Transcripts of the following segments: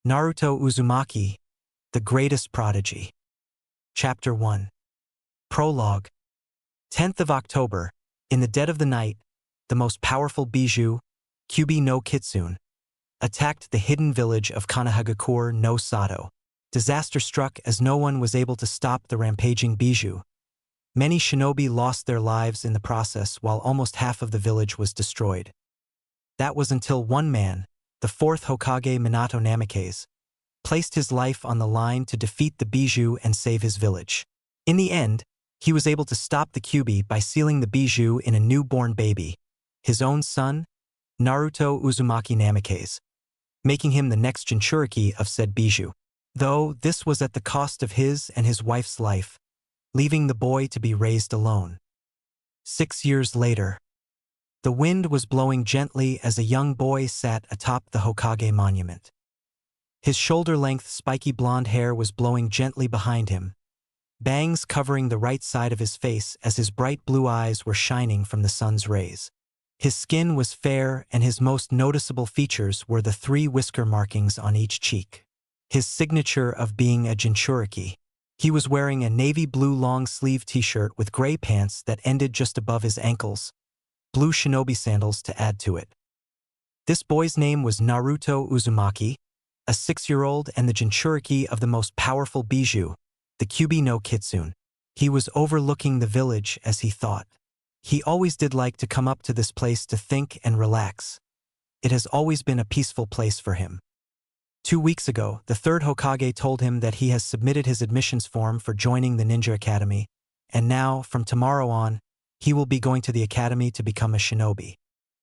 Naruto Uzumaki, the greatest prodigy. Chapter 1. Prologue. 10th of October, in the dead of the night, the most powerful Bijou, Kyubi no Kitsune, attacked the hidden village of Kanahagakure no Sato. Disaster struck as no one was able to stop the rampaging Bijou. Many shinobi lost their lives in the process while almost half of the village was destroyed. That was until one man, the fourth Hokage Minato Namikaze, placed his life on the line to defeat the Bijou and save his village. In the end, he was able to stop the Kyubi by sealing the Bijou in a newborn baby, his own son, Naruto Uzumaki Namikaze, making him the next Jinchuriki of said Bijou. Though this was at the cost of his and his wife's life, leaving the boy to be raised alone. 6 years later, the wind was blowing gently as a young boy sat atop the Hokage monument. His shoulder-length spiky blonde hair was blowing gently behind him, bangs covering the right side of his face as his bright blue eyes were shining from the sun's rays. His skin was fair and his most noticeable features were the 3 whisker markings on each cheek. His signature of being a Jinchuriki. He was wearing a navy blue long-sleeve t-shirt with gray pants that ended just above his ankles, blue shinobi sandals to add to it. This boy's name was Naruto Uzumaki, a 6-year-old and the Jinchuriki of the most powerful Bijou, the Kyubi no Kitsune. He was overlooking the village as he thought. He always did like to come up to this place to think and relax. It has always been a peaceful place for him. 2 weeks ago, the third Hokage told him that he has submitted his admissions form for joining the Ninja Academy, and now, from tomorrow on, he will be going to the academy to become a shinobi.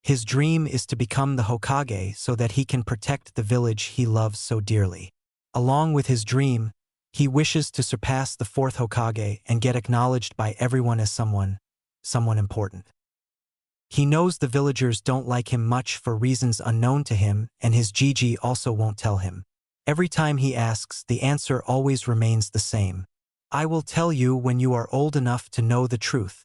His dream is to become the Hokage so that he can protect the village he loves so dearly. Along with his dream, he wishes to surpass the fourth Hokage and get acknowledged by everyone as someone important. He knows the villagers don't like him much for reasons unknown to him, and his Gigi also won't tell him. Every time he asks, the answer always remains the same. I will tell you when you are old enough to know the truth.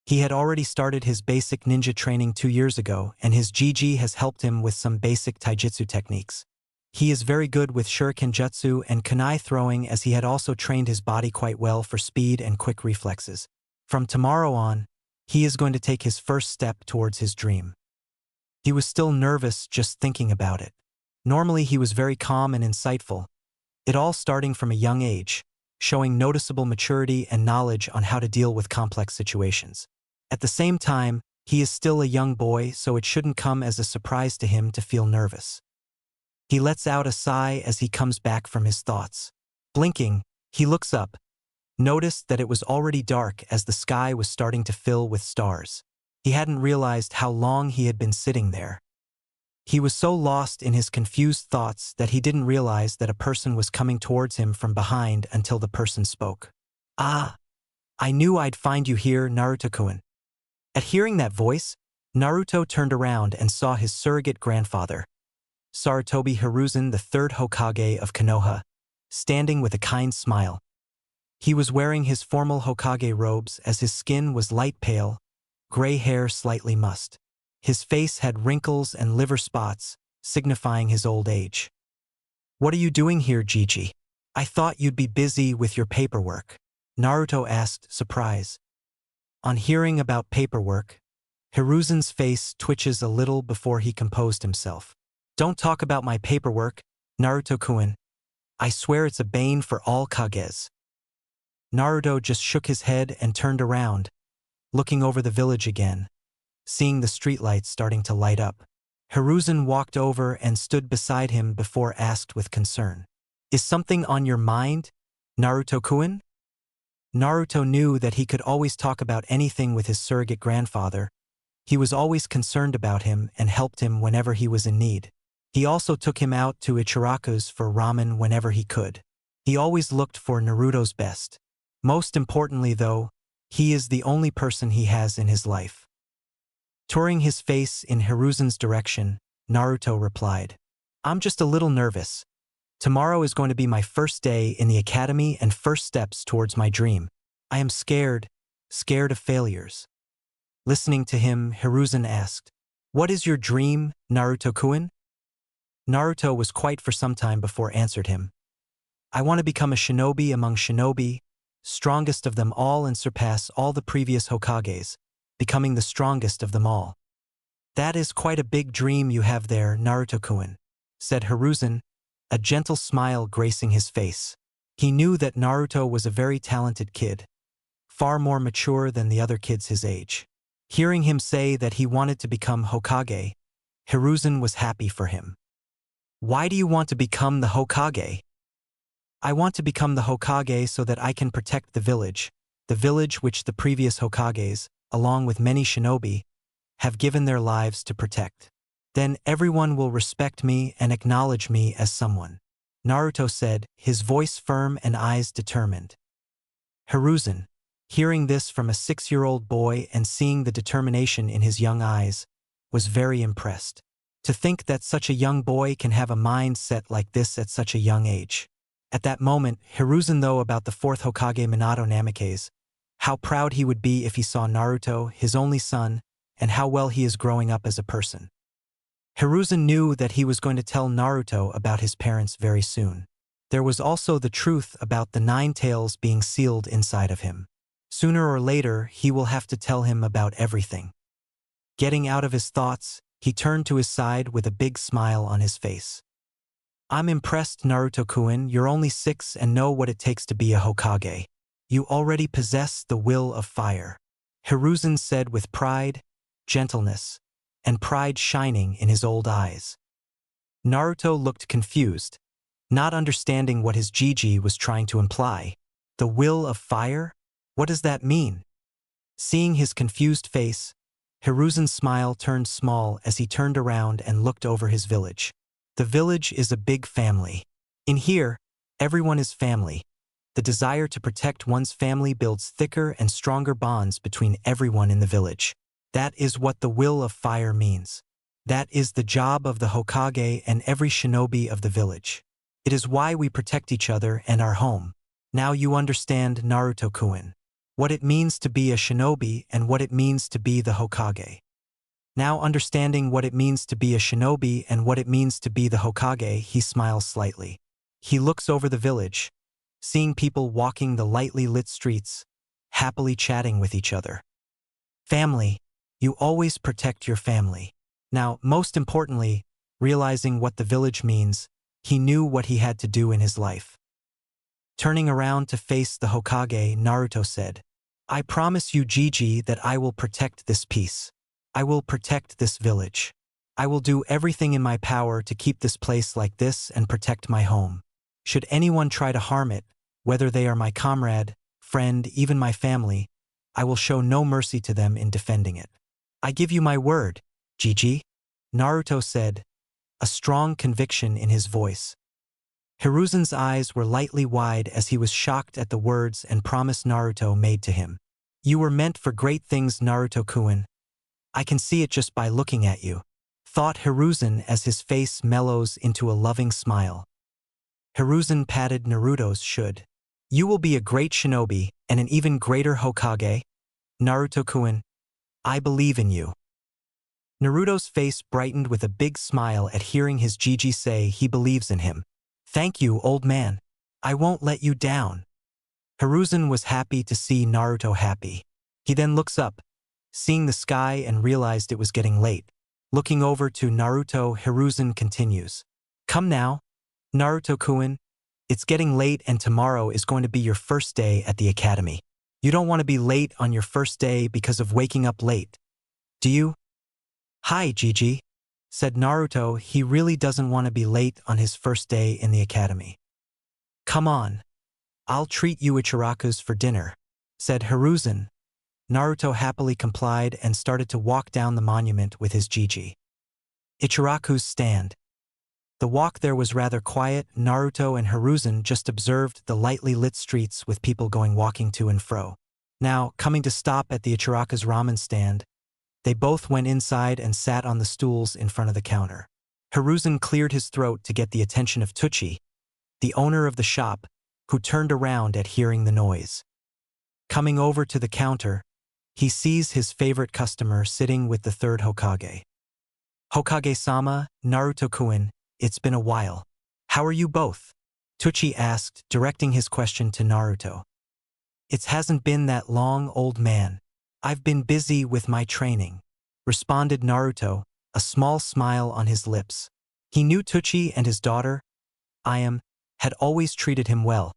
He had already started his basic ninja training 2 years ago, and his Gigi has helped him with some basic taijutsu techniques. He is very good with shuriken jutsu and kunai throwing, as he had also trained his body quite well for speed and quick reflexes. From tomorrow on, he is going to take his first step towards his dream. He was still nervous just thinking about it. Normally he was very calm and insightful, it all starting from a young age, showing noticeable maturity and knowledge on how to deal with complex situations. At the same time, he is still a young boy, so it shouldn't come as a surprise to him to feel nervous. He lets out a sigh as he comes back from his thoughts. Blinking, he looks up, noticed that it was already dark as the sky was starting to fill with stars. He hadn't realized how long he had been sitting there. He was so lost in his confused thoughts that he didn't realize that a person was coming towards him from behind until the person spoke. "Ah, I knew I'd find you here, Naruto-kun." At hearing that voice, Naruto turned around and saw his surrogate grandfather, Sarutobi Hiruzen, the third Hokage of Konoha, standing with a kind smile. He was wearing his formal Hokage robes as his skin was light pale, gray hair slightly mussed. His face had wrinkles and liver spots, signifying his old age. "What are you doing here, Gigi? I thought you'd be busy with your paperwork," Naruto asked, surprised. On hearing about paperwork, Hiruzen's face twitches a little before he composed himself. "Don't talk about my paperwork, Naruto-kun. I swear it's a bane for all Kages." Naruto just shook his head and turned around, looking over the village again, seeing the streetlights starting to light up. Hiruzen walked over and stood beside him before asked with concern, "Is something on your mind, Naruto-kun?" Naruto knew that he could always talk about anything with his surrogate grandfather. He was always concerned about him and helped him whenever he was in need. He also took him out to Ichiraku's for ramen whenever he could. He always looked for Naruto's best. Most importantly, though, he is the only person he has in his life. Turning his face in Hiruzen's direction, Naruto replied, "I'm just a little nervous. Tomorrow is going to be my first day in the academy and first steps towards my dream. I am scared of failures." Listening to him, Hiruzen asked, "What is your dream, Naruto-kun?" Naruto was quiet for some time before answered him. I want to become a shinobi among shinobi, strongest of them all and surpass all the previous Hokages, becoming the strongest of them all. That is quite a big dream you have there, Naruto-kun, said Hiruzen, a gentle smile gracing his face. He knew that Naruto was a very talented kid, far more mature than the other kids his age. Hearing him say that he wanted to become Hokage, Hiruzen was happy for him. Why do you want to become the Hokage? I want to become the Hokage so that I can protect the village which the previous Hokages, along with many shinobi, have given their lives to protect. Then everyone will respect me and acknowledge me as someone, Naruto said, his voice firm and eyes determined. Hiruzen, hearing this from a 6-year-old boy and seeing the determination in his young eyes, was very impressed. To think that such a young boy can have a mind set like this at such a young age. At that moment, Hiruzen thought about the 4th Hokage Minato Namikaze, how proud he would be if he saw Naruto, his only son, and how well he is growing up as a person. Hiruzen knew that he was going to tell Naruto about his parents very soon. There was also the truth about the 9 tails being sealed inside of him. Sooner or later, he will have to tell him about everything. Getting out of his thoughts, he turned to his side with a big smile on his face. I'm impressed, Naruto-kun, you're only 6 and know what it takes to be a Hokage. You already possess the will of fire, Hiruzen said with pride, gentleness, and pride shining in his old eyes. Naruto looked confused, not understanding what his Gigi was trying to imply. The will of fire? What does that mean? Seeing his confused face, Hiruzen's smile turned small as he turned around and looked over his village. The village is a big family. In here, everyone is family. The desire to protect one's family builds thicker and stronger bonds between everyone in the village. That is what the will of fire means. That is the job of the Hokage and every shinobi of the village. It is why we protect each other and our home. Now you understand, Naruto-kun, what it means to be a shinobi and what it means to be the Hokage. Now understanding what it means to be a shinobi and what it means to be the Hokage, he smiles slightly. He looks over the village, seeing people walking the lightly lit streets, happily chatting with each other. Family, you always protect your family. Now, most importantly, realizing what the village means, he knew what he had to do in his life. Turning around to face the Hokage, Naruto said, I promise you, Gigi, that I will protect this peace. I will protect this village. I will do everything in my power to keep this place like this and protect my home. Should anyone try to harm it, whether they are my comrade, friend, even my family, I will show no mercy to them in defending it. I give you my word, Gigi, Naruto said, a strong conviction in his voice. Hiruzen's eyes were lightly wide as he was shocked at the words and promise Naruto made to him. You were meant for great things, Naruto-kun. I can see it just by looking at you, thought Hiruzen as his face mellows into a loving smile. Hiruzen patted Naruto's should. You will be a great shinobi and an even greater Hokage, Naruto-kun. I believe in you. Naruto's face brightened with a big smile at hearing his Gigi say he believes in him. Thank you, old man. I won't let you down. Hiruzen was happy to see Naruto happy. He then looks up, seeing the sky and realized it was getting late. Looking over to Naruto, Hiruzen continues. Come now, Naruto-kun. It's getting late and tomorrow is going to be your first day at the academy. You don't want to be late on your first day because of waking up late, do you? Hi, Gigi, said Naruto. He really doesn't want to be late on his first day in the academy. Come on. I'll treat you Ichirakus for dinner, said Hiruzen. Naruto happily complied and started to walk down the monument with his Gigi. Ichiraku's stand. The walk there was rather quiet. Naruto and Hiruzen just observed the lightly lit streets with people walking to and fro. Now, coming to stop at the Ichiraku's ramen stand, they both went inside and sat on the stools in front of the counter. Hiruzen cleared his throat to get the attention of Itachi, the owner of the shop, who turned around at hearing the noise. Coming over to the counter, he sees his favorite customer sitting with the 3rd Hokage. Hokage-sama, Naruto-kun, it's been a while. How are you both? Itachi asked, directing his question to Naruto. It hasn't been that long, old man. I've been busy with my training, responded Naruto, a small smile on his lips. He knew Itachi and his daughter, Ayam, had always treated him well,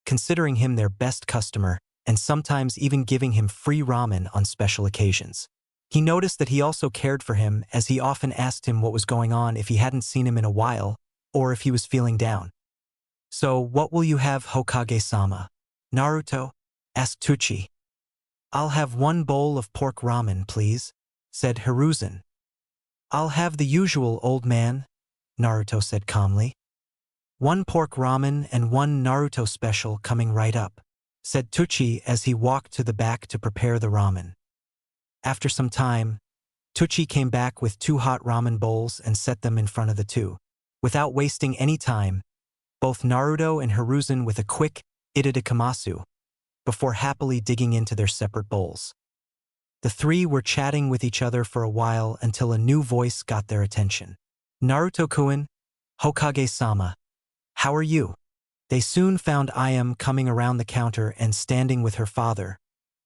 considering him their best customer and sometimes even giving him free ramen on special occasions. He noticed that he also cared for him, as he often asked him what was going on if he hadn't seen him in a while or if he was feeling down. So, what will you have, Hokage-sama? Naruto asked Itachi. I'll have 1 bowl of pork ramen, please, said Hiruzen. I'll have the usual, old man, Naruto said calmly. 1 pork ramen and 1 Naruto special coming right up, said Itachi as he walked to the back to prepare the ramen. After some time, Itachi came back with 2 hot ramen bowls and set them in front of the two. Without wasting any time, both Naruto and Hiruzen with a quick itadakamasu before happily digging into their separate bowls. The three were chatting with each other for a while until a new voice got their attention. Naruto-kun, Hokage-sama, how are you? They soon found Ayam coming around the counter and standing with her father,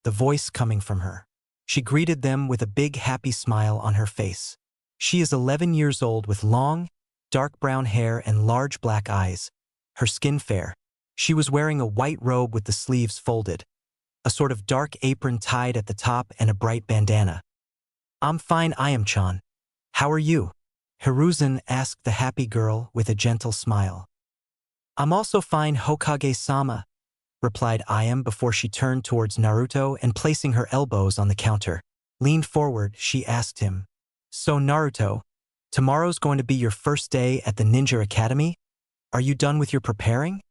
the voice coming from her. She greeted them with a big happy smile on her face. She is 11 years old with long, dark brown hair and large black eyes, her skin fair. She was wearing a white robe with the sleeves folded, a sort of dark apron tied at the top and a bright bandana. I'm fine, Ayam-chan. How are you? Hiruzen asked the happy girl with a gentle smile. I'm also fine, Hokage-sama, replied Ayam before she turned towards Naruto and placing her elbows on the counter. Leaned forward, she asked him, So Naruto, tomorrow's going to be your first day at the Ninja Academy? Are you done with your preparing?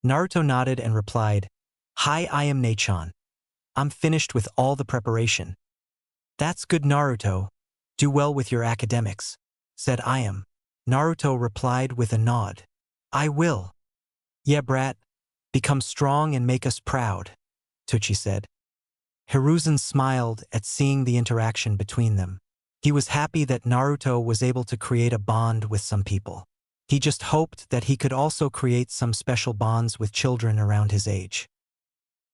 Naruto nodded and replied, Hi, Ayam-ne-chan. I'm finished with all the preparation. That's good, Naruto. Do well with your academics, said Ayam. Naruto replied with a nod. I will. Yeah, brat. Become strong and make us proud, Itachi said. Hiruzen smiled at seeing the interaction between them. He was happy that Naruto was able to create a bond with some people. He just hoped that he could also create some special bonds with children around his age.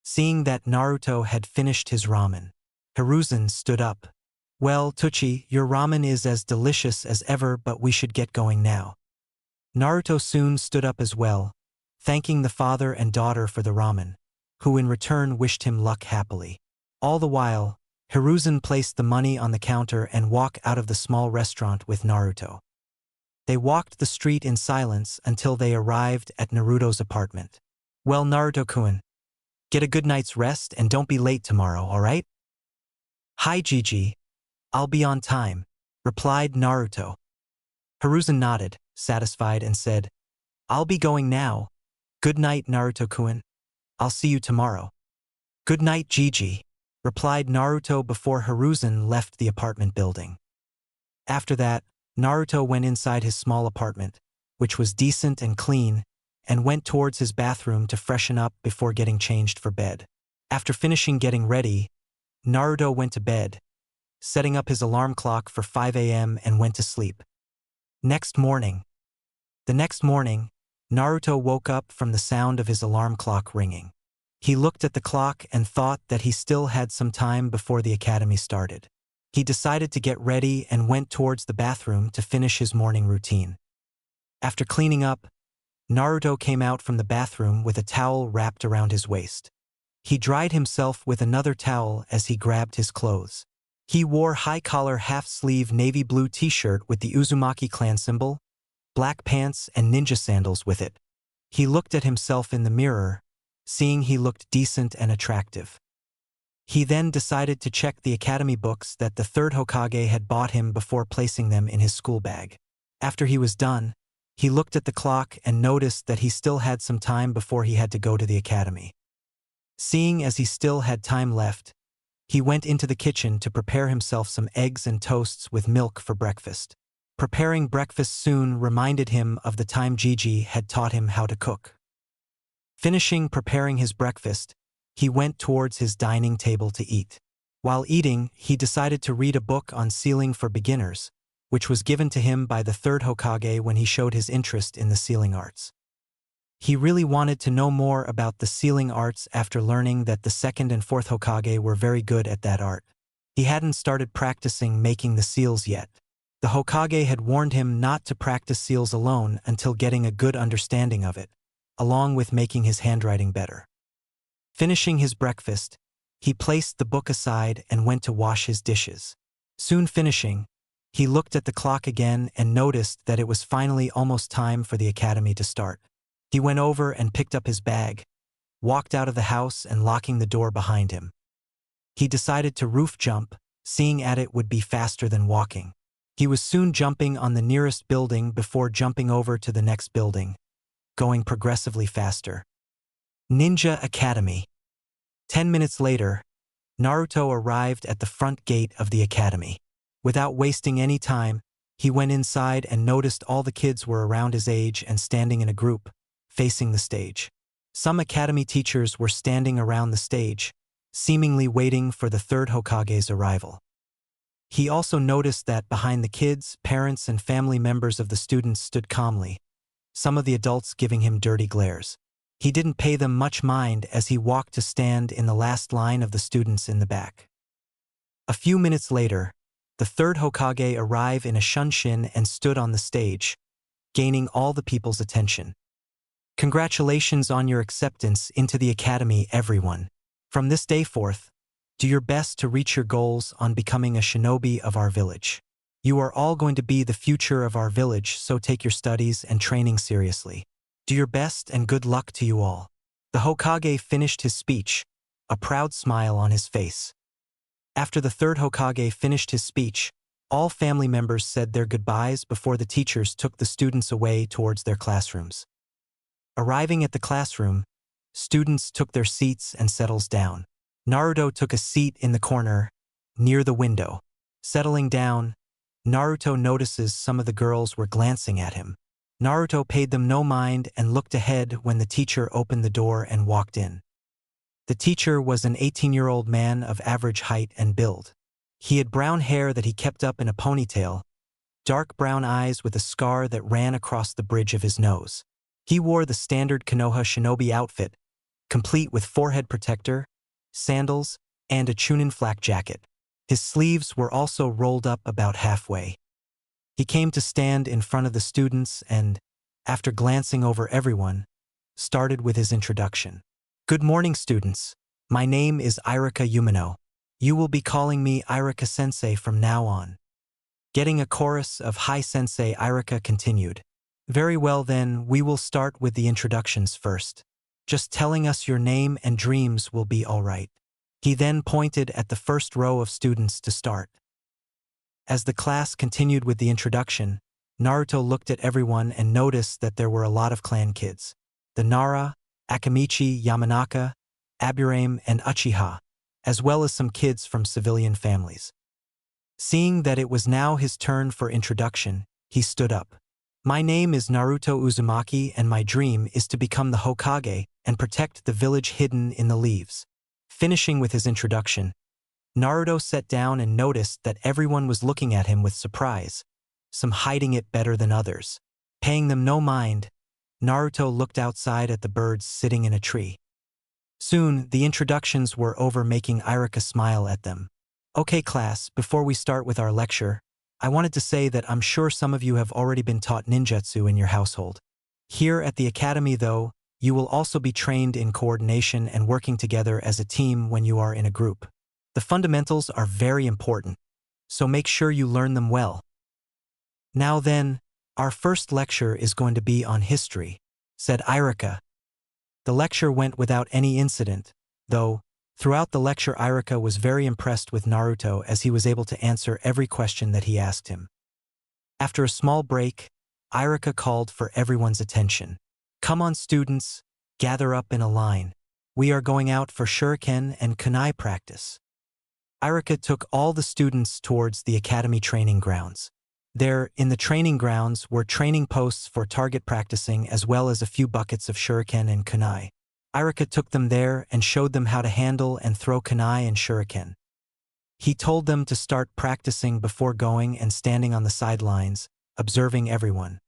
Seeing that Naruto had finished his ramen, Hiruzen stood up. Well, Itachi, your ramen is as delicious as ever, but we should get going now. Naruto soon stood up as well, thanking the father and daughter for the ramen, who in return wished him luck happily. All the while, Hiruzen placed the money on the counter and walked out of the small restaurant with Naruto. They walked the street in silence until they arrived at Naruto's apartment. Well, Naruto-kun, get a good night's rest and don't be late tomorrow, alright? Hi, Gigi. I'll be on time, replied Naruto. Hiruzen nodded, satisfied, and said, I'll be going now. Good night, Naruto-kun. I'll see you tomorrow. Good night, Gigi, replied Naruto before Hiruzen left the apartment building. After that, Naruto went inside his small apartment, which was decent and clean, and went towards his bathroom to freshen up before getting changed for bed. After finishing getting ready, Naruto went to bed, setting up his alarm clock for 5 a.m. and went to sleep. The next morning, Naruto woke up from the sound of his alarm clock ringing. He looked at the clock and thought that he still had some time before the academy started. He decided to get ready and went towards the bathroom to finish his morning routine. After cleaning up, Naruto came out from the bathroom with a towel wrapped around his waist. He dried himself with another towel as he grabbed his clothes. He wore high-collar half-sleeve navy blue t-shirt with the Uzumaki clan symbol, black pants and ninja sandals with it. He looked at himself in the mirror, seeing he looked decent and attractive. He then decided to check the academy books that the third Hokage had bought him before placing them in his school bag. After he was done, he looked at the clock and noticed that he still had some time before he had to go to the academy. Seeing as he still had time left, he went into the kitchen to prepare himself some eggs and toasts with milk for breakfast. Preparing breakfast soon reminded him of the time Gigi had taught him how to cook. Finishing preparing his breakfast, he went towards his dining table to eat. While eating, he decided to read a book on sealing for beginners, which was given to him by the third Hokage when he showed his interest in the sealing arts. He really wanted to know more about the sealing arts after learning that the second and fourth Hokage were very good at that art. He hadn't started practicing making the seals yet. The Hokage had warned him not to practice seals alone until getting a good understanding of it, along with making his handwriting better. Finishing his breakfast, he placed the book aside and went to wash his dishes. Soon finishing, he looked at the clock again and noticed that it was finally almost time for the academy to start. He went over and picked up his bag, walked out of the house and locking the door behind him. He decided to roof jump, seeing at it would be faster than walking. He was soon jumping on the nearest building before jumping over to the next building, going progressively faster. Ninja Academy. 10 minutes later, Naruto arrived at the front gate of the academy. Without wasting any time, he went inside and noticed all the kids were around his age and standing in a group, facing the stage. Some academy teachers were standing around the stage, seemingly waiting for the third Hokage's arrival. He also noticed that behind the kids, parents and family members of the students stood calmly, some of the adults giving him dirty glares. He didn't pay them much mind as he walked to stand in the last line of the students in the back. A few minutes later, the third Hokage arrived in a shunshin and stood on the stage, gaining all the people's attention. Congratulations on your acceptance into the academy, everyone. From this day forth, do your best to reach your goals on becoming a shinobi of our village. You are all going to be the future of our village, so take your studies and training seriously. Do your best and good luck to you all. The Hokage finished his speech, a proud smile on his face. After the third Hokage finished his speech, all family members said their goodbyes before the teachers took the students away towards their classrooms. Arriving at the classroom, students took their seats and settles down. Naruto took a seat in the corner, near the window. Settling down, Naruto notices some of the girls were glancing at him. Naruto paid them no mind and looked ahead when the teacher opened the door and walked in. The teacher was an 18-year-old man of average height and build. He had brown hair that he kept up in a ponytail, dark brown eyes with a scar that ran across the bridge of his nose. He wore the standard Konoha shinobi outfit, complete with forehead protector, sandals, and a chunin flak jacket. His sleeves were also rolled up about halfway. He came to stand in front of the students and, after glancing over everyone, started with his introduction. Good morning, students. My name is Irika Umino. You will be calling me Irika-sensei from now on. Getting a chorus of "Hi Sensei," Irika continued. Very well then, we will start with the introductions first. Just telling us your name and dreams will be all right. He then pointed at the first row of students to start. As the class continued with the introduction, Naruto looked at everyone and noticed that there were a lot of clan kids. The Nara, Akamichi, Yamanaka, Aburame, and Uchiha, as well as some kids from civilian families. Seeing that it was now his turn for introduction, he stood up. My name is Naruto Uzumaki and my dream is to become the Hokage and protect the village hidden in the leaves. Finishing with his introduction, Naruto sat down and noticed that everyone was looking at him with surprise, some hiding it better than others. Paying them no mind, Naruto looked outside at the birds sitting in a tree. Soon, the introductions were over, making Irika smile at them. Okay class, before we start with our lecture, I wanted to say that I'm sure some of you have already been taught ninjutsu in your household. Here at the academy though, you will also be trained in coordination and working together as a team when you are in a group. The fundamentals are very important, so make sure you learn them well. Now then, our first lecture is going to be on history, said Irika. The lecture went without any incident, though, throughout the lecture Irika was very impressed with Naruto as he was able to answer every question that he asked him. After a small break, Irika called for everyone's attention. Come on students, gather up in a line. We are going out for shuriken and kunai practice. Irika took all the students towards the academy training grounds. There, in the training grounds, were training posts for target practicing as well as a few buckets of shuriken and kunai. Irika took them there and showed them how to handle and throw kunai and shuriken. He told them to start practicing before going and standing on the sidelines, observing everyone.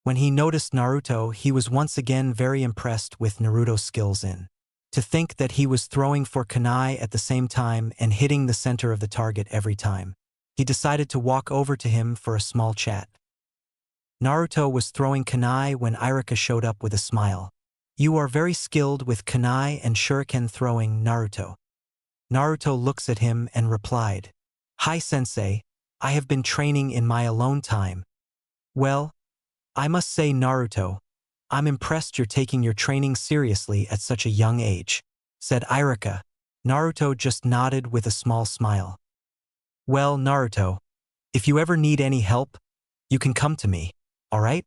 When he noticed Naruto, he was once again very impressed with Naruto's skills in. To think that he was throwing for kunai at the same time and hitting the center of the target every time. He decided to walk over to him for a small chat. Naruto was throwing kunai when Iruka showed up with a smile. "You are very skilled with kunai and shuriken throwing, Naruto." Naruto looks at him and replied, "Hi sensei, I have been training in my alone time." "Well, I must say Naruto, I'm impressed you're taking your training seriously at such a young age," said Iruka. Naruto just nodded with a small smile. "Well, Naruto, if you ever need any help, you can come to me, alright?"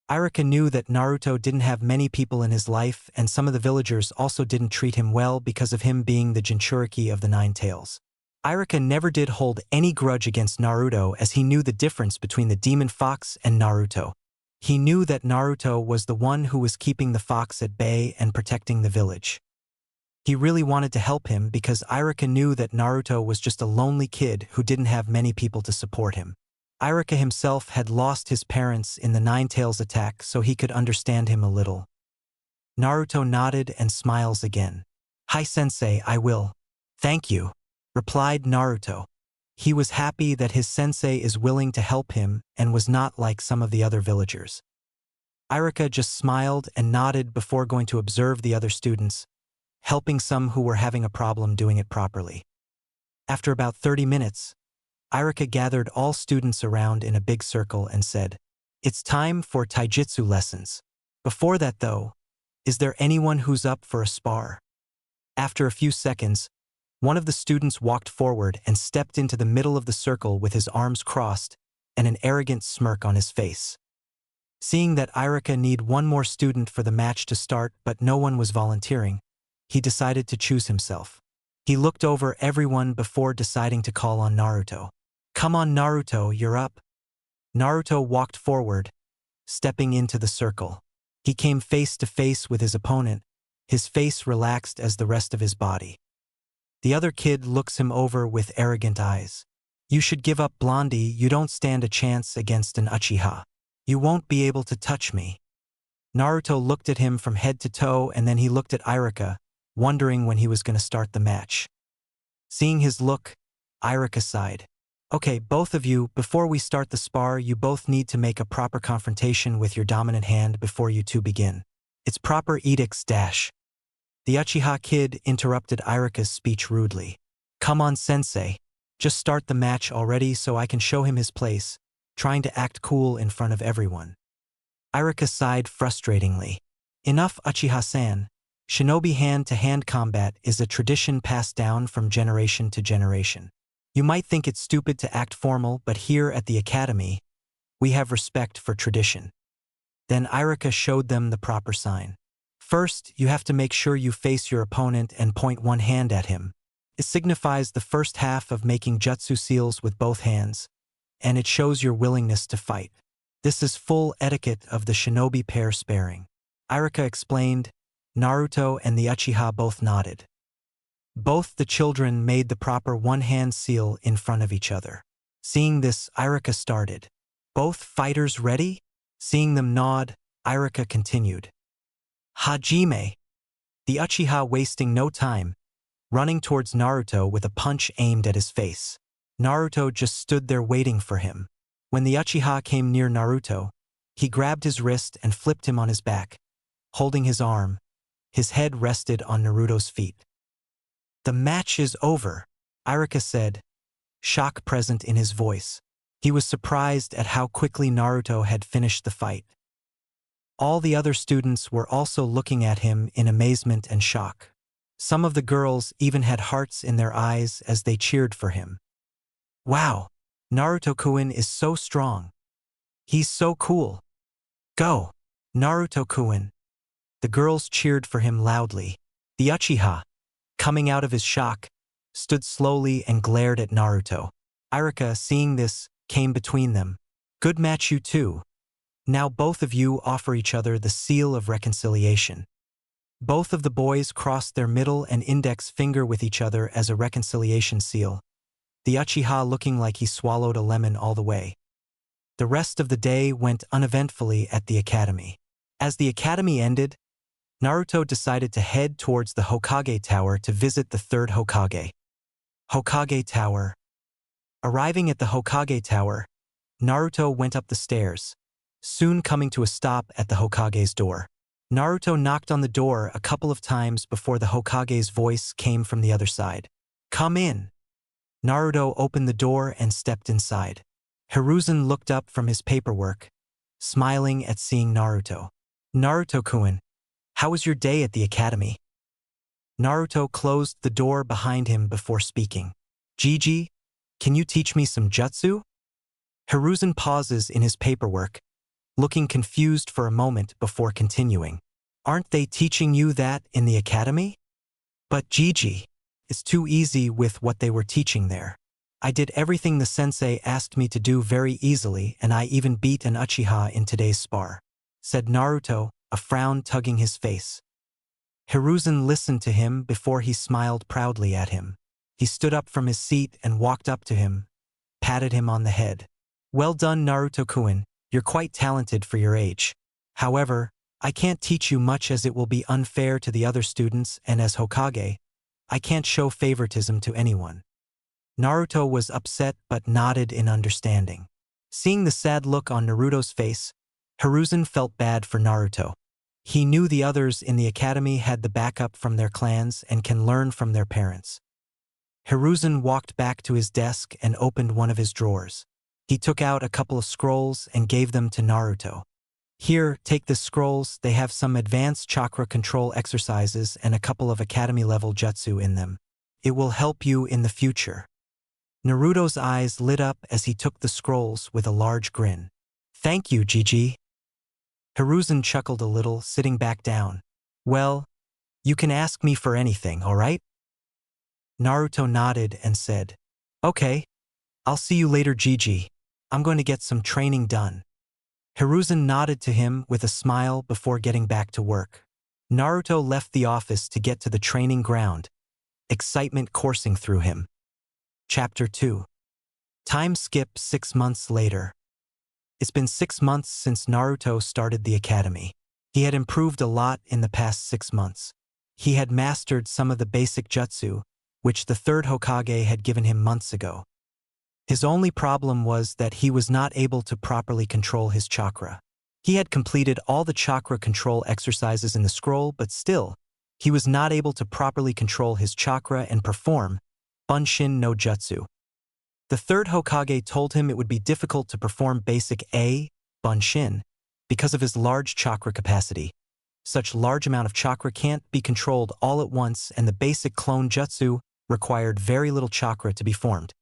Iruka knew that Naruto didn't have many people in his life, and some of the villagers also didn't treat him well because of him being the Jinchuriki of the Nine Tails. Iruka never did hold any grudge against Naruto, as he knew the difference between the demon fox and Naruto. He knew that Naruto was the one who was keeping the fox at bay and protecting the village. He really wanted to help him because Iruka knew that Naruto was just a lonely kid who didn't have many people to support him. Iruka himself had lost his parents in the Nine Tails attack, so he could understand him a little. Naruto nodded and smiles again. "Hi sensei, I will." "Thank you," replied Naruto. He was happy that his sensei is willing to help him and was not like some of the other villagers. Iruka just smiled and nodded before going to observe the other students, helping some who were having a problem doing it properly. After about 30 minutes, Iruka gathered all students around in a big circle and said, "It's time for taijutsu lessons. Before that though, is there anyone who's up for a spar?" After a few seconds, one of the students walked forward and stepped into the middle of the circle with his arms crossed and an arrogant smirk on his face. Seeing that Iruka need one more student for the match to start but no one was volunteering, he decided to choose himself. He looked over everyone before deciding to call on Naruto. "Come on Naruto, you're up." Naruto walked forward, stepping into the circle. He came face to face with his opponent, his face relaxed as the rest of his body. The other kid looks him over with arrogant eyes. "You should give up, Blondie, you don't stand a chance against an Uchiha. You won't be able to touch me." Naruto looked at him from head to toe and then he looked at Iruka, wondering when he was going to start the match. Seeing his look, Iruka sighed. "Okay, both of you, before we start the spar, you both need to make a proper confrontation with your dominant hand before you two begin. It's proper edicts dash." The Uchiha kid interrupted Iruka's speech rudely. "Come on sensei, just start the match already so I can show him his place," trying to act cool in front of everyone. Iruka sighed frustratingly. "Enough Uchiha-san. Shinobi hand-to-hand combat is a tradition passed down from generation to generation. You might think it's stupid to act formal, but here at the academy, we have respect for tradition." Then Iruka showed them the proper sign. First, you have to make sure you face your opponent and point one hand at him. It signifies the first half of making jutsu seals with both hands, and it shows your willingness to fight. This is full etiquette of the shinobi pair sparring. Iruka explained. Naruto and the Uchiha both nodded. Both the children made the proper one-hand seal in front of each other. Seeing this, Iruka started. "Both fighters ready?" Seeing them nod, Iruka continued. "Hajime." The Uchiha wasting no time, running towards Naruto with a punch aimed at his face. Naruto just stood there waiting for him. When the Uchiha came near Naruto, he grabbed his wrist and flipped him on his back, holding his arm. His head rested on Naruto's feet. "The match is over," Iruka said, shock present in his voice. He was surprised at how quickly Naruto had finished the fight. All the other students were also looking at him in amazement and shock. Some of the girls even had hearts in their eyes as they cheered for him. "Wow, Naruto-kun is so strong. He's so cool. Go, Naruto-kun." The girls cheered for him loudly. The Uchiha, coming out of his shock, stood slowly and glared at Naruto. Iruka, seeing this, came between them. "Good match you two. Now both of you offer each other the seal of reconciliation." Both of the boys crossed their middle and index finger with each other as a reconciliation seal, the Uchiha looking like he swallowed a lemon all the way. The rest of the day went uneventfully at the academy. As the academy ended, Naruto decided to head towards the Hokage Tower to visit the third Hokage. Hokage Tower. Arriving at the Hokage Tower, Naruto went up the stairs, soon coming to a stop at the Hokage's door. Naruto knocked on the door a couple of times before the Hokage's voice came from the other side. "Come in." Naruto opened the door and stepped inside. Hiruzen looked up from his paperwork, smiling at seeing Naruto. "Naruto-kun, how was your day at the academy?" Naruto closed the door behind him before speaking. "Gigi, can you teach me some jutsu?" Hiruzen pauses in his paperwork, looking confused for a moment before continuing. "Aren't they teaching you that in the academy?" "But Gigi, it's too easy with what they were teaching there. I did everything the sensei asked me to do very easily, and I even beat an Uchiha in today's spar," said Naruto, a frown tugging his face. Hiruzen listened to him before he smiled proudly at him. He stood up from his seat and walked up to him, patted him on the head. "Well done, Naruto-kun, you're quite talented for your age. However, I can't teach you much as it will be unfair to the other students, and as Hokage, I can't show favoritism to anyone." Naruto was upset but nodded in understanding. Seeing the sad look on Naruto's face, Hiruzen felt bad for Naruto. He knew the others in the academy had the backup from their clans and can learn from their parents. Hiruzen walked back to his desk and opened one of his drawers. He took out a couple of scrolls and gave them to Naruto. "Here, take the scrolls, they have some advanced chakra control exercises and a couple of academy-level jutsu in them. It will help you in the future." Naruto's eyes lit up as he took the scrolls with a large grin. "Thank you, Gigi." Hiruzen chuckled a little, sitting back down. "Well, you can ask me for anything, all right?" Naruto nodded and said, "Okay, I'll see you later, Gigi. I'm going to get some training done." Hiruzen nodded to him with a smile before getting back to work. Naruto left the office to get to the training ground, excitement coursing through him. Chapter 2. Time skip 6 months later. It's been 6 months since Naruto started the academy. He had improved a lot in the past 6 months. He had mastered some of the basic jutsu, which the third Hokage had given him months ago. His only problem was that he was not able to properly control his chakra. He had completed all the chakra control exercises in the scroll, but still, he was not able to properly control his chakra and perform Bunshin no Jutsu. The third Hokage told him it would be difficult to perform basic A, Bunshin, because of his large chakra capacity. Such large amount of chakra can't be controlled all at once, and the basic clone jutsu required very little chakra to be formed.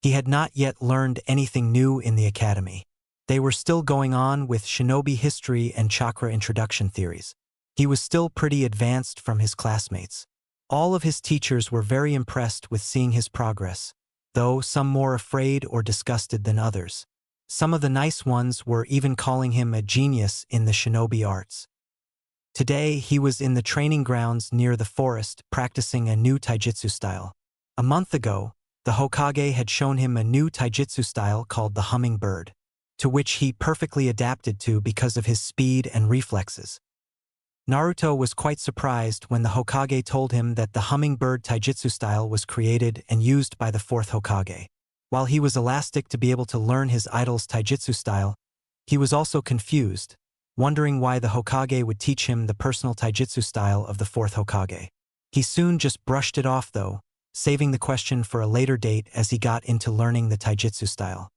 He had not yet learned anything new in the academy. They were still going on with shinobi history and chakra introduction theories. He was still pretty advanced from his classmates. All of his teachers were very impressed with seeing his progress, though some more afraid or disgusted than others. Some of the nice ones were even calling him a genius in the shinobi arts. Today, he was in the training grounds near the forest practicing a new taijutsu style. A month ago, the Hokage had shown him a new taijutsu style called the hummingbird, to which he perfectly adapted to because of his speed and reflexes. Naruto was quite surprised when the Hokage told him that the hummingbird taijutsu style was created and used by the fourth Hokage. While he was elastic to be able to learn his idol's taijutsu style, he was also confused, wondering why the Hokage would teach him the personal taijutsu style of the fourth Hokage. He soon just brushed it off though, saving the question for a later date as he got into learning the taijutsu style.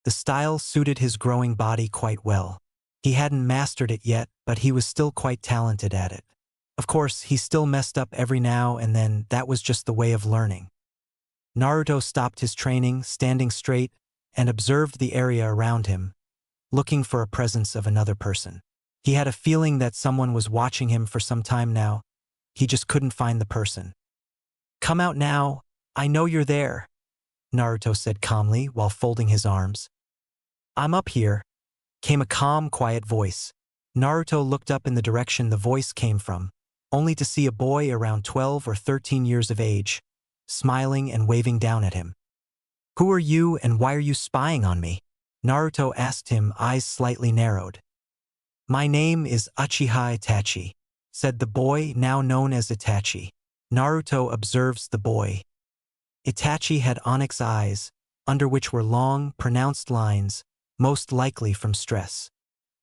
The style suited his growing body quite well. He hadn't mastered it yet, but he was still quite talented at it. Of course, he still messed up every now and then, that was just the way of learning. Naruto stopped his training, standing straight, and observed the area around him, looking for a presence of another person. He had a feeling that someone was watching him for some time now. He just couldn't find the person. "Come out now, I know you're there," Naruto said calmly while folding his arms. "I'm up here," came a calm, quiet voice. Naruto looked up in the direction the voice came from, only to see a boy around 12 or 13 years of age, smiling and waving down at him. "Who are you and why are you spying on me?" Naruto asked him, eyes slightly narrowed. "My name is Uchiha Itachi," said the boy, now known as Itachi. Naruto observes the boy. Itachi had onyx eyes, under which were long, pronounced lines, most likely from stress.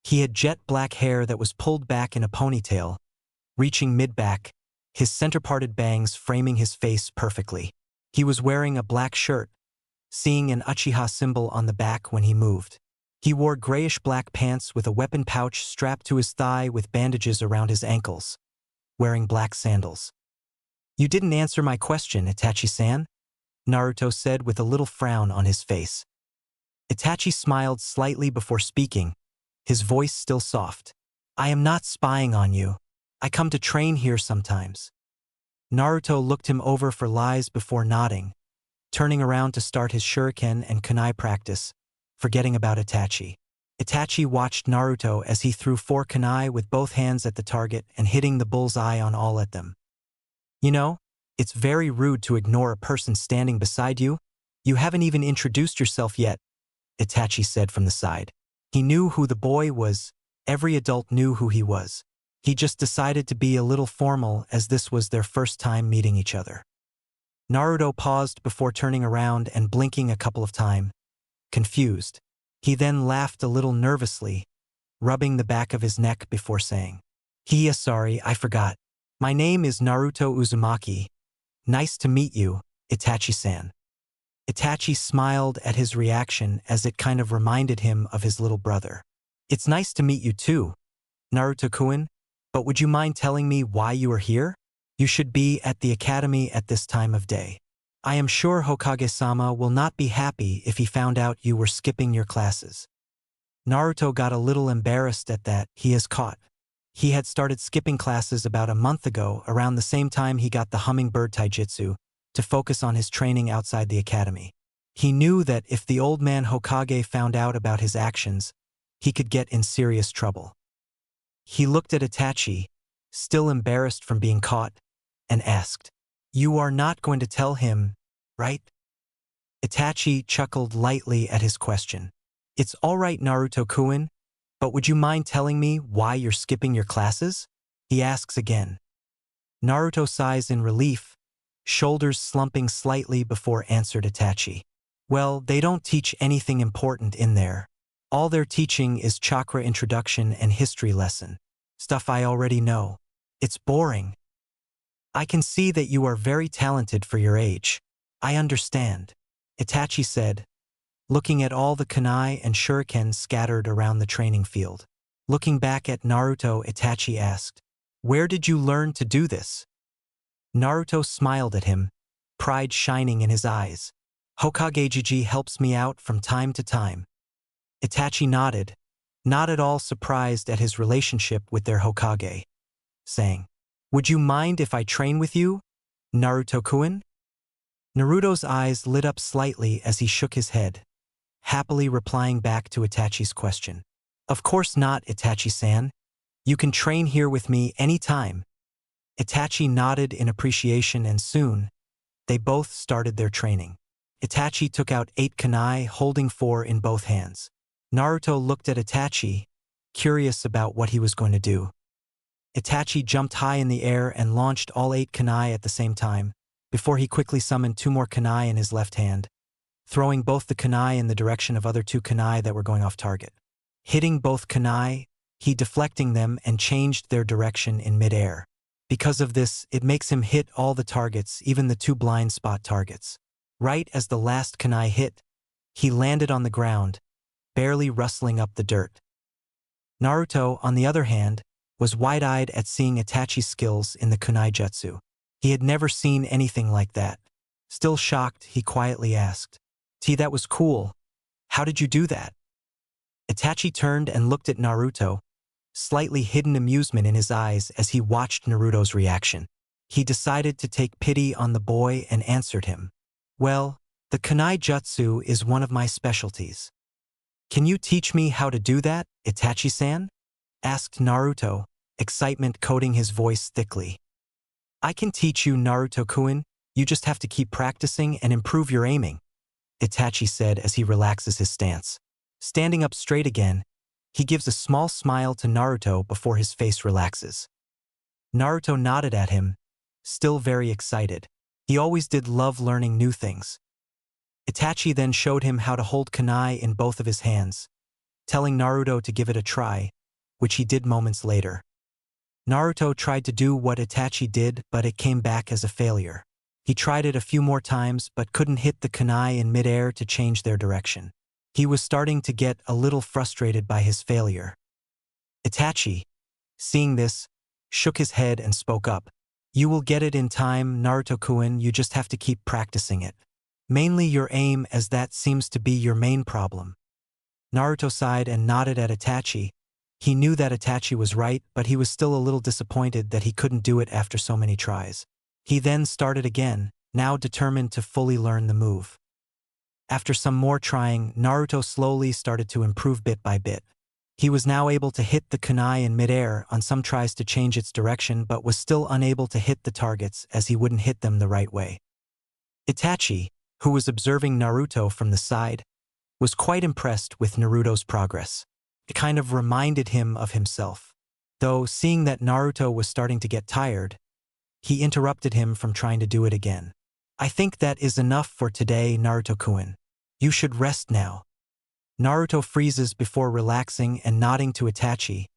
He had jet black hair that was pulled back in a ponytail, reaching mid-back, his center-parted bangs framing his face perfectly. He was wearing a black shirt, seeing an Uchiha symbol on the back when he moved. He wore grayish-black pants with a weapon pouch strapped to his thigh with bandages around his ankles, wearing black sandals. "You didn't answer my question, Itachi-san," Naruto said with a little frown on his face. Itachi smiled slightly before speaking, his voice still soft. "I am not spying on you. I come to train here sometimes." Naruto looked him over for lies before nodding, turning around to start his shuriken and kunai practice, forgetting about Itachi. Itachi watched Naruto as he threw 4 kunai with both hands at the target and hitting the bull's eye on all at them. "You know, it's very rude to ignore a person standing beside you. You haven't even introduced yourself yet," Itachi said from the side. He knew who the boy was. Every adult knew who he was. He just decided to be a little formal as this was their first time meeting each other. Naruto paused before turning around and blinking a couple of times, confused. He then laughed a little nervously, rubbing the back of his neck before saying, Sorry, I forgot. My name is Naruto Uzumaki. Nice to meet you, Itachi-san." Itachi smiled at his reaction as it kind of reminded him of his little brother. "It's nice to meet you too, Naruto-kun, but would you mind telling me why you are here? You should be at the academy at this time of day. I am sure Hokage-sama will not be happy if he found out you were skipping your classes." Naruto got a little embarrassed at that. He had started skipping classes about a month ago, around the same time he got the hummingbird taijutsu, to focus on his training outside the academy. He knew that if the old man Hokage found out about his actions, he could get in serious trouble. He looked at Itachi, still embarrassed from being caught, and asked, "You are not going to tell him, right?" Itachi chuckled lightly at his question. "It's all right, Naruto-kun, but would you mind telling me why you're skipping your classes?" he asks again. Naruto sighs in relief, shoulders slumping slightly before answered Itachi. "Well, they don't teach anything important in there. All they're teaching is chakra introduction and history lesson. Stuff I already know. It's boring. I can see that you are very talented for your age. I understand," Itachi said, looking at all the kunai and shurikens scattered around the training field. Looking back at Naruto, Itachi asked, "Where did you learn to do this?" Naruto smiled at him, pride shining in his eyes. "Hokage helps me out from time to time." Itachi nodded, not at all surprised at his relationship with their Hokage, saying, "Would you mind if I train with you, Naruto-kun?" Naruto's eyes lit up slightly as he shook his head, happily replying back to Itachi's question. "Of course not, Itachi-san. You can train here with me any time." Itachi nodded in appreciation and soon, they both started their training. Itachi took out 8 kunai, holding 4 in both hands. Naruto looked at Itachi, curious about what he was going to do. Itachi jumped high in the air and launched all 8 kunai at the same time, before he quickly summoned 2 more kunai in his left hand, throwing both the kunai in the direction of other 2 kunai that were going off target. Hitting both kunai, he deflecting them and changed their direction in midair. Because of this, it makes him hit all the targets, even the 2 blind spot targets. Right as the last kunai hit, he landed on the ground, barely rustling up the dirt. Naruto, on the other hand, was wide-eyed at seeing Itachi's skills in the kunai jutsu. He had never seen anything like that. Still shocked, he quietly asked, That was cool. How did you do that?" Itachi turned and looked at Naruto, slightly hidden amusement in his eyes as he watched Naruto's reaction. He decided to take pity on the boy and answered him. "Well, the kunai jutsu is one of my specialties." "Can you teach me how to do that, Itachi-san?" asked Naruto, excitement coating his voice thickly. "I can teach you, Naruto-kun. You just have to keep practicing and improve your aiming," Itachi said as he relaxes his stance. Standing up straight again, he gives a small smile to Naruto before his face relaxes. Naruto nodded at him, still very excited. He always did love learning new things. Itachi then showed him how to hold kunai in both of his hands, telling Naruto to give it a try, which he did moments later. Naruto tried to do what Itachi did, but it came back as a failure. He tried it a few more times but couldn't hit the kunai in midair to change their direction. He was starting to get a little frustrated by his failure. Itachi, seeing this, shook his head and spoke up. "You will get it in time, Naruto-kun, you just have to keep practicing it. Mainly your aim, as that seems to be your main problem." Naruto sighed and nodded at Itachi. He knew that Itachi was right, but he was still a little disappointed that he couldn't do it after so many tries. He then started again, now determined to fully learn the move. After some more trying, Naruto slowly started to improve bit by bit. He was now able to hit the kunai in midair on some tries to change its direction but was still unable to hit the targets as he wouldn't hit them the right way. Itachi, who was observing Naruto from the side, was quite impressed with Naruto's progress. It kind of reminded him of himself. Though, seeing that Naruto was starting to get tired, he interrupted him from trying to do it again. "I think that is enough for today, Naruto-kun. You should rest now." Naruto freezes before relaxing and nodding to Itachi,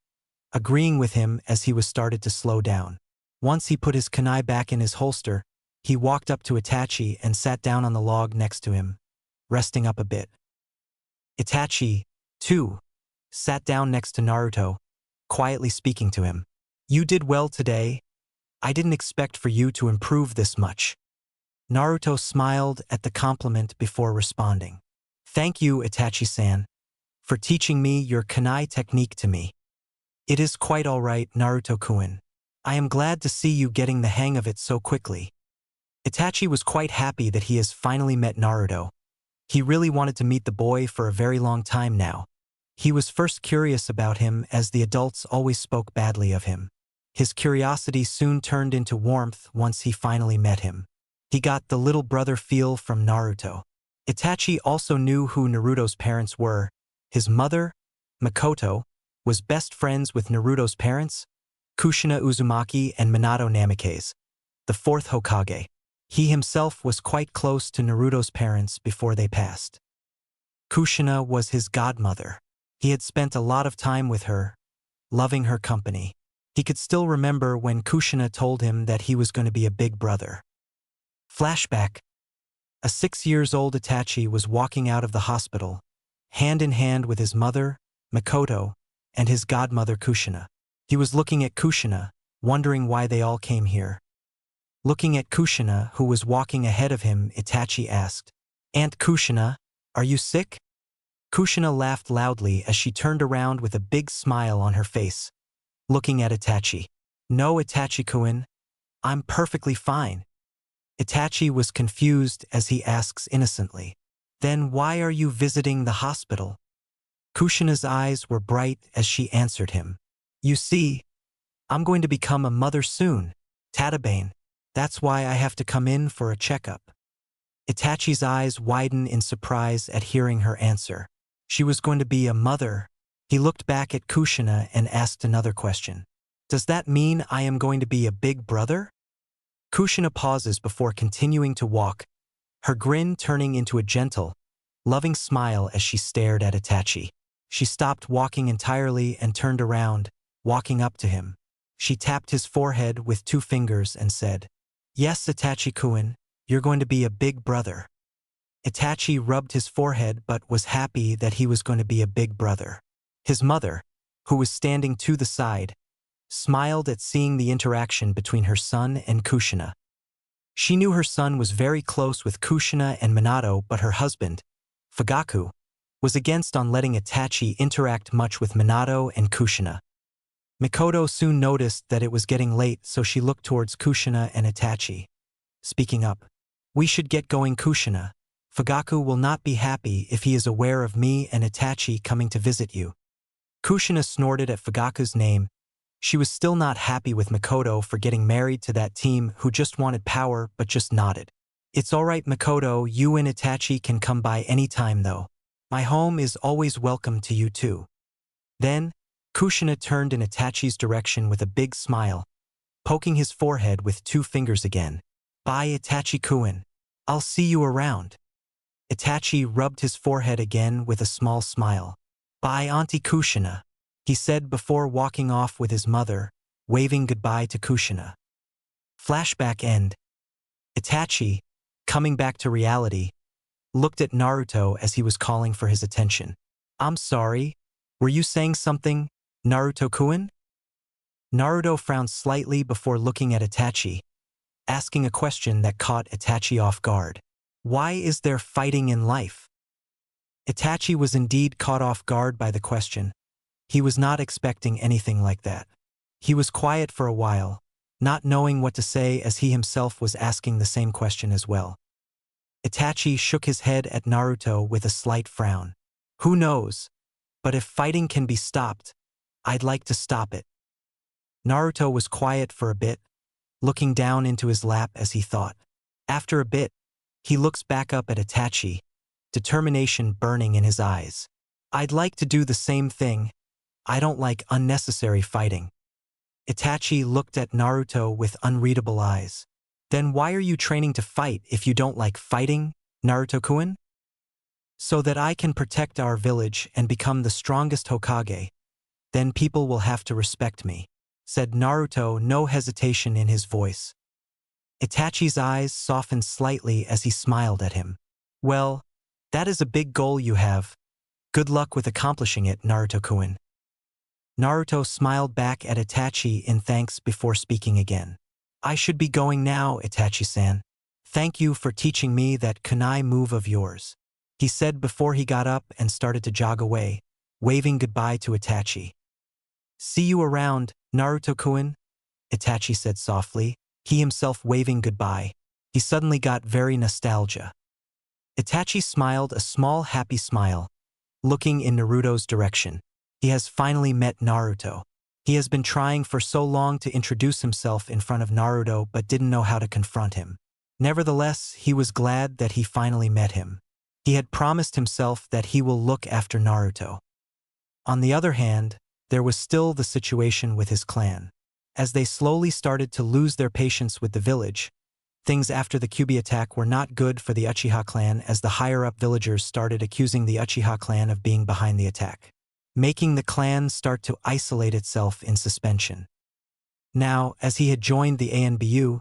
agreeing with him as he was started to slow down. Once he put his kunai back in his holster, he walked up to Itachi and sat down on the log next to him, resting up a bit. Itachi, too, sat down next to Naruto, quietly speaking to him. "You did well today. I didn't expect for you to improve this much." Naruto smiled at the compliment before responding. "Thank you, Itachi-san, for teaching me your kunai technique to me. It is quite all right, Naruto-kun. I am glad to see you getting the hang of it so quickly." Itachi was quite happy that he has finally met Naruto. He really wanted to meet the boy for a very long time now. He was first curious about him as the adults always spoke badly of him. His curiosity soon turned into warmth once he finally met him. He got the little brother feel from Naruto. Itachi also knew who Naruto's parents were. His mother, Makoto, was best friends with Naruto's parents, Kushina Uzumaki and Minato Namikaze, the fourth Hokage. He himself was quite close to Naruto's parents before they passed. Kushina was his godmother. He had spent a lot of time with her, loving her company. He could still remember when Kushina told him that he was going to be a big brother. Flashback. A 6-year-old Itachi was walking out of the hospital, hand in hand with his mother, Makoto, and his godmother Kushina. He was looking at Kushina, wondering why they all came here. Looking at Kushina, who was walking ahead of him, Itachi asked, "Aunt Kushina, are you sick?" Kushina laughed loudly as she turned around with a big smile on her face, looking at Itachi. "No, Itachi-kun, I'm perfectly fine." Itachi was confused as he asks innocently, "Then why are you visiting the hospital?" Kushina's eyes were bright as she answered him, "You see, I'm going to become a mother soon, Tatabane. That's why I have to come in for a checkup." Itachi's eyes widened in surprise at hearing her answer. She was going to be a mother. He looked back at Kushina and asked another question. "Does that mean I am going to be a big brother?" Kushina pauses before continuing to walk, her grin turning into a gentle, loving smile as she stared at Itachi. She stopped walking entirely and turned around, walking up to him. She tapped his forehead with 2 fingers and said, "Yes, Itachi-kun, you're going to be a big brother." Itachi rubbed his forehead but was happy that he was going to be a big brother. His mother, who was standing to the side, smiled at seeing the interaction between her son and Kushina. She knew her son was very close with Kushina and Minato, but her husband, Fugaku, was against on letting Itachi interact much with Minato and Kushina. Makoto soon noticed that it was getting late, so she looked towards Kushina and Itachi, speaking up, "We should get going, Kushina. Fugaku will not be happy if he is aware of me and Itachi coming to visit you." Kushina snorted at Fugaku's name, She was still not happy with Makoto for getting married to that team who just wanted power but just nodded. It's alright Makoto, you and Itachi can come by anytime though. My home is always welcome to you too. Then, Kushina turned in Itachi's direction with a big smile, poking his forehead with 2 fingers again. Bye Itachi-kun. I'll see you around. Itachi rubbed his forehead again with a small smile. Bye Auntie Kushina, he said before walking off with his mother, waving goodbye to Kushina. Flashback end. Itachi, coming back to reality, looked at Naruto as he was calling for his attention. I'm sorry, were you saying something, Naruto-kun? Naruto frowned slightly before looking at Itachi, asking a question that caught Itachi off guard. Why is there fighting in life? Itachi was indeed caught off guard by the question. He was not expecting anything like that. He was quiet for a while, not knowing what to say as he himself was asking the same question as well. Itachi shook his head at Naruto with a slight frown. Who knows? But if fighting can be stopped, I'd like to stop it. Naruto was quiet for a bit, looking down into his lap as he thought. After a bit, he looks back up at Itachi, determination burning in his eyes. I'd like to do the same thing. I don't like unnecessary fighting. Itachi looked at Naruto with unreadable eyes. Then why are you training to fight if you don't like fighting, Naruto-kun? So that I can protect our village and become the strongest Hokage. Then people will have to respect me, said Naruto, no hesitation in his voice. Itachi's eyes softened slightly as he smiled at him. Well, that is a big goal you have. Good luck with accomplishing it, Naruto-kun. Naruto smiled back at Itachi in thanks before speaking again. I should be going now, Itachi-san. Thank you for teaching me that kunai move of yours, he said before he got up and started to jog away, waving goodbye to Itachi. See you around, Naruto-kun, Itachi said softly, he himself waving goodbye. He suddenly got very nostalgia. Itachi smiled a small happy smile, looking in Naruto's direction. He has finally met Naruto. He has been trying for so long to introduce himself in front of Naruto but didn't know how to confront him. Nevertheless, he was glad that he finally met him. He had promised himself that he will look after Naruto. On the other hand, there was still the situation with his clan. As they slowly started to lose their patience with the village, things after the Kyuubi attack were not good for the Uchiha clan as the higher-up villagers started accusing the Uchiha clan of being behind the attack, making the clan start to isolate itself in suspension. Now, as he had joined the ANBU,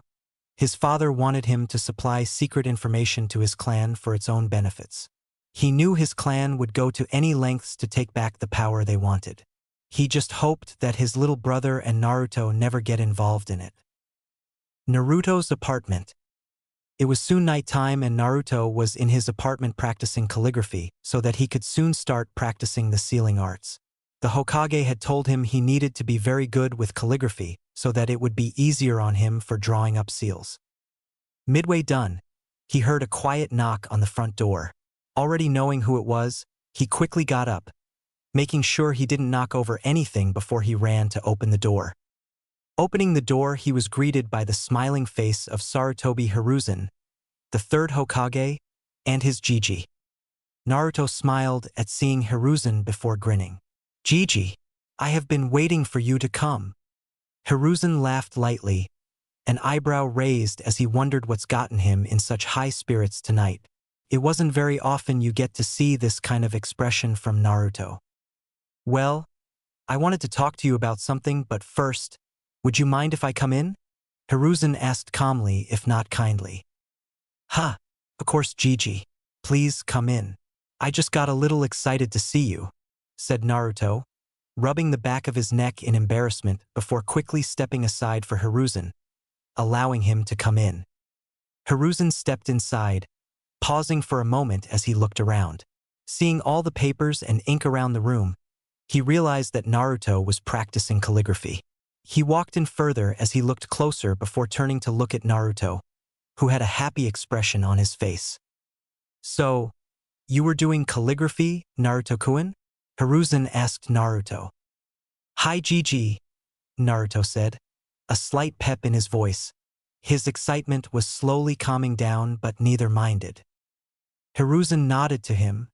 his father wanted him to supply secret information to his clan for its own benefits. He knew his clan would go to any lengths to take back the power they wanted. He just hoped that his little brother and Naruto never get involved in it. Naruto's apartment. It was soon nighttime and Naruto was in his apartment practicing calligraphy so that he could soon start practicing the sealing arts. The Hokage had told him he needed to be very good with calligraphy so that it would be easier on him for drawing up seals. Midway done, he heard a quiet knock on the front door. Already knowing who it was, he quickly got up, making sure he didn't knock over anything before he ran to open the door. Opening the door, he was greeted by the smiling face of Sarutobi Hiruzen, the third Hokage, and his Jiji. Naruto smiled at seeing Hiruzen before grinning. Jiji, I have been waiting for you to come. Hiruzen laughed lightly, an eyebrow raised as he wondered what's gotten him in such high spirits tonight. It wasn't very often you get to see this kind of expression from Naruto. Well, I wanted to talk to you about something, but first, would you mind if I come in? Hiruzen asked calmly, if not kindly. Ha, of course, Jiji. Please come in. I just got a little excited to see you, said Naruto, rubbing the back of his neck in embarrassment before quickly stepping aside for Hiruzen, allowing him to come in. Hiruzen stepped inside, pausing for a moment as he looked around. Seeing all the papers and ink around the room, he realized that Naruto was practicing calligraphy. He walked in further as he looked closer before turning to look at Naruto, who had a happy expression on his face. So, you were doing calligraphy, Naruto-kun? Hiruzen asked Naruto. Hi Jiji. Naruto said, a slight pep in his voice. His excitement was slowly calming down, but neither minded. Hiruzen nodded to him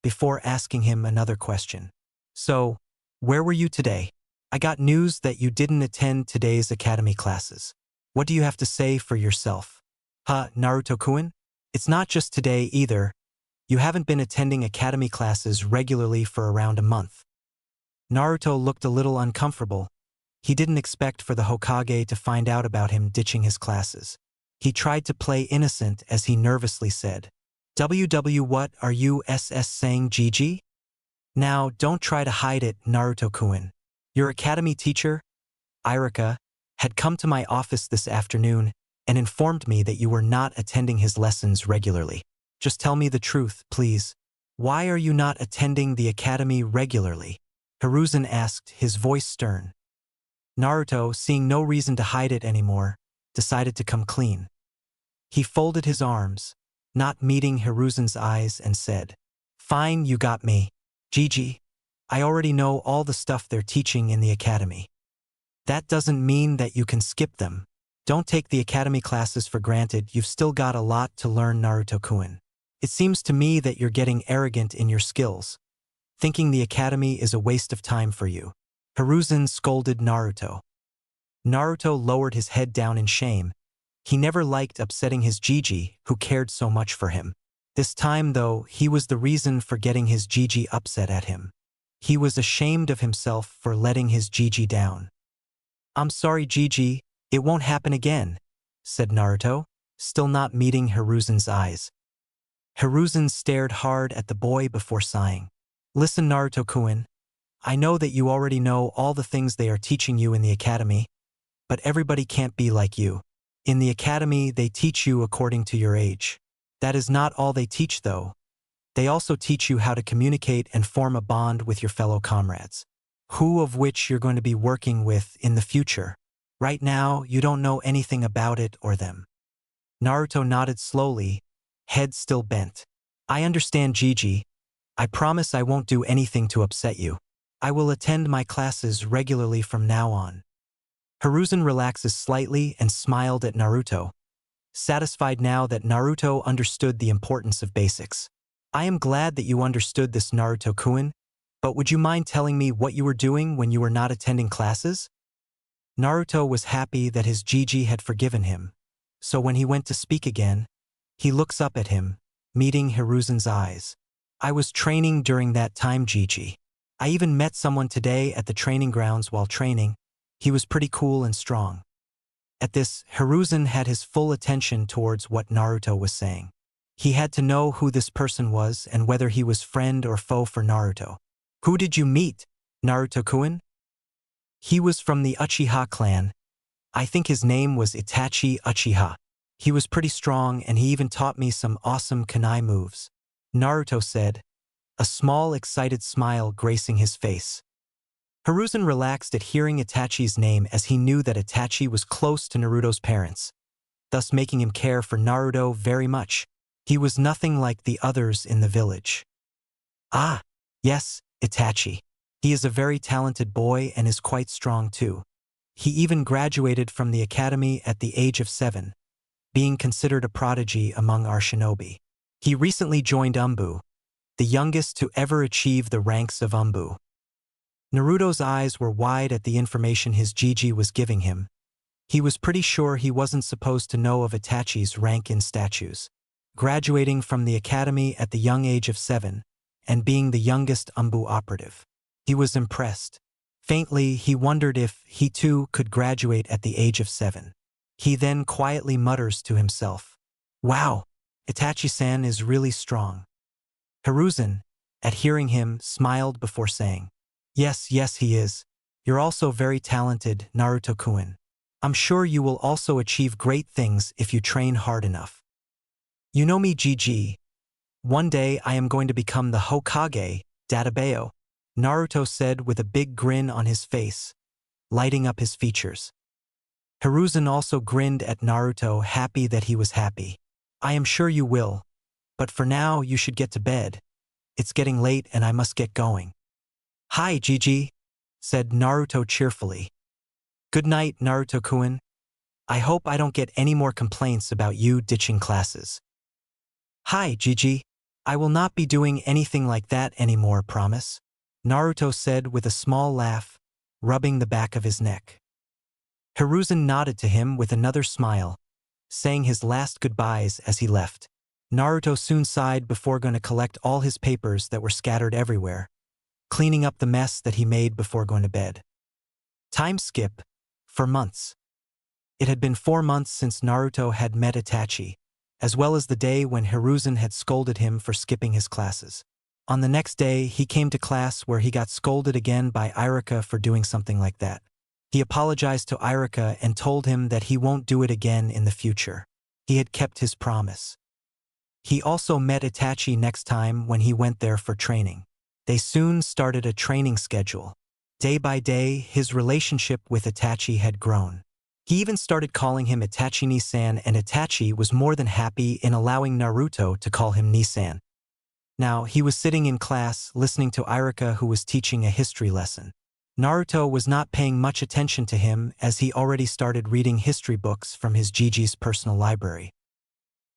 before asking him another question. So, where were you today? I got news that you didn't attend today's academy classes. What do you have to say for yourself? Naruto-kun? It's not just today either. You haven't been attending academy classes regularly for around a month. Naruto looked a little uncomfortable. He didn't expect for the Hokage to find out about him ditching his classes. He tried to play innocent as he nervously said, what are you saying, Gigi? Now, don't try to hide it, Naruto-kun. Your academy teacher, Irika, had come to my office this afternoon and informed me that you were not attending his lessons regularly. Just tell me the truth, please. Why are you not attending the academy regularly? Hiruzen asked, his voice stern. Naruto, seeing no reason to hide it anymore, decided to come clean. He folded his arms, not meeting Hiruzen's eyes, and said, Fine, you got me. Gigi, I already know all the stuff they're teaching in the academy. That doesn't mean that you can skip them. Don't take the academy classes for granted. You've still got a lot to learn, Naruto-kun. It seems to me that you're getting arrogant in your skills, thinking the academy is a waste of time for you. Hiruzen scolded Naruto. Naruto lowered his head down in shame. He never liked upsetting his Gigi, who cared so much for him. This time, though, he was the reason for getting his Gigi upset at him. He was ashamed of himself for letting his Gigi down. I'm sorry, Gigi, it won't happen again, said Naruto, still not meeting Hiruzen's eyes. Hiruzen stared hard at the boy before sighing. Listen, Naruto-kun, I know that you already know all the things they are teaching you in the academy, but everybody can't be like you. In the academy, they teach you according to your age. That is not all they teach, though. They also teach you how to communicate and form a bond with your fellow comrades, who of which you're going to be working with in the future. Right now, you don't know anything about it or them. Naruto nodded slowly, head still bent. I understand, Gigi. I promise I won't do anything to upset you. I will attend my classes regularly from now on. Hiruzen relaxes slightly and smiled at Naruto, satisfied now that Naruto understood the importance of basics. I am glad that you understood this, Naruto-kun, but would you mind telling me what you were doing when you were not attending classes? Naruto was happy that his Gigi had forgiven him, so when he went to speak again, he looks up at him, meeting Hiruzen's eyes. I was training during that time, Gigi. I even met someone today at the training grounds while training. He was pretty cool and strong. At this, Hiruzen had his full attention towards what Naruto was saying. He had to know who this person was and whether he was friend or foe for Naruto. Who did you meet, Naruto-kun? He was from the Uchiha clan. I think his name was Itachi Uchiha. He was pretty strong and he even taught me some awesome kunai moves, Naruto said, a small excited smile gracing his face. Hiruzen relaxed at hearing Itachi's name as he knew that Itachi was close to Naruto's parents, thus making him care for Naruto very much. He was nothing like the others in the village. Ah, yes, Itachi. He is a very talented boy and is quite strong too. He even graduated from the academy at the age of 7, being considered a prodigy among our shinobi. He recently joined Umbu, the youngest to ever achieve the ranks of Umbu. Naruto's eyes were wide at the information his Gigi was giving him. He was pretty sure he wasn't supposed to know of Itachi's rank in statues. Graduating from the academy at the young age of 7, and being the youngest Umbu operative. He was impressed. Faintly, he wondered if he too could graduate at the age of 7. He then quietly mutters to himself, Wow, Itachi-san is really strong. Hiruzen, at hearing him, smiled before saying, Yes, he is. You're also very talented, Naruto-kun. I'm sure you will also achieve great things if you train hard enough. You know me, Gigi. One day I am going to become the Hokage, Databeo, Naruto said with a big grin on his face, lighting up his features. Hiruzen also grinned at Naruto, happy that he was happy. I am sure you will, but for now you should get to bed. It's getting late and I must get going. Hi, Gigi, said Naruto cheerfully. Good night, Naruto-kun. I hope I don't get any more complaints about you ditching classes. Hi, Gigi. I will not be doing anything like that anymore, promise? Naruto said with a small laugh, rubbing the back of his neck. Hiruzen nodded to him with another smile, saying his last goodbyes as he left. Naruto soon sighed before going to collect all his papers that were scattered everywhere, cleaning up the mess that he made before going to bed. Time skip. For months. It had been 4 months since Naruto had met Itachi, as well as the day when Hiruzen had scolded him for skipping his classes. On the next day, he came to class where he got scolded again by Irika for doing something like that. He apologized to Irika and told him that he won't do it again in the future. He had kept his promise. He also met Itachi next time when he went there for training. They soon started a training schedule. Day by day, his relationship with Itachi had grown. He even started calling him Itachi-ni-san, and Itachi was more than happy in allowing Naruto to call him Ni-san. Now, he was sitting in class listening to Irika, who was teaching a history lesson. Naruto was not paying much attention to him as he already started reading history books from his Gigi's personal library.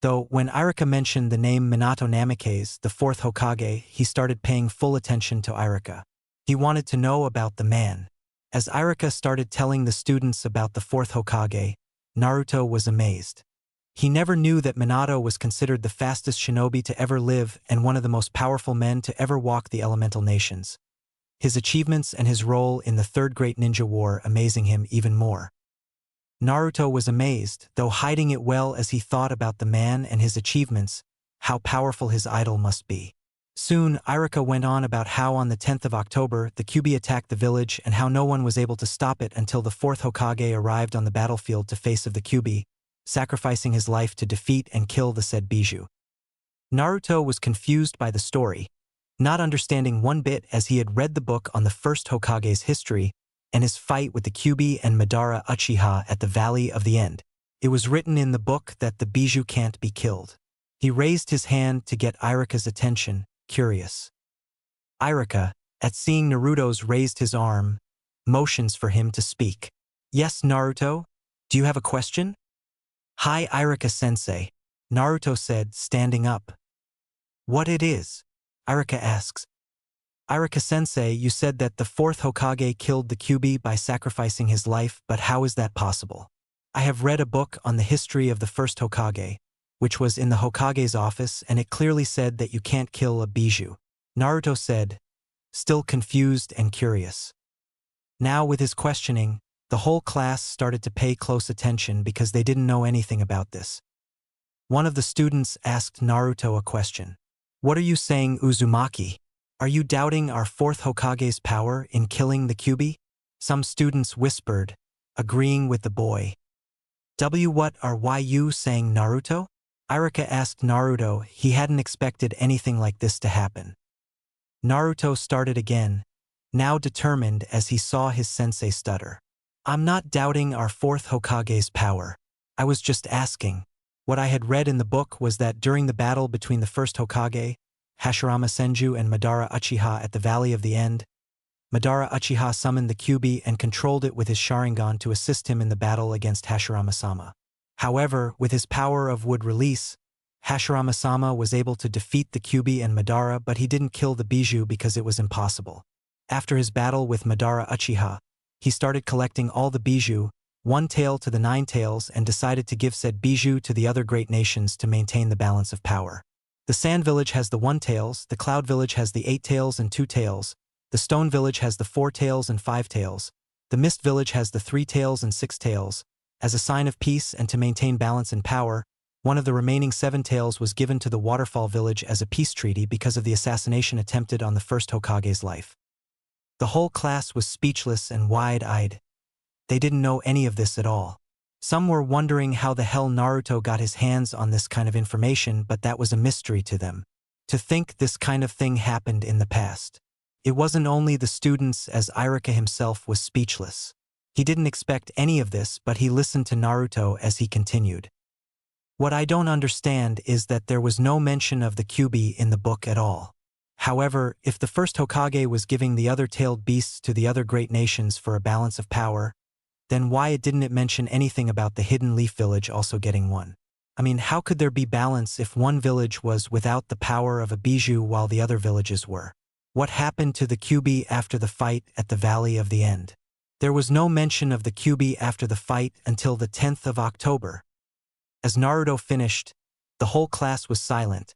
Though, when Irika mentioned the name Minato Namikaze, the 4th Hokage, he started paying full attention to Irika. He wanted to know about the man. As Irika started telling the students about the 4th Hokage, Naruto was amazed. He never knew that Minato was considered the fastest shinobi to ever live and one of the most powerful men to ever walk the elemental nations. His achievements and his role in the Third Great Ninja War amazing him even more. Naruto was amazed, though hiding it well as he thought about the man and his achievements, how powerful his idol must be. Soon, Irika went on about how on the 10th of October, the Kyuubi attacked the village and how no one was able to stop it until the 4th Hokage arrived on the battlefield to face of the Kyuubi, sacrificing his life to defeat and kill the said Bijou. Naruto was confused by the story, not understanding one bit as he had read the book on the 1st Hokage's history and his fight with the Kyuubi and Madara Uchiha at the Valley of the End. It was written in the book that the Bijou can't be killed. He raised his hand to get Irika's attention, curious. Irika, at seeing Naruto's raised his arm, motions for him to speak. Yes, Naruto? Do you have a question? Hi, Irika-sensei, Naruto said, standing up. What it is? Irika asks. Irika-sensei, you said that the 4th Hokage killed the Kyuubi by sacrificing his life, but how is that possible? I have read a book on the history of the 1st Hokage, which was in the Hokage's office, and it clearly said that you can't kill a Bijou. Naruto said, still confused and curious. Now with his questioning, the whole class started to pay close attention because they didn't know anything about this. One of the students asked Naruto a question. What are you saying, Uzumaki? Are you doubting our 4th Hokage's power in killing the Kyuubi? Some students whispered, agreeing with the boy. What are you saying, Naruto? Irika asked Naruto. He hadn't expected anything like this to happen. Naruto started again, now determined as he saw his sensei stutter. I'm not doubting our 4th Hokage's power. I was just asking. What I had read in the book was that during the battle between the 1st Hokage, Hashirama Senju, and Madara Uchiha at the Valley of the End, Madara Uchiha summoned the Kyuubi and controlled it with his Sharingan to assist him in the battle against Hashirama-sama. However, with his power of wood release, Hashirama-sama was able to defeat the Kyuubi and Madara, but he didn't kill the Bijou because it was impossible. After his battle with Madara Uchiha, he started collecting all the Bijou, one tail to the 9 tails, and decided to give said Bijou to the other great nations to maintain the balance of power. The Sand Village has the 1 tails, the Cloud Village has the 8 tails and 2 tails, the Stone Village has the 4 tails and 5 tails, the Mist Village has the 3 tails and 6 tails. As a sign of peace and to maintain balance and power, one of the remaining 7 tails was given to the Waterfall Village as a peace treaty because of the assassination attempted on the 1st Hokage's life. The whole class was speechless and wide-eyed. They didn't know any of this at all. Some were wondering how the hell Naruto got his hands on this kind of information, but that was a mystery to them. To think this kind of thing happened in the past. It wasn't only the students, as Irika himself was speechless. He didn't expect any of this, but he listened to Naruto as he continued. What I don't understand is that there was no mention of the Kyuubi in the book at all. However, if the 1st Hokage was giving the other tailed beasts to the other great nations for a balance of power, Then why didn't it mention anything about the Hidden Leaf Village also getting one? I mean, how could there be balance if one village was without the power of a bijou while the other villages were? What happened to the Kyuubi after the fight at the Valley of the End? There was no mention of the Kyuubi after the fight until the 10th of October. As Naruto finished, the whole class was silent,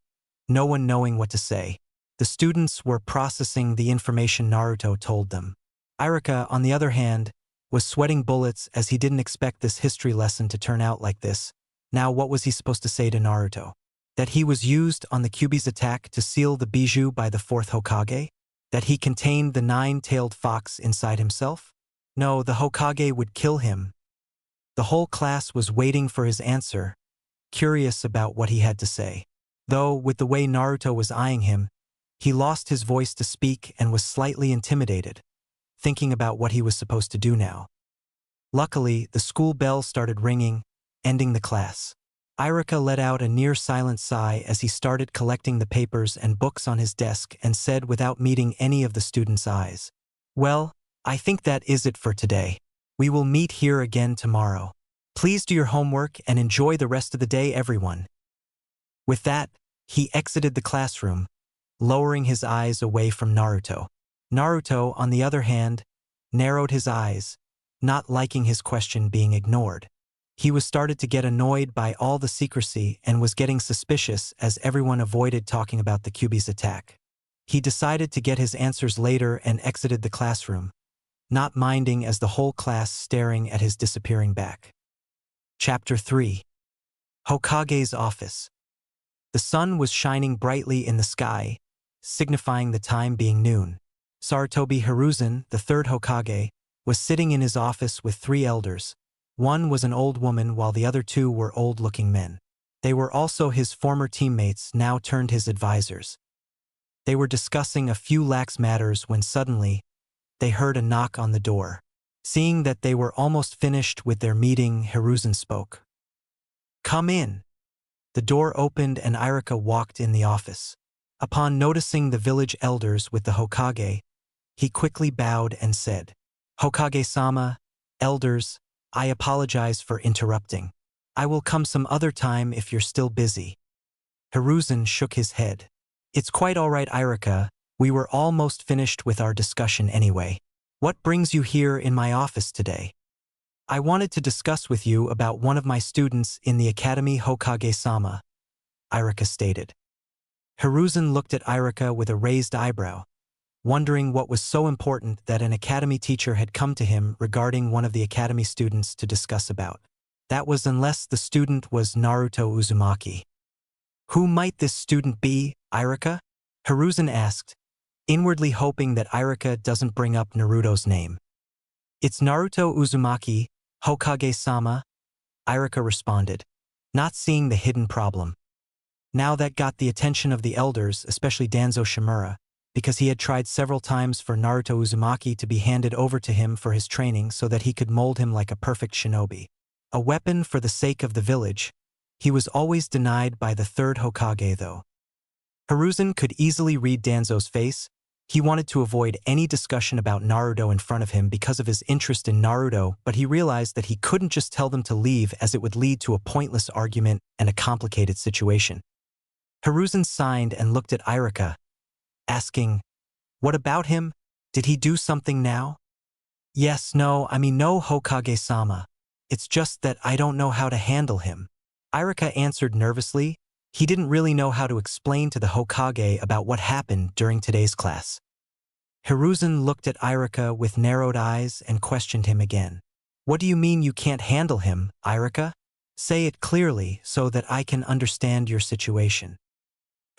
no one knowing what to say. The students were processing the information Naruto told them. Iruka, on the other hand, was sweating bullets as he didn't expect this history lesson to turn out like this. Now what was he supposed to say to Naruto? That he was used on the Kyuubi's attack to seal the bijou by the 4th Hokage? That he contained the 9-tailed fox inside himself? No, the Hokage would kill him. The whole class was waiting for his answer, curious about what he had to say. Though, with the way Naruto was eyeing him, he lost his voice to speak and was slightly intimidated, thinking about what he was supposed to do now. Luckily, the school bell started ringing, ending the class. Iruka let out a near-silent sigh as he started collecting the papers and books on his desk and said without meeting any of the students' eyes, "Well, I think that is it for today. We will meet here again tomorrow. Please do your homework and enjoy the rest of the day, everyone." With that, he exited the classroom, lowering his eyes away from Naruto. Naruto, on the other hand, narrowed his eyes, not liking his question being ignored. He was started to get annoyed by all the secrecy and was getting suspicious as everyone avoided talking about the Kyuubi's attack. He decided to get his answers later and exited the classroom, not minding as the whole class staring at his disappearing back. Chapter 3. Hokage's Office. The sun was shining brightly in the sky, signifying the time being noon. Sarutobi Hiruzen, the 3rd Hokage, was sitting in his office with 3 elders. One was an old woman while the other 2 were old-looking men. They were also his former teammates, now turned his advisors. They were discussing a few lax matters when suddenly, they heard a knock on the door. Seeing that they were almost finished with their meeting, Hiruzen spoke. "Come in." The door opened and Iruka walked in the office. Upon noticing the village elders with the Hokage, he quickly bowed and said, "Hokage-sama, elders, I apologize for interrupting. I will come some other time if you're still busy." Hiruzen shook his head. "It's quite all right, Iruka. We were almost finished with our discussion anyway. What brings you here in my office today?" "I wanted to discuss with you about one of my students in the academy, Hokage-sama," Iruka stated. Hiruzen looked at Iruka with a raised eyebrow, wondering what was so important that an academy teacher had come to him regarding one of the academy students to discuss about. That was unless the student was Naruto Uzumaki. "Who might this student be, Iruka?" Hiruzen asked, inwardly hoping that Iruka doesn't bring up Naruto's name. "It's Naruto Uzumaki, Hokage-sama," Iruka responded, not seeing the hidden problem. Now that got the attention of the elders, especially Danzo Shimura, because he had tried several times for Naruto Uzumaki to be handed over to him for his training so that he could mold him like a perfect shinobi. A weapon for the sake of the village, he was always denied by the 3rd Hokage though. Hiruzen could easily read Danzo's face. He wanted to avoid any discussion about Naruto in front of him because of his interest in Naruto, but he realized that he couldn't just tell them to leave as it would lead to a pointless argument and a complicated situation. Hiruzen signed and looked at Iruka, asking, "What about him? Did he do something now?" "Yes, no, I mean no, Hokage-sama. It's just that I don't know how to handle him," Iruka answered nervously. He didn't really know how to explain to the Hokage about what happened during today's class. Hiruzen looked at Iruka with narrowed eyes and questioned him again. "What do you mean you can't handle him, Iruka? Say it clearly so that I can understand your situation."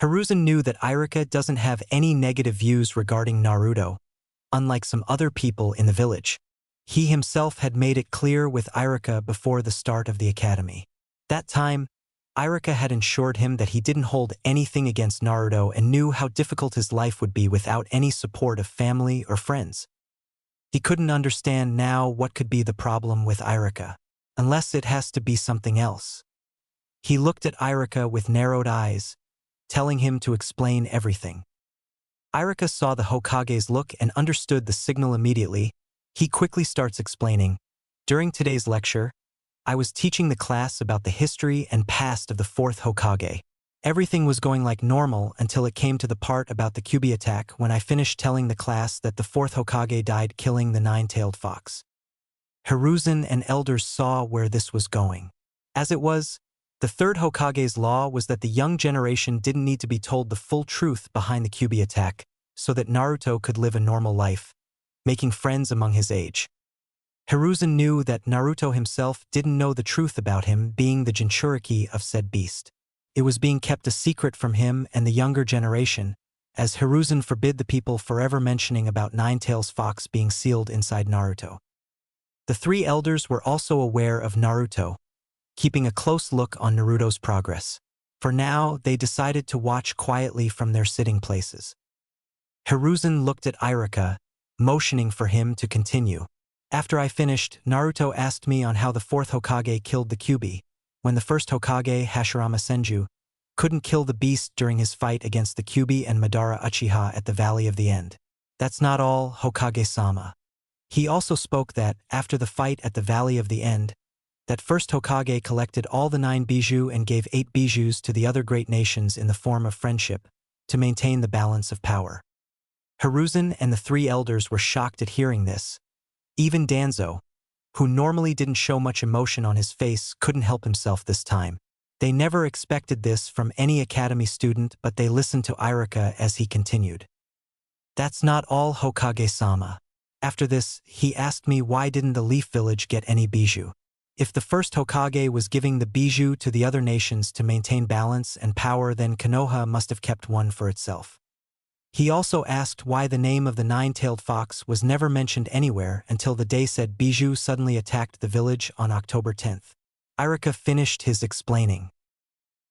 Hiruzen knew that Iruka doesn't have any negative views regarding Naruto, unlike some other people in the village. He himself had made it clear with Iruka before the start of the academy. That time, Iruka had assured him that he didn't hold anything against Naruto and knew how difficult his life would be without any support of family or friends. He couldn't understand now what could be the problem with Iruka, unless it has to be something else. He looked at Iruka with narrowed eyes, telling him to explain everything. Iruka saw the Hokage's look and understood the signal immediately. He quickly starts explaining, During today's lecture, I was teaching the class about the history and past of the fourth Hokage. Everything was going like normal until it came to the part about the Kyuubi attack when I finished telling the class that the fourth Hokage died killing the nine-tailed fox. Hiruzen and elders saw where this was going. As it was, the third Hokage's law was that the young generation didn't need to be told the full truth behind the Kyuubi attack so that Naruto could live a normal life, making friends among his age. Hiruzen knew that Naruto himself didn't know the truth about him being the Jinchuriki of said beast. It was being kept a secret from him and the younger generation, as Hiruzen forbid the people forever mentioning about Nine-Tails Fox being sealed inside Naruto. The three elders were also aware of Naruto, keeping a close look on Naruto's progress. For now, they decided to watch quietly from their sitting places. Hiruzen looked at Iruka, motioning for him to continue. After I finished, Naruto asked me on how the fourth Hokage killed the Kyuubi, when the first Hokage, Hashirama Senju, couldn't kill the beast during his fight against the Kyuubi and Madara Uchiha at the Valley of the End. That's not all, Hokage-sama. He also spoke that, after the fight at the Valley of the End, that first Hokage collected all the 9 bijou and gave 8 bijous to the other great nations in the form of friendship, to maintain the balance of power. Hiruzen and the three elders were shocked at hearing this. Even Danzo, who normally didn't show much emotion on his face, couldn't help himself this time. They never expected this from any academy student, but they listened to Iruka as he continued. That's not all, Hokage-sama. After this, he asked me why didn't the Leaf Village get any bijou. If the first Hokage was giving the bijou to the other nations to maintain balance and power, then Konoha must have kept one for itself. He also asked why the name of the nine-tailed fox was never mentioned anywhere until the day said bijou suddenly attacked the village on October 10th. Iruka finished his explaining.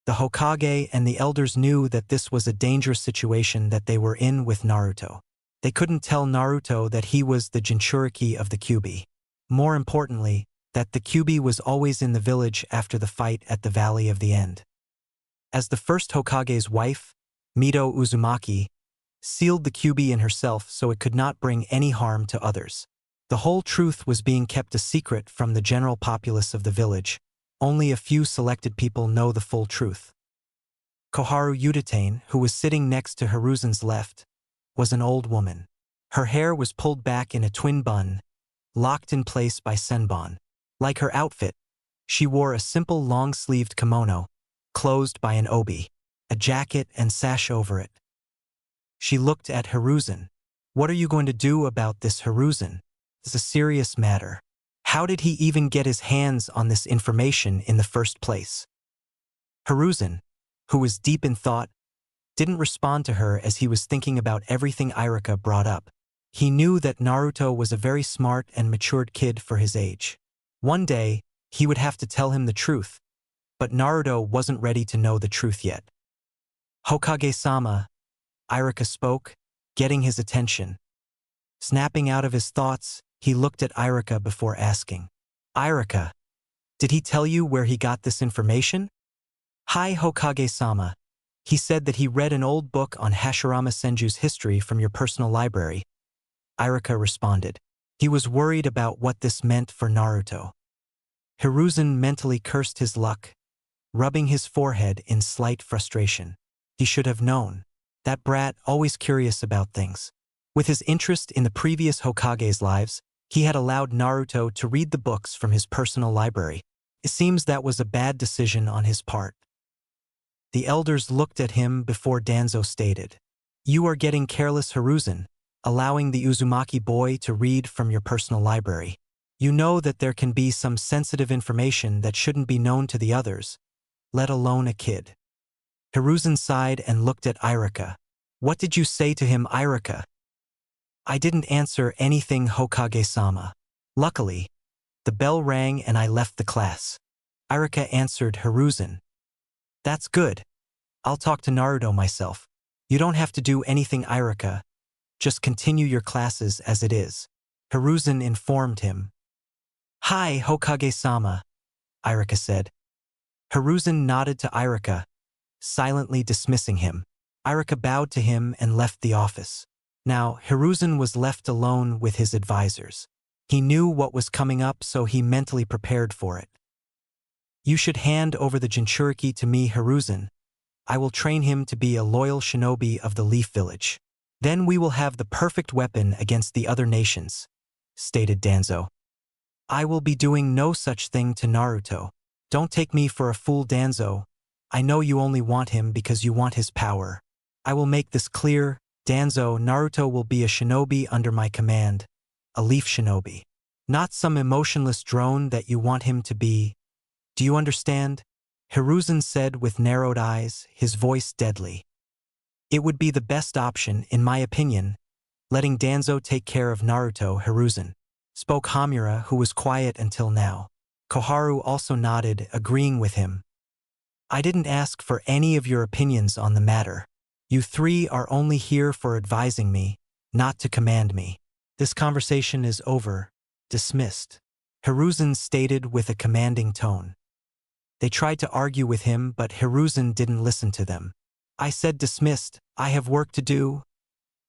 The Hokage and the elders knew that this was a dangerous situation that they were in with Naruto. They couldn't tell Naruto that he was the Jinchuriki of the Kyuubi. More importantly, that the Kyuubi was always in the village after the fight at the Valley of the End. As the first Hokage's wife, Mito Uzumaki, sealed the Kyuubi in herself so it could not bring any harm to others. The whole truth was being kept a secret from the general populace of the village. Only a few selected people know the full truth. Koharu Udatane, who was sitting next to Hiruzen's left, was an old woman. Her hair was pulled back in a twin bun, locked in place by senbon. Like her outfit, she wore a simple long-sleeved kimono, closed by an obi, a jacket and sash over it. She looked at Hiruzen. What are you going to do about this, Hiruzen? It's a serious matter. How did he even get his hands on this information in the first place? Hiruzen, who was deep in thought, didn't respond to her as he was thinking about everything Iruka brought up. He knew that Naruto was a very smart and matured kid for his age. One day, he would have to tell him the truth, but Naruto wasn't ready to know the truth yet. Hokage-sama, Iruka spoke, getting his attention. Snapping out of his thoughts, he looked at Iruka before asking, Iruka, did he tell you where he got this information? Hi, Hokage-sama. He said that he read an old book on Hashirama Senju's history from your personal library. Iruka responded. He was worried about what this meant for Naruto. Hiruzen mentally cursed his luck, rubbing his forehead in slight frustration. He should have known. That brat, always curious about things. With his interest in the previous Hokage's lives, he had allowed Naruto to read the books from his personal library. It seems that was a bad decision on his part. The elders looked at him before Danzo stated, You are getting careless, Hiruzen, allowing the Uzumaki boy to read from your personal library. You know that there can be some sensitive information that shouldn't be known to the others, let alone a kid. Hiruzen sighed and looked at Iruka. What did you say to him, Iruka? I didn't answer anything, Hokage-sama. Luckily, the bell rang and I left the class. Iruka answered Hiruzen. That's good. I'll talk to Naruto myself. You don't have to do anything, Iruka. Just continue your classes as it is. Hiruzen informed him. Hi, Hokage-sama, Iruka said. Hiruzen nodded to Iruka, silently dismissing him. Iruka bowed to him and left the office. Now, Hiruzen was left alone with his advisors. He knew what was coming up, so he mentally prepared for it. You should hand over the Jinchuriki to me, Hiruzen. I will train him to be a loyal shinobi of the Leaf Village. Then we will have the perfect weapon against the other nations, stated Danzo. I will be doing no such thing to Naruto. Don't take me for a fool, Danzo. I know you only want him because you want his power. I will make this clear, Danzo. Naruto will be a shinobi under my command, a leaf shinobi. Not some emotionless drone that you want him to be. Do you understand? Hiruzen said with narrowed eyes, his voice deadly. It would be the best option, in my opinion, letting Danzo take care of Naruto. Hiruzen spoke Hamura, who was quiet until now. Koharu also nodded, agreeing with him. I didn't ask for any of your opinions on the matter. You three are only here for advising me, not to command me. This conversation is over. Dismissed. Hiruzen stated with a commanding tone. They tried to argue with him, but Hiruzen didn't listen to them. I said dismissed. I have work to do,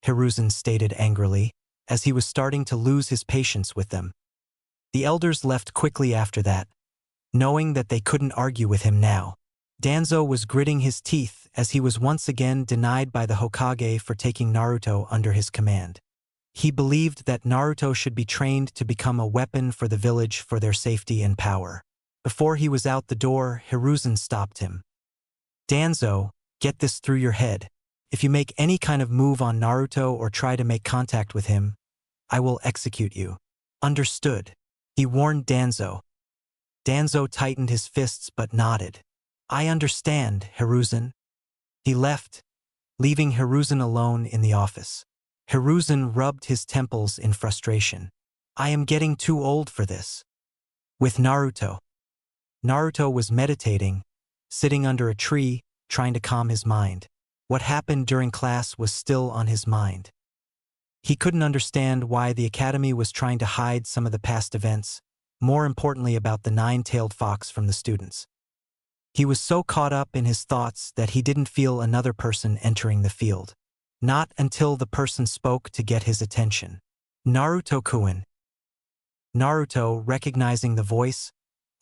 Hiruzen stated angrily, as he was starting to lose his patience with them. The elders left quickly after that, knowing that they couldn't argue with him now. Danzo was gritting his teeth as he was once again denied by the Hokage for taking Naruto under his command. He believed that Naruto should be trained to become a weapon for the village for their safety and power. Before he was out the door, Hiruzen stopped him. Danzo, get this through your head. If you make any kind of move on Naruto or try to make contact with him, I will execute you. Understood? He warned Danzo. Danzo tightened his fists but nodded. I understand, Hiruzen. He left, leaving Hiruzen alone in the office. Hiruzen rubbed his temples in frustration. I am getting too old for this. With Naruto. Naruto was meditating, sitting under a tree, trying to calm his mind. What happened during class was still on his mind. He couldn't understand why the academy was trying to hide some of the past events, more importantly about the nine-tailed fox from the students. He was so caught up in his thoughts that he didn't feel another person entering the field. Not until the person spoke to get his attention. Naruto-kun. Naruto, recognizing the voice,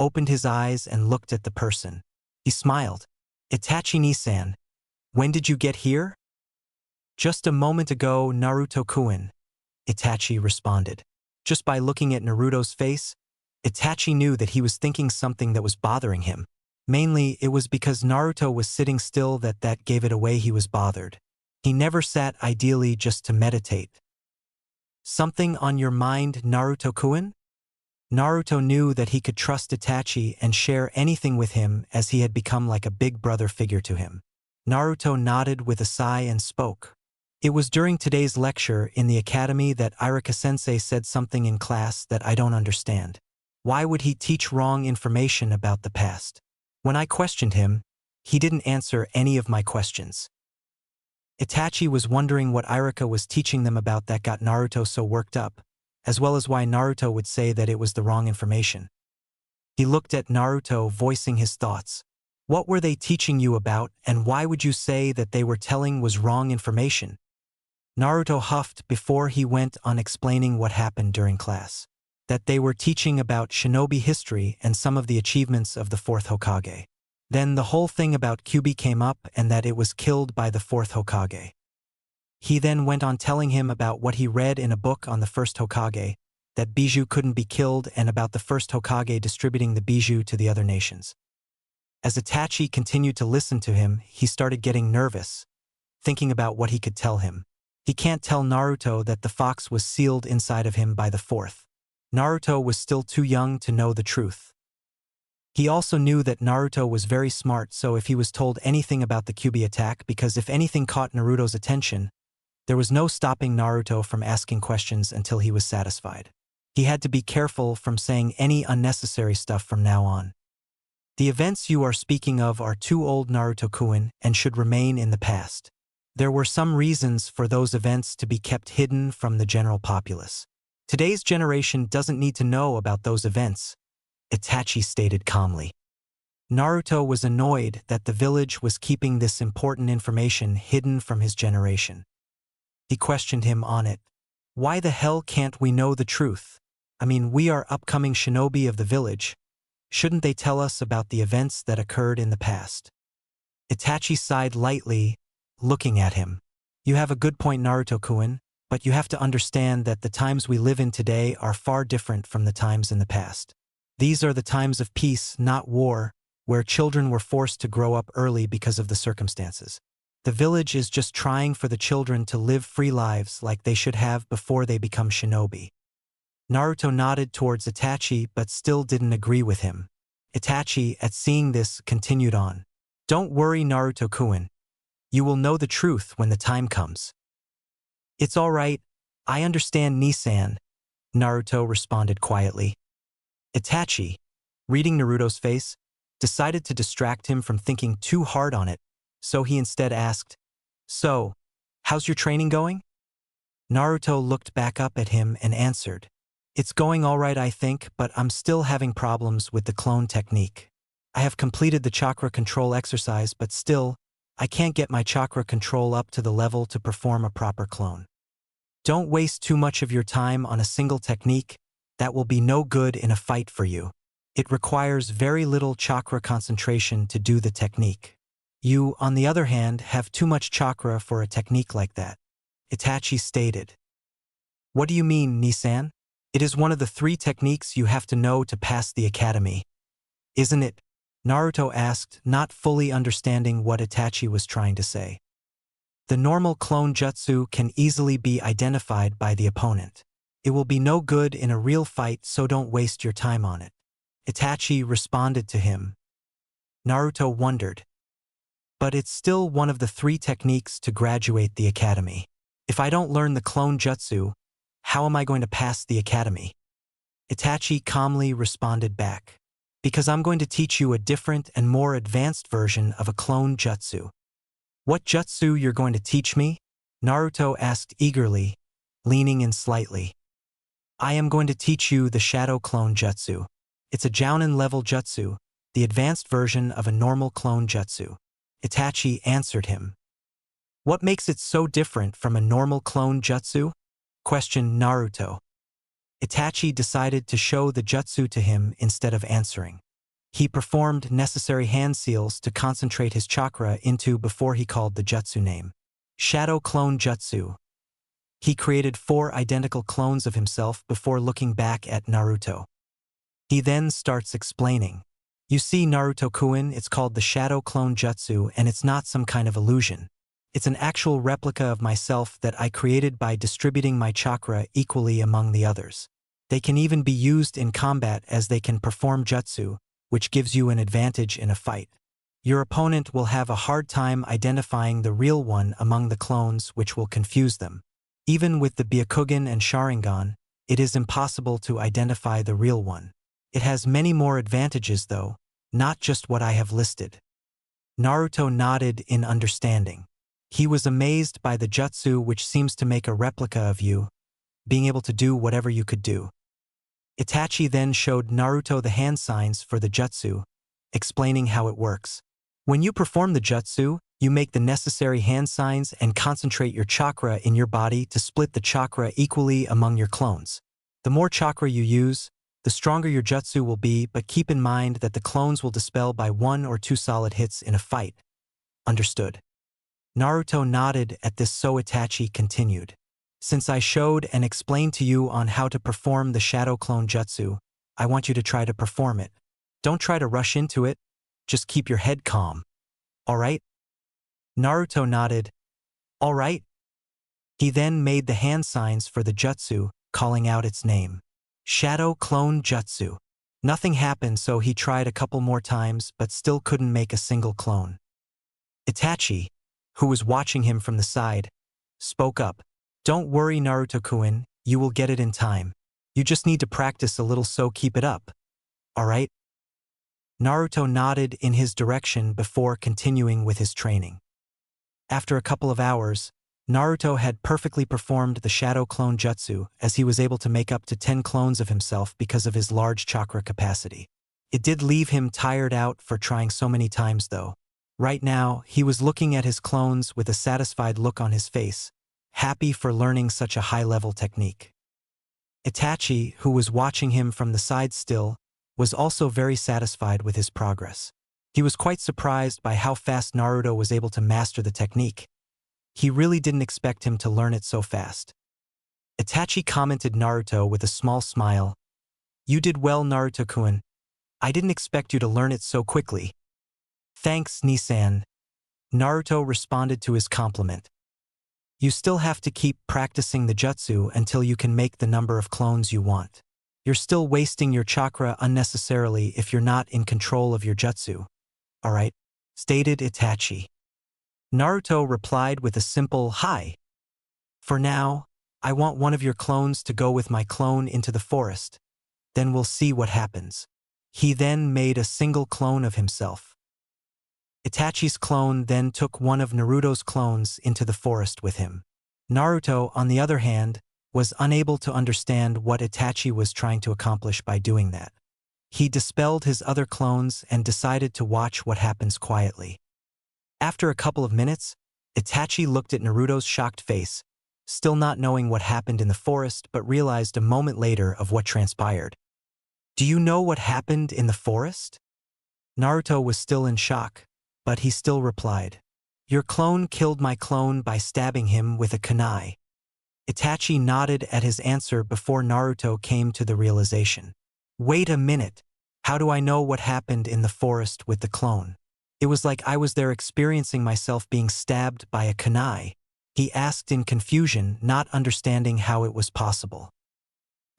opened his eyes and looked at the person. He smiled. Itachi-ni-san, when did you get here? Just a moment ago, Naruto-kun, Itachi responded. Just by looking at Naruto's face, Itachi knew that he was thinking something that was bothering him. Mainly, it was because Naruto was sitting still that gave it away he was bothered. He never sat ideally just to meditate. Something on your mind, Naruto-kun? Naruto knew that he could trust Itachi and share anything with him as he had become like a big brother figure to him. Naruto nodded with a sigh and spoke. It was during today's lecture in the academy that Irika-sensei said something in class that I don't understand. Why would he teach wrong information about the past? When I questioned him, he didn't answer any of my questions. Itachi was wondering what Irika was teaching them about that got Naruto so worked up, as well as why Naruto would say that it was the wrong information. He looked at Naruto, voicing his thoughts. What were they teaching you about, and why would you say that they were telling was wrong information? Naruto huffed before he went on explaining what happened during class. That they were teaching about shinobi history and some of the achievements of the fourth Hokage. Then the whole thing about Kyuubi came up and that it was killed by the fourth Hokage. He then went on telling him about what he read in a book on the first Hokage, that bijou couldn't be killed, and about the first Hokage distributing the bijou to the other nations. As Itachi continued to listen to him, he started getting nervous, thinking about what he could tell him. He can't tell Naruto that the fox was sealed inside of him by the fourth. Naruto was still too young to know the truth. He also knew that Naruto was very smart, so if he was told anything about the Kyuubi attack, because if anything caught Naruto's attention, there was no stopping Naruto from asking questions until he was satisfied. He had to be careful from saying any unnecessary stuff from now on. The events you are speaking of are too old, Naruto-kun, and should remain in the past. There were some reasons for those events to be kept hidden from the general populace. Today's generation doesn't need to know about those events, Itachi stated calmly. Naruto was annoyed that the village was keeping this important information hidden from his generation. He questioned him on it. Why the hell can't we know the truth? I mean, we are upcoming shinobi of the village. Shouldn't they tell us about the events that occurred in the past? Itachi sighed lightly, looking at him. You have a good point, Naruto-kun, but you have to understand that the times we live in today are far different from the times in the past. These are the times of peace, not war, where children were forced to grow up early because of the circumstances. The village is just trying for the children to live free lives like they should have before they become shinobi. Naruto nodded towards Itachi but still didn't agree with him. Itachi, at seeing this, continued on. Don't worry, Naruto-kun. You will know the truth when the time comes. It's all right, I understand, Nisan, Naruto responded quietly. Itachi, reading Naruto's face, decided to distract him from thinking too hard on it, so he instead asked, So, how's your training going? Naruto looked back up at him and answered, It's going all right, I think, but I'm still having problems with the clone technique. I have completed the chakra control exercise, but still, I can't get my chakra control up to the level to perform a proper clone. Don't waste too much of your time on a single technique. That will be no good in a fight for you. It requires very little chakra concentration to do the technique. You, on the other hand, have too much chakra for a technique like that, Itachi stated. What do you mean, Nisan? It is one of the 3 techniques you have to know to pass the academy. Isn't it? Naruto asked, not fully understanding what Itachi was trying to say. The normal clone jutsu can easily be identified by the opponent. It will be no good in a real fight, so don't waste your time on it. Itachi responded to him. Naruto wondered. But it's still one of the 3 techniques to graduate the academy. If I don't learn the clone jutsu, how am I going to pass the academy? Itachi calmly responded back. Because I'm going to teach you a different and more advanced version of a clone jutsu. What jutsu you're going to teach me? Naruto asked eagerly, leaning in slightly. I am going to teach you the shadow clone jutsu. It's a Jounin level jutsu, the advanced version of a normal clone jutsu. Itachi answered him. What makes it so different from a normal clone jutsu? Questioned Naruto. Itachi decided to show the jutsu to him instead of answering. He performed necessary hand seals to concentrate his chakra into before he called the jutsu name. Shadow clone jutsu. He created 4 identical clones of himself before looking back at Naruto. He then starts explaining. You see, Naruto-kun, it's called the shadow clone jutsu, and it's not some kind of illusion. It's an actual replica of myself that I created by distributing my chakra equally among the others. They can even be used in combat as they can perform jutsu, which gives you an advantage in a fight. Your opponent will have a hard time identifying the real one among the clones, which will confuse them. Even with the Byakugan and Sharingan, it is impossible to identify the real one. It has many more advantages though, not just what I have listed. Naruto nodded in understanding. He was amazed by the jutsu, which seems to make a replica of you, being able to do whatever you could do. Itachi then showed Naruto the hand signs for the jutsu, explaining how it works. When you perform the jutsu, you make the necessary hand signs and concentrate your chakra in your body to split the chakra equally among your clones. The more chakra you use, the stronger your jutsu will be, but keep in mind that the clones will dispel by 1 or 2 solid hits in a fight. Understood. Naruto nodded at this, so Itachi continued. Since I showed and explained to you on how to perform the shadow clone jutsu, I want you to try to perform it. Don't try to rush into it, just keep your head calm. Alright? Naruto nodded. Alright. He then made the hand signs for the jutsu, calling out its name. Shadow clone jutsu. Nothing happened, so he tried a couple more times but still couldn't make a single clone. Itachi, who was watching him from the side, spoke up. Don't worry, Naruto-kun, you will get it in time. You just need to practice a little, so keep it up. Alright? Naruto nodded in his direction before continuing with his training. After a couple of hours, Naruto had perfectly performed the shadow clone jutsu, as he was able to make up to 10 clones of himself because of his large chakra capacity. It did leave him tired out for trying so many times though. Right now, he was looking at his clones with a satisfied look on his face, happy for learning such a high-level technique. Itachi, who was watching him from the side still, was also very satisfied with his progress. He was quite surprised by how fast Naruto was able to master the technique. He really didn't expect him to learn it so fast. Itachi commented Naruto with a small smile. "You did well, Naruto-kun. I didn't expect you to learn it so quickly." "Thanks, Nisan." Naruto responded to his compliment. "You still have to keep practicing the jutsu until you can make the number of clones you want. You're still wasting your chakra unnecessarily if you're not in control of your jutsu. Alright?" stated Itachi. Naruto replied with a simple "hi." "For now, I want one of your clones to go with my clone into the forest. Then we'll see what happens." He then made a single clone of himself. Itachi's clone then took one of Naruto's clones into the forest with him. Naruto, on the other hand, was unable to understand what Itachi was trying to accomplish by doing that. He dispelled his other clones and decided to watch what happens quietly. After a couple of minutes, Itachi looked at Naruto's shocked face, still not knowing what happened in the forest but realized a moment later of what transpired. "Do you know what happened in the forest?" Naruto was still in shock, but he still replied, "Your clone killed my clone by stabbing him with a kunai." Itachi nodded at his answer before Naruto came to the realization. "Wait a minute. How do I know what happened in the forest with the clone? It was like I was there experiencing myself being stabbed by a kunai," he asked in confusion, not understanding how it was possible.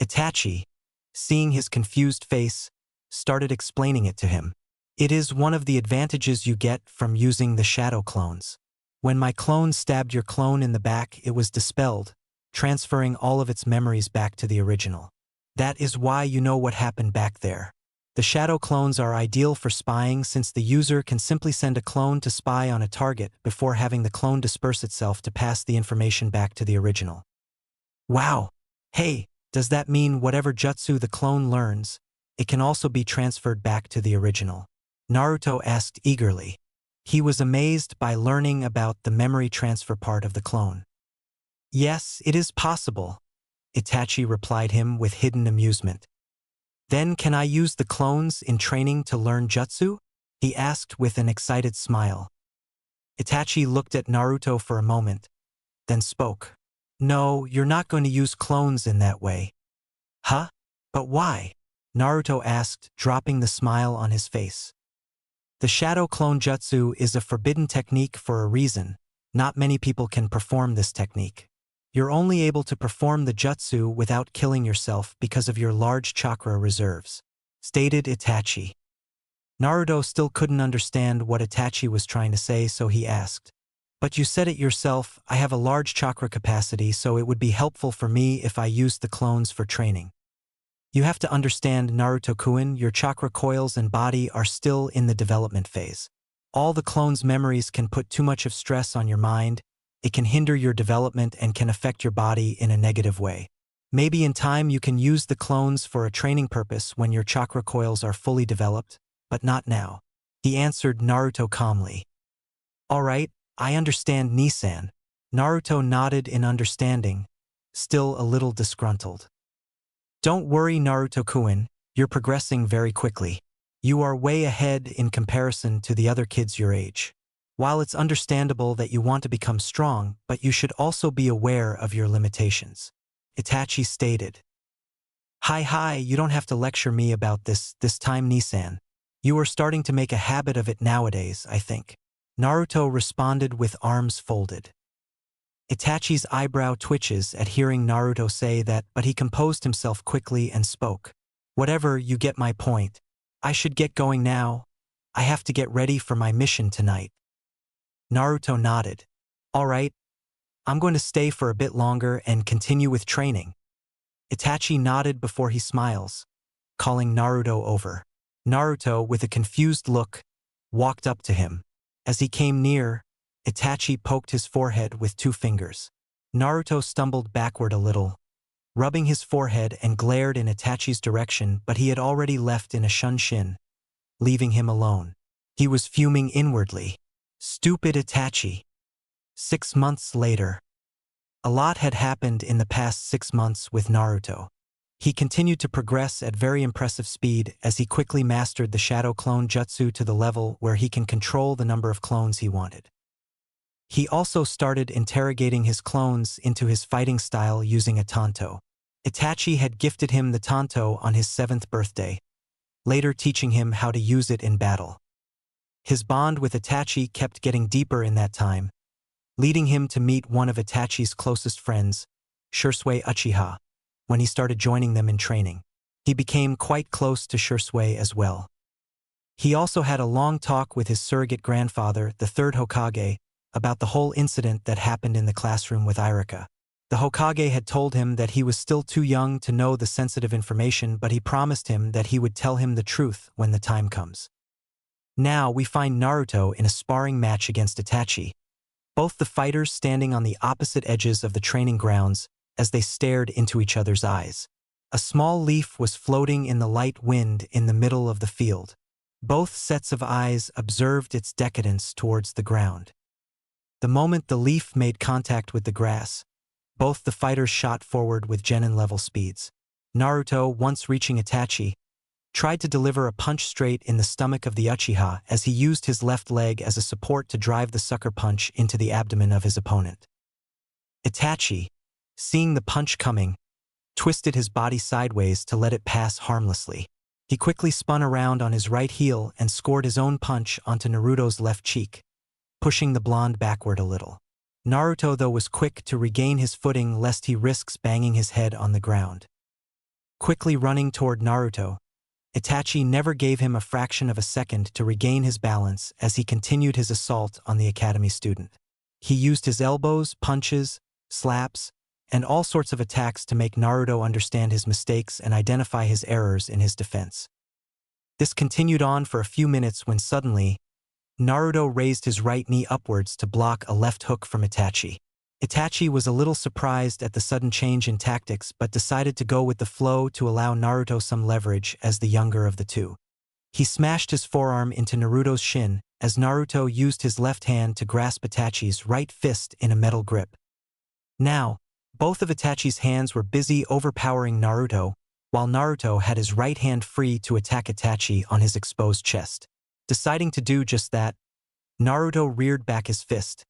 Itachi, seeing his confused face, started explaining it to him. "It is one of the advantages you get from using the shadow clones. When my clone stabbed your clone in the back, it was dispelled, transferring all of its memories back to the original. That is why you know what happened back there. The shadow clones are ideal for spying since the user can simply send a clone to spy on a target before having the clone disperse itself to pass the information back to the original." "Wow! Hey, does that mean whatever jutsu the clone learns, it can also be transferred back to the original?" Naruto asked eagerly. He was amazed by learning about the memory transfer part of the clone. "Yes, it is possible," Itachi replied him with hidden amusement. "Then can I use the clones in training to learn jutsu?" he asked with an excited smile. Itachi looked at Naruto for a moment, then spoke. "No, you're not going to use clones in that way." "Huh? But why?" Naruto asked, dropping the smile on his face. "The shadow clone jutsu is a forbidden technique for a reason. Not many people can perform this technique. You're only able to perform the jutsu without killing yourself because of your large chakra reserves," stated Itachi. Naruto still couldn't understand what Itachi was trying to say, so he asked, "But you said it yourself, I have a large chakra capacity, so it would be helpful for me if I used the clones for training." "You have to understand, Naruto-kun, your chakra coils and body are still in the development phase. All the clones' memories can put too much of stress on your mind. It can hinder your development and can affect your body in a negative way. Maybe in time you can use the clones for a training purpose when your chakra coils are fully developed, but not now," he answered Naruto calmly. "Alright, I understand, Nisan." Naruto nodded in understanding, still a little disgruntled. "Don't worry, Naruto-kun, you're progressing very quickly. You are way ahead in comparison to the other kids your age. While it's understandable that you want to become strong, but you should also be aware of your limitations," Itachi stated. Hi, you don't have to lecture me about this time, Nisan. You are starting to make a habit of it nowadays, I think." Naruto responded with arms folded. Itachi's eyebrow twitches at hearing Naruto say that, but he composed himself quickly and spoke. "Whatever, you get my point. I should get going now. I have to get ready for my mission tonight." Naruto nodded. "Alright, I'm going to stay for a bit longer and continue with training." Itachi nodded before he smiles, calling Naruto over. Naruto, with a confused look, walked up to him. As he came near, Itachi poked his forehead with 2 fingers. Naruto stumbled backward a little, rubbing his forehead, and glared in Itachi's direction, but he had already left in a shunshin, leaving him alone. He was fuming inwardly. Stupid Itachi. 6 months later. A lot had happened in the past 6 months with Naruto. He continued to progress at very impressive speed as he quickly mastered the Shadow Clone Jutsu to the level where he can control the number of clones he wanted. He also started interrogating his clones into his fighting style using a tanto. Itachi had gifted him the tanto on his 7th birthday, later teaching him how to use it in battle. His bond with Itachi kept getting deeper in that time, leading him to meet one of Itachi's closest friends, Shisui Uchiha, when he started joining them in training. He became quite close to Shisui as well. He also had a long talk with his surrogate grandfather, the 3rd Hokage, about the whole incident that happened in the classroom with Irika. The Hokage had told him that he was still too young to know the sensitive information, but he promised him that he would tell him the truth when the time comes. Now we find Naruto in a sparring match against Itachi, both the fighters standing on the opposite edges of the training grounds as they stared into each other's eyes. A small leaf was floating in the light wind in the middle of the field. Both sets of eyes observed its decadence towards the ground. The moment the leaf made contact with the grass, both the fighters shot forward with genin-level speeds. Naruto, once reaching Itachi, tried to deliver a punch straight in the stomach of the Uchiha as he used his left leg as a support to drive the sucker punch into the abdomen of his opponent. Itachi, seeing the punch coming, twisted his body sideways to let it pass harmlessly. He quickly spun around on his right heel and scored his own punch onto Naruto's left cheek, pushing the blonde backward a little. Naruto, though, was quick to regain his footing lest he risks banging his head on the ground. Quickly running toward Naruto, Itachi never gave him a fraction of a second to regain his balance as he continued his assault on the academy student. He used his elbows, punches, slaps, and all sorts of attacks to make Naruto understand his mistakes and identify his errors in his defense. This continued on for a few minutes when suddenly, Naruto raised his right knee upwards to block a left hook from Itachi. Itachi was a little surprised at the sudden change in tactics but decided to go with the flow to allow Naruto some leverage as the younger of the two. He smashed his forearm into Naruto's shin as Naruto used his left hand to grasp Itachi's right fist in a metal grip. Now, both of Itachi's hands were busy overpowering Naruto, while Naruto had his right hand free to attack Itachi on his exposed chest. Deciding to do just that, Naruto reared back his fist,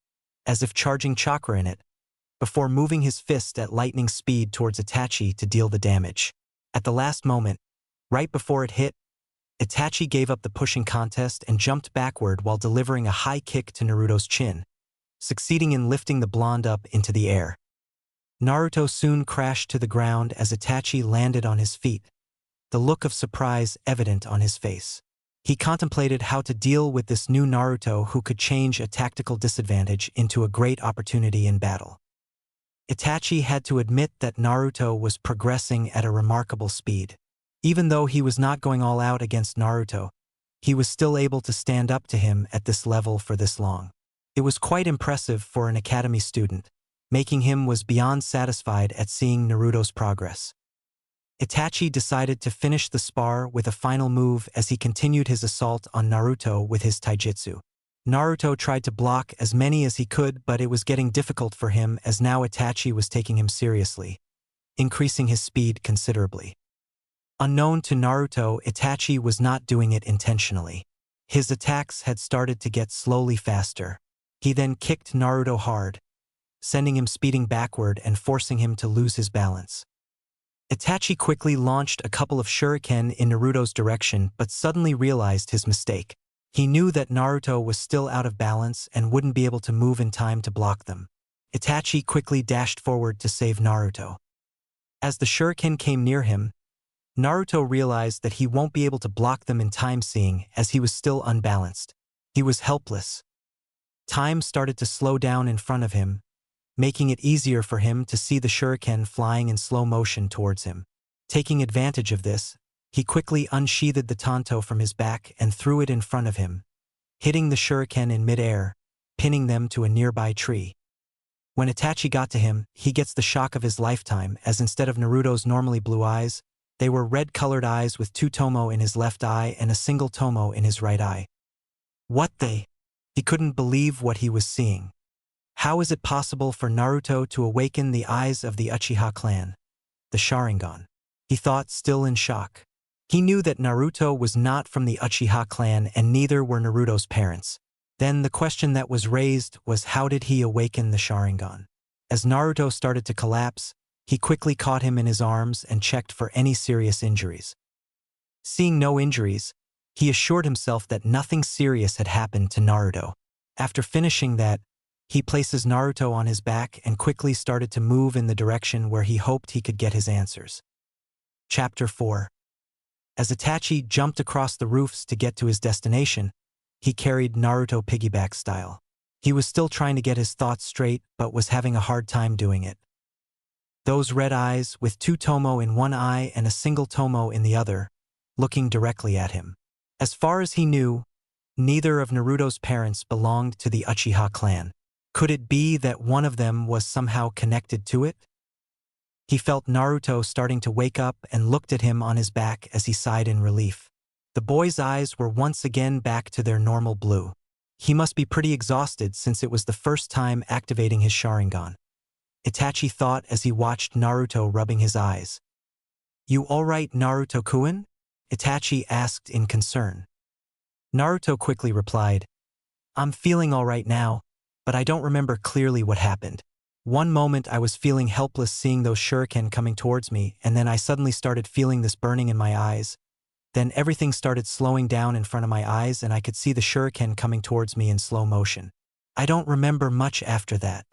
as if charging chakra in it, before moving his fist at lightning speed towards Itachi to deal the damage. At the last moment, right before it hit, Itachi gave up the pushing contest and jumped backward while delivering a high kick to Naruto's chin, succeeding in lifting the blonde up into the air. Naruto soon crashed to the ground as Itachi landed on his feet, the look of surprise evident on his face. He contemplated how to deal with this new Naruto who could change a tactical disadvantage into a great opportunity in battle. Itachi had to admit that Naruto was progressing at a remarkable speed. Even though he was not going all out against Naruto, he was still able to stand up to him at this level for this long. It was quite impressive for an academy student, making him was beyond satisfied at seeing Naruto's progress. Itachi decided to finish the spar with a final move as he continued his assault on Naruto with his taijutsu. Naruto tried to block as many as he could, but it was getting difficult for him as now Itachi was taking him seriously, increasing his speed considerably. Unknown to Naruto, Itachi was not doing it intentionally. His attacks had started to get slowly faster. He then kicked Naruto hard, sending him speeding backward and forcing him to lose his balance. Itachi quickly launched a couple of shuriken in Naruto's direction but suddenly realized his mistake. He knew that Naruto was still out of balance and wouldn't be able to move in time to block them. Itachi quickly dashed forward to save Naruto. As the shuriken came near him, Naruto realized that he won't be able to block them in time, seeing as he was still unbalanced. He was helpless. Time started to slow down in front of him, making it easier for him to see the shuriken flying in slow motion towards him. Taking advantage of this, he quickly unsheathed the tanto from his back and threw it in front of him, hitting the shuriken in midair, pinning them to a nearby tree. When Itachi got to him, he gets the shock of his lifetime as instead of Naruto's normally blue eyes, they were red-colored eyes with 2 tomo in his left eye and a single tomo in his right eye. What the? He couldn't believe what he was seeing. How is it possible for Naruto to awaken the eyes of the Uchiha clan, the Sharingan? he thought, still in shock. He knew that Naruto was not from the Uchiha clan and neither were Naruto's parents. Then the question that was raised was, how did he awaken the Sharingan? As Naruto started to collapse, he quickly caught him in his arms and checked for any serious injuries. Seeing no injuries, he assured himself that nothing serious had happened to Naruto. After finishing that, he places Naruto on his back and quickly started to move in the direction where he hoped he could get his answers. Chapter 4. As Itachi jumped across the roofs to get to his destination, he carried Naruto piggyback style. He was still trying to get his thoughts straight but was having a hard time doing it. Those red eyes, with 2 tomo in one eye and a single tomo in the other, looking directly at him. As far as he knew, neither of Naruto's parents belonged to the Uchiha clan. Could it be that one of them was somehow connected to it? He felt Naruto starting to wake up and looked at him on his back as he sighed in relief. The boy's eyes were once again back to their normal blue. He must be pretty exhausted since it was the first time activating his Sharingan. Itachi thought as he watched Naruto rubbing his eyes. "You alright, Naruto-kun?" Itachi asked in concern. Naruto quickly replied, "I'm feeling alright now, but I don't remember clearly what happened. One moment I was feeling helpless seeing those shuriken coming towards me, and then I suddenly started feeling this burning in my eyes. Then everything started slowing down in front of my eyes and I could see the shuriken coming towards me in slow motion. I don't remember much after that."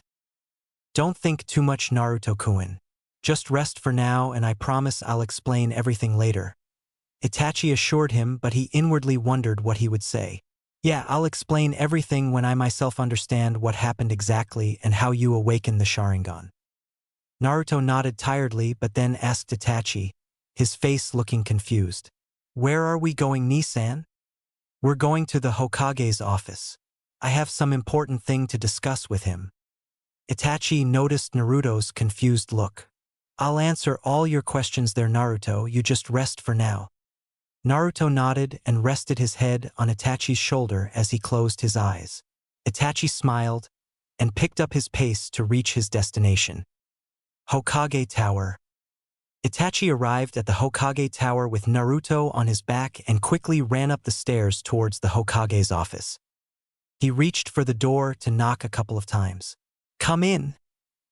"Don't think too much, Naruto-kun. Just rest for now and I promise I'll explain everything later." Itachi assured him, but he inwardly wondered what he would say. "Yeah, I'll explain everything when I myself understand what happened exactly and how you awakened the Sharingan." Naruto nodded tiredly but then asked Itachi, his face looking confused. "Where are we going, Ni-san?" "We're going to the Hokage's office. I have some important thing to discuss with him." Itachi noticed Naruto's confused look. "I'll answer all your questions there, Naruto, you just rest for now." Naruto nodded and rested his head on Itachi's shoulder as he closed his eyes. Itachi smiled and picked up his pace to reach his destination. Hokage Tower. Itachi arrived at the Hokage Tower with Naruto on his back and quickly ran up the stairs towards the Hokage's office. He reached for the door to knock a couple of times. "Come in,"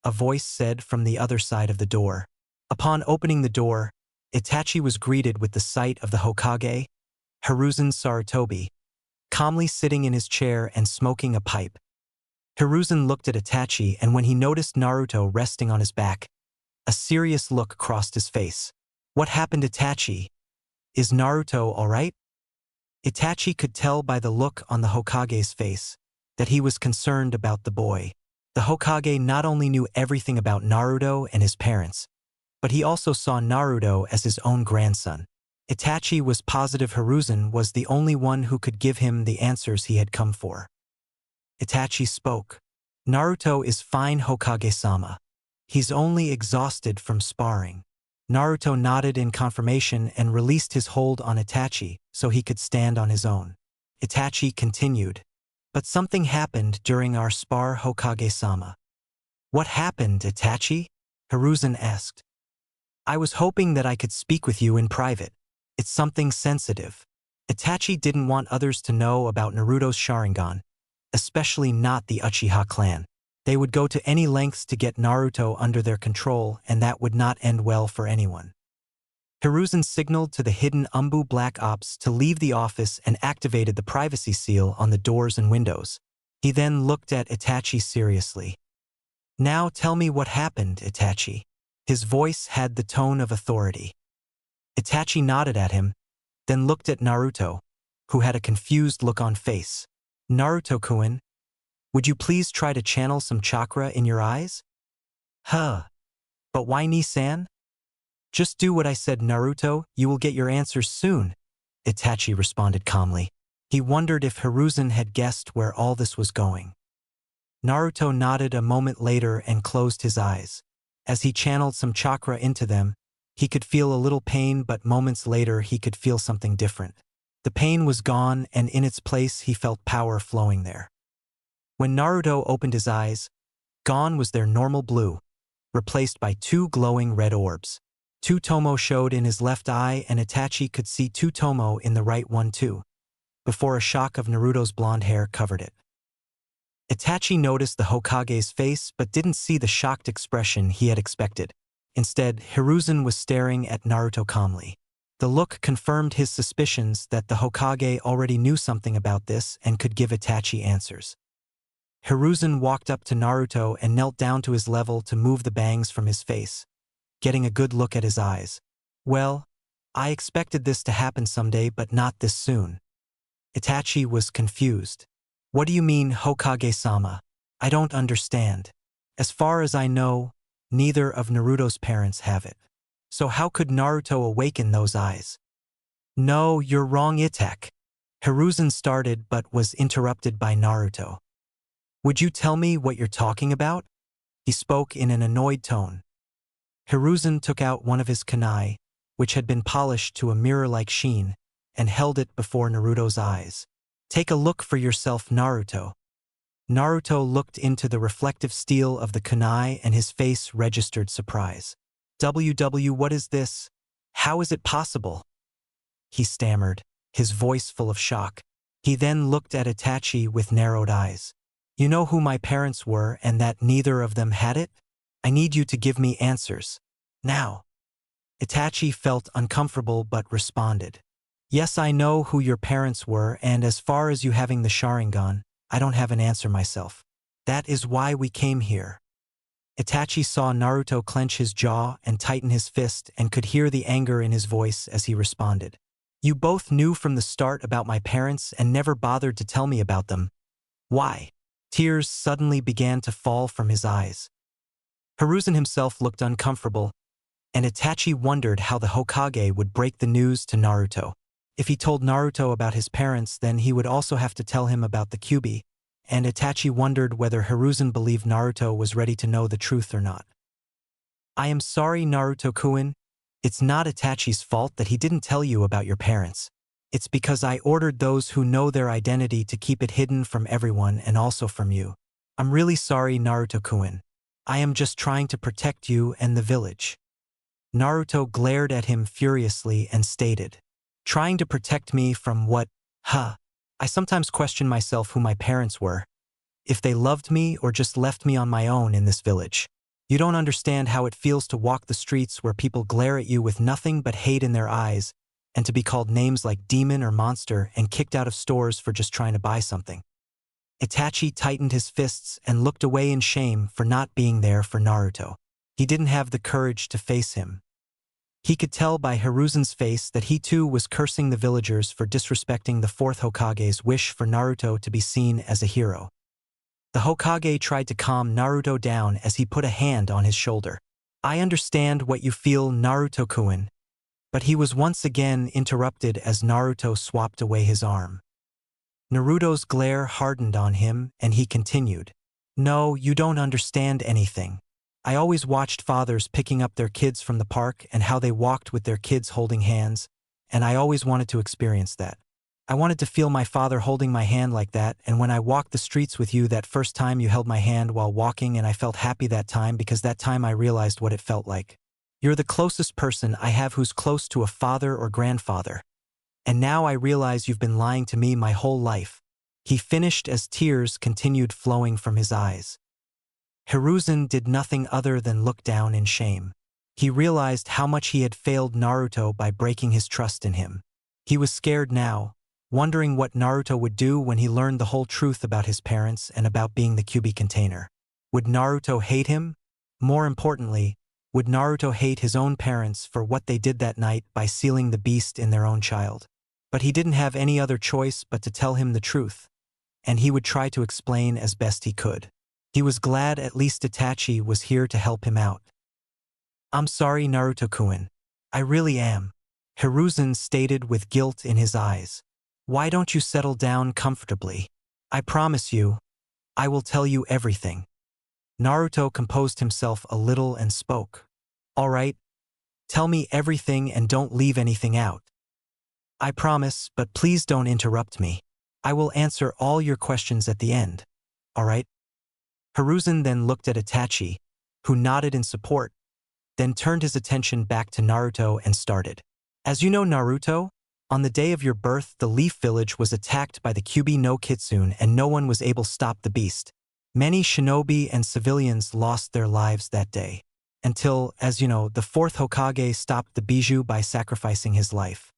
a voice said from the other side of the door. Upon opening the door, Itachi was greeted with the sight of the Hokage, Hiruzen Sarutobi, calmly sitting in his chair and smoking a pipe. Hiruzen looked at Itachi and when he noticed Naruto resting on his back, a serious look crossed his face. "What happened, Itachi? Is Naruto alright?" Itachi could tell by the look on the Hokage's face that he was concerned about the boy. The Hokage not only knew everything about Naruto and his parents, but he also saw Naruto as his own grandson. Itachi was positive Hiruzen was the only one who could give him the answers he had come for. Itachi spoke. "Naruto is fine, Hokage-sama. He's only exhausted from sparring." Naruto nodded in confirmation and released his hold on Itachi so he could stand on his own. Itachi continued, "But something happened during our spar, Hokage-sama." "What happened, Itachi?" Hiruzen asked. "I was hoping that I could speak with you in private. It's something sensitive." Itachi didn't want others to know about Naruto's Sharingan, especially not the Uchiha clan. They would go to any lengths to get Naruto under their control and that would not end well for anyone. Hiruzen signaled to the hidden Umbu Black Ops to leave the office and activated the privacy seal on the doors and windows. He then looked at Itachi seriously. "Now tell me what happened, Itachi." His voice had the tone of authority. Itachi nodded at him, then looked at Naruto, who had a confused look on face. "Naruto-kun, would you please try to channel some chakra in your eyes?" "Huh. But why, Ni-san?" "Just do what I said, Naruto, you will get your answers soon," Itachi responded calmly. He wondered if Hiruzen had guessed where all this was going. Naruto nodded a moment later and closed his eyes. As he channeled some chakra into them, he could feel a little pain, but moments later he could feel something different. The pain was gone and in its place he felt power flowing there. When Naruto opened his eyes, gone was their normal blue, replaced by 2 glowing red orbs. Two Tomo showed in his left eye and Itachi could see two Tomo in the right one too, before a shock of Naruto's blonde hair covered it. Itachi noticed the Hokage's face but didn't see the shocked expression he had expected. Instead, Hiruzen was staring at Naruto calmly. The look confirmed his suspicions that the Hokage already knew something about this and could give Itachi answers. Hiruzen walked up to Naruto and knelt down to his level to move the bangs from his face, getting a good look at his eyes. Well, I expected this to happen someday, but not this soon. Itachi was confused. What do you mean, Hokage-sama? I don't understand. As far as I know, neither of Naruto's parents have it. So how could Naruto awaken those eyes? No, you're wrong, Itachi. Hiruzen started but was interrupted by Naruto. Would you tell me what you're talking about? He spoke in an annoyed tone. Hiruzen took out one of his kunai, which had been polished to a mirror-like sheen, and held it before Naruto's eyes. Take a look for yourself, Naruto. Naruto looked into the reflective steel of the kunai and his face registered surprise. What is this? How is it possible? He stammered, his voice full of shock. He then looked at Itachi with narrowed eyes. You know who my parents were and that neither of them had it? I need you to give me answers. Now. Itachi felt uncomfortable but responded. Yes, I know who your parents were, and as far as you having the Sharingan, I don't have an answer myself. That is why we came here. Itachi saw Naruto clench his jaw and tighten his fist and could hear the anger in his voice as he responded. You both knew from the start about my parents and never bothered to tell me about them. Why? Tears suddenly began to fall from his eyes. Hiruzen himself looked uncomfortable, and Itachi wondered how the Hokage would break the news to Naruto. If he told Naruto about his parents, then he would also have to tell him about the Kyuubi, and Itachi wondered whether Hiruzen believed Naruto was ready to know the truth or not. I am sorry, Naruto-kun. It's not Itachi's fault that he didn't tell you about your parents. It's because I ordered those who know their identity to keep it hidden from everyone and also from you. I'm really sorry, Naruto-kun. I am just trying to protect you and the village. Naruto glared at him furiously and stated, trying to protect me from what? I sometimes question myself who my parents were. If they loved me or just left me on my own in this village. You don't understand how it feels to walk the streets where people glare at you with nothing but hate in their eyes, and to be called names like demon or monster and kicked out of stores for just trying to buy something. Itachi tightened his fists and looked away in shame for not being there for Naruto. He didn't have the courage to face him. He could tell by Hiruzen's face that he too was cursing the villagers for disrespecting the fourth Hokage's wish for Naruto to be seen as a hero. The Hokage tried to calm Naruto down as he put a hand on his shoulder. I understand what you feel, Naruto-kun. But he was once again interrupted as Naruto swapped away his arm. Naruto's glare hardened on him and he continued. No, you don't understand anything. I always watched fathers picking up their kids from the park and how they walked with their kids holding hands, and I always wanted to experience that. I wanted to feel my father holding my hand like that, and when I walked the streets with you that first time you held my hand while walking, and I felt happy that time because that time I realized what it felt like. You're the closest person I have who's close to a father or grandfather. And now I realize you've been lying to me my whole life. He finished as tears continued flowing from his eyes. Hiruzen did nothing other than look down in shame. He realized how much he had failed Naruto by breaking his trust in him. He was scared now, wondering what Naruto would do when he learned the whole truth about his parents and about being the Kyuubi container. Would Naruto hate him? More importantly, would Naruto hate his own parents for what they did that night by sealing the beast in their own child? But he didn't have any other choice but to tell him the truth, and he would try to explain as best he could. He was glad at least Itachi was here to help him out. I'm sorry, Naruto-kun. I really am. Hiruzen stated with guilt in his eyes. Why don't you settle down comfortably? I promise you, I will tell you everything. Naruto composed himself a little and spoke. All right, tell me everything and don't leave anything out. I promise, but please don't interrupt me. I will answer all your questions at the end. All right? Hiruzen then looked at Itachi, who nodded in support, then turned his attention back to Naruto and started. As you know, Naruto, on the day of your birth, the Leaf Village was attacked by the Kyuubi no Kitsune and no one was able to stop the beast. Many shinobi and civilians lost their lives that day. Until, as you know, the fourth Hokage stopped the Bijou by sacrificing his life.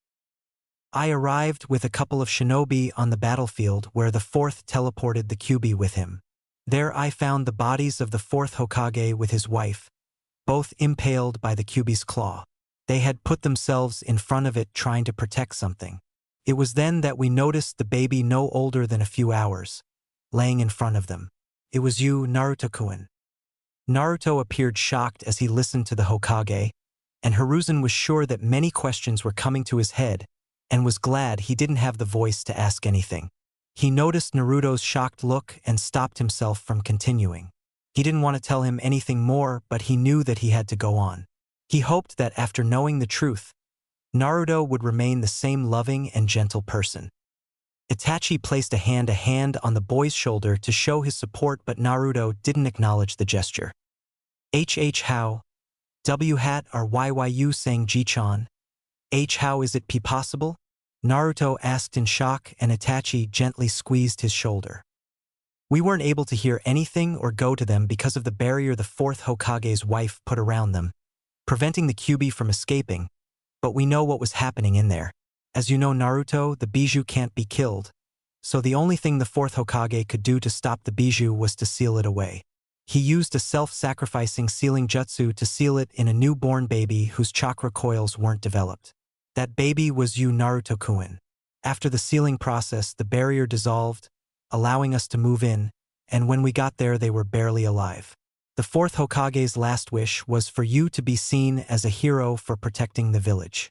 I arrived with a couple of shinobi on the battlefield where the fourth teleported the Kyuubi with him. There I found the bodies of the fourth Hokage with his wife, both impaled by the Kyuubi's claw. They had put themselves in front of it trying to protect something. It was then that we noticed the baby no older than a few hours, laying in front of them. It was you, Naruto-kun. Naruto appeared shocked as he listened to the Hokage, and Hiruzen was sure that many questions were coming to his head, and was glad he didn't have the voice to ask anything. He noticed Naruto's shocked look and stopped himself from continuing. He didn't want to tell him anything more, but he knew that he had to go on. He hoped that after knowing the truth, Naruto would remain the same loving and gentle person. Itachi placed a hand on the boy's shoulder to show his support, but Naruto didn't acknowledge the gesture. How? W hat or YYU sang Ji-chan? How is it possible? Naruto asked in shock, and Itachi gently squeezed his shoulder. We weren't able to hear anything or go to them because of the barrier the fourth Hokage's wife put around them, preventing the Kyuubi from escaping, but we know what was happening in there. As you know, Naruto, the Bijou can't be killed, so the only thing the fourth Hokage could do to stop the Bijou was to seal it away. He used a self-sacrificing sealing jutsu to seal it in a newborn baby whose chakra coils weren't developed. That baby was you, Naruto-kun. After the sealing process, the barrier dissolved, allowing us to move in, and when we got there they were barely alive. The fourth Hokage's last wish was for you to be seen as a hero for protecting the village.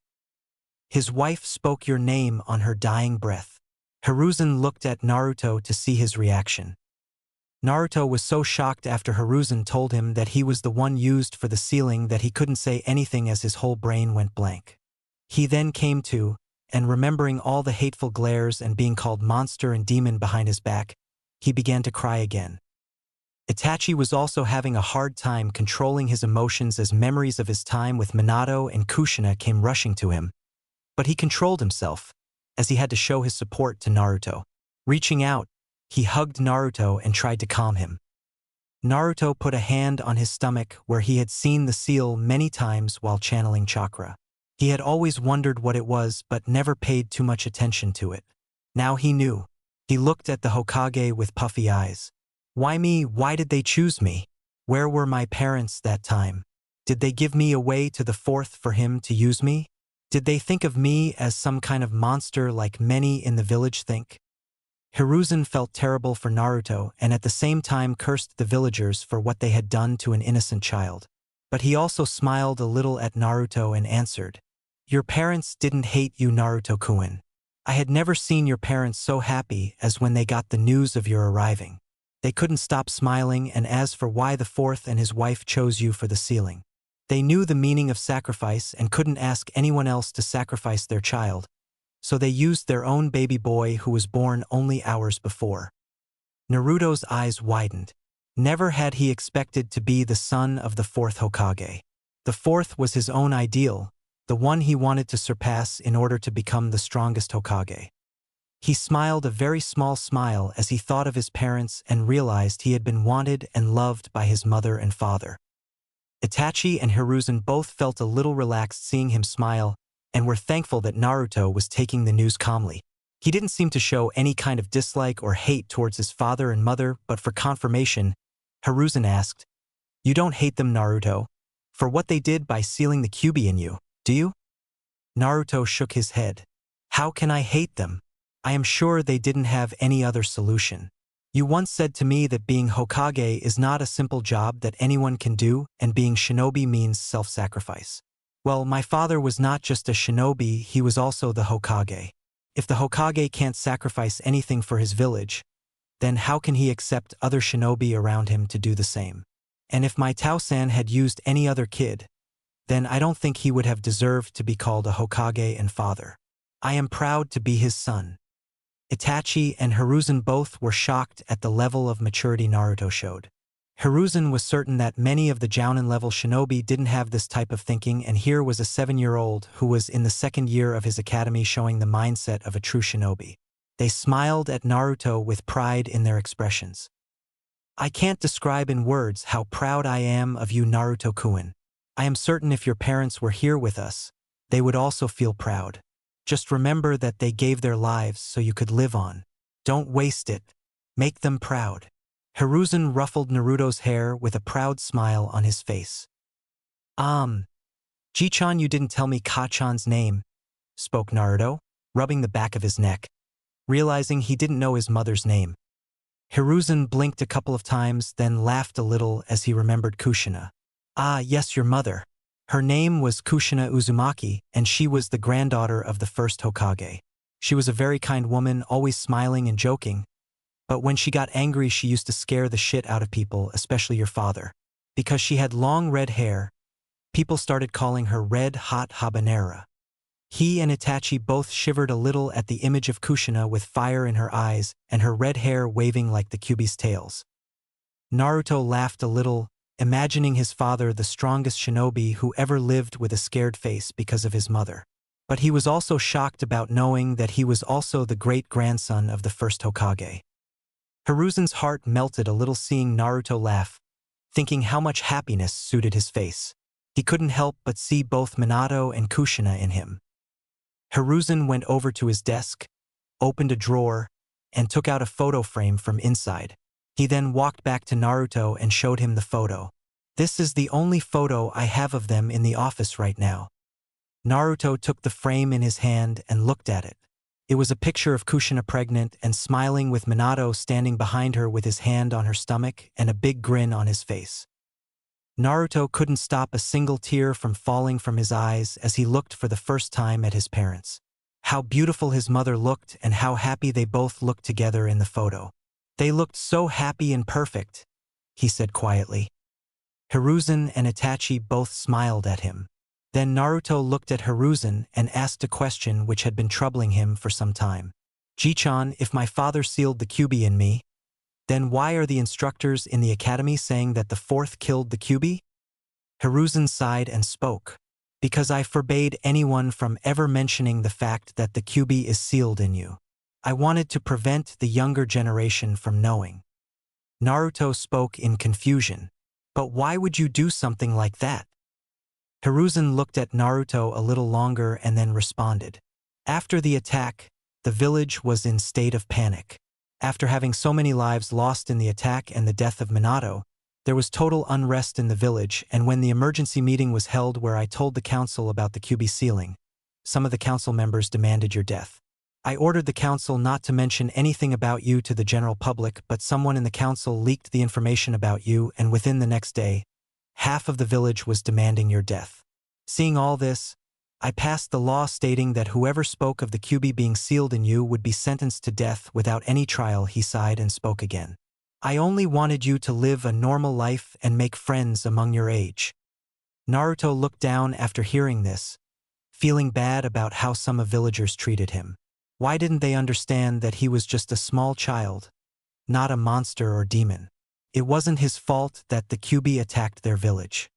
His wife spoke your name on her dying breath. Hiruzen looked at Naruto to see his reaction. Naruto was so shocked after Hiruzen told him that he was the one used for the sealing that he couldn't say anything as his whole brain went blank. He then came to, and remembering all the hateful glares and being called monster and demon behind his back, he began to cry again. Itachi was also having a hard time controlling his emotions as memories of his time with Minato and Kushina came rushing to him. But he controlled himself, as he had to show his support to Naruto. Reaching out, he hugged Naruto and tried to calm him. Naruto put a hand on his stomach where he had seen the seal many times while channeling chakra. He had always wondered what it was but never paid too much attention to it. Now he knew. He looked at the Hokage with puffy eyes. Why me? Why did they choose me? Where were my parents that time? Did they give me away to the fourth for him to use me? Did they think of me as some kind of monster like many in the village think? Hiruzen felt terrible for Naruto and at the same time cursed the villagers for what they had done to an innocent child. But he also smiled a little at Naruto and answered, "Your parents didn't hate you, Naruto-kun. I had never seen your parents so happy as when they got the news of your arriving. They couldn't stop smiling, and as for why the fourth and his wife chose you for the sealing, they knew the meaning of sacrifice and couldn't ask anyone else to sacrifice their child, so they used their own baby boy who was born only hours before." Naruto's eyes widened. Never had he expected to be the son of the fourth Hokage. The fourth was his own ideal, the one he wanted to surpass in order to become the strongest Hokage. He smiled a very small smile as he thought of his parents and realized he had been wanted and loved by his mother and father. Itachi and Hiruzen both felt a little relaxed seeing him smile and were thankful that Naruto was taking the news calmly. He didn't seem to show any kind of dislike or hate towards his father and mother, but for confirmation, Hiruzen asked, "You don't hate them, Naruto, for what they did by sealing the Kyuubi in you, do you?" Naruto shook his head. "How can I hate them? I am sure they didn't have any other solution. You once said to me that being Hokage is not a simple job that anyone can do, and being shinobi means self-sacrifice. Well, my father was not just a shinobi, he was also the Hokage. If the Hokage can't sacrifice anything for his village, then how can he accept other shinobi around him to do the same? And if my Tao-san had used any other kid, then I don't think he would have deserved to be called a Hokage and father. I am proud to be his son." Itachi and Hiruzen both were shocked at the level of maturity Naruto showed. Hiruzen was certain that many of the Jounin-level shinobi didn't have this type of thinking, and here was a 7-year-old who was in the second year of his academy showing the mindset of a true shinobi. They smiled at Naruto with pride in their expressions. I can't describe in words how proud I am of you, Naruto-kun. I am certain if your parents were here with us, they would also feel proud. Just remember that they gave their lives so you could live on. Don't waste it. Make them proud. Hiruzen ruffled Naruto's hair with a proud smile on his face. Ji-chan, you didn't tell me Ka-chan's name, spoke Naruto, rubbing the back of his neck, realizing he didn't know his mother's name. Hiruzen blinked a couple of times, then laughed a little as he remembered Kushina. Ah, yes, your mother. Her name was Kushina Uzumaki, and she was the granddaughter of the first Hokage. She was a very kind woman, always smiling and joking, but when she got angry she used to scare the shit out of people, especially your father. Because she had long red hair, people started calling her Red Hot Habanera. He and Itachi both shivered a little at the image of Kushina with fire in her eyes and her red hair waving like the Kyuubi's tails. Naruto laughed a little, imagining his father the strongest shinobi who ever lived with a scared face because of his mother. But he was also shocked about knowing that he was also the great-grandson of the first Hokage. Hiruzen's heart melted a little seeing Naruto laugh, thinking how much happiness suited his face. He couldn't help but see both Minato and Kushina in him. Hiruzen went over to his desk, opened a drawer, and took out a photo frame from inside. He then walked back to Naruto and showed him the photo. This is the only photo I have of them in the office right now. Naruto took the frame in his hand and looked at it. It was a picture of Kushina pregnant and smiling with Minato standing behind her with his hand on her stomach and a big grin on his face. Naruto couldn't stop a single tear from falling from his eyes as he looked for the first time at his parents. How beautiful his mother looked and how happy they both looked together in the photo. They looked so happy and perfect, he said quietly. Hiruzen and Itachi both smiled at him. Then Naruto looked at Hiruzen and asked a question which had been troubling him for some time. Ji-chan, if my father sealed the Kyuubi in me, then why are the instructors in the academy saying that the fourth killed the Kyuubi? Hiruzen sighed and spoke. Because I forbade anyone from ever mentioning the fact that the Kyuubi is sealed in you. I wanted to prevent the younger generation from knowing. Naruto spoke in confusion. But why would you do something like that? Hiruzen looked at Naruto a little longer and then responded. After the attack, the village was in state of panic. After having so many lives lost in the attack and the death of Minato, there was total unrest in the village, and when the emergency meeting was held where I told the council about the Kyuubi sealing, some of the council members demanded your death. I ordered the council not to mention anything about you to the general public, but someone in the council leaked the information about you, and within the next day, half of the village was demanding your death. Seeing all this, I passed the law stating that whoever spoke of the Kyuubi being sealed in you would be sentenced to death without any trial. He sighed and spoke again. I only wanted you to live a normal life and make friends among your age. Naruto looked down after hearing this, feeling bad about how some of villagers treated him. Why didn't they understand that he was just a small child, not a monster or demon? It wasn't his fault that the Kyuubi attacked their village.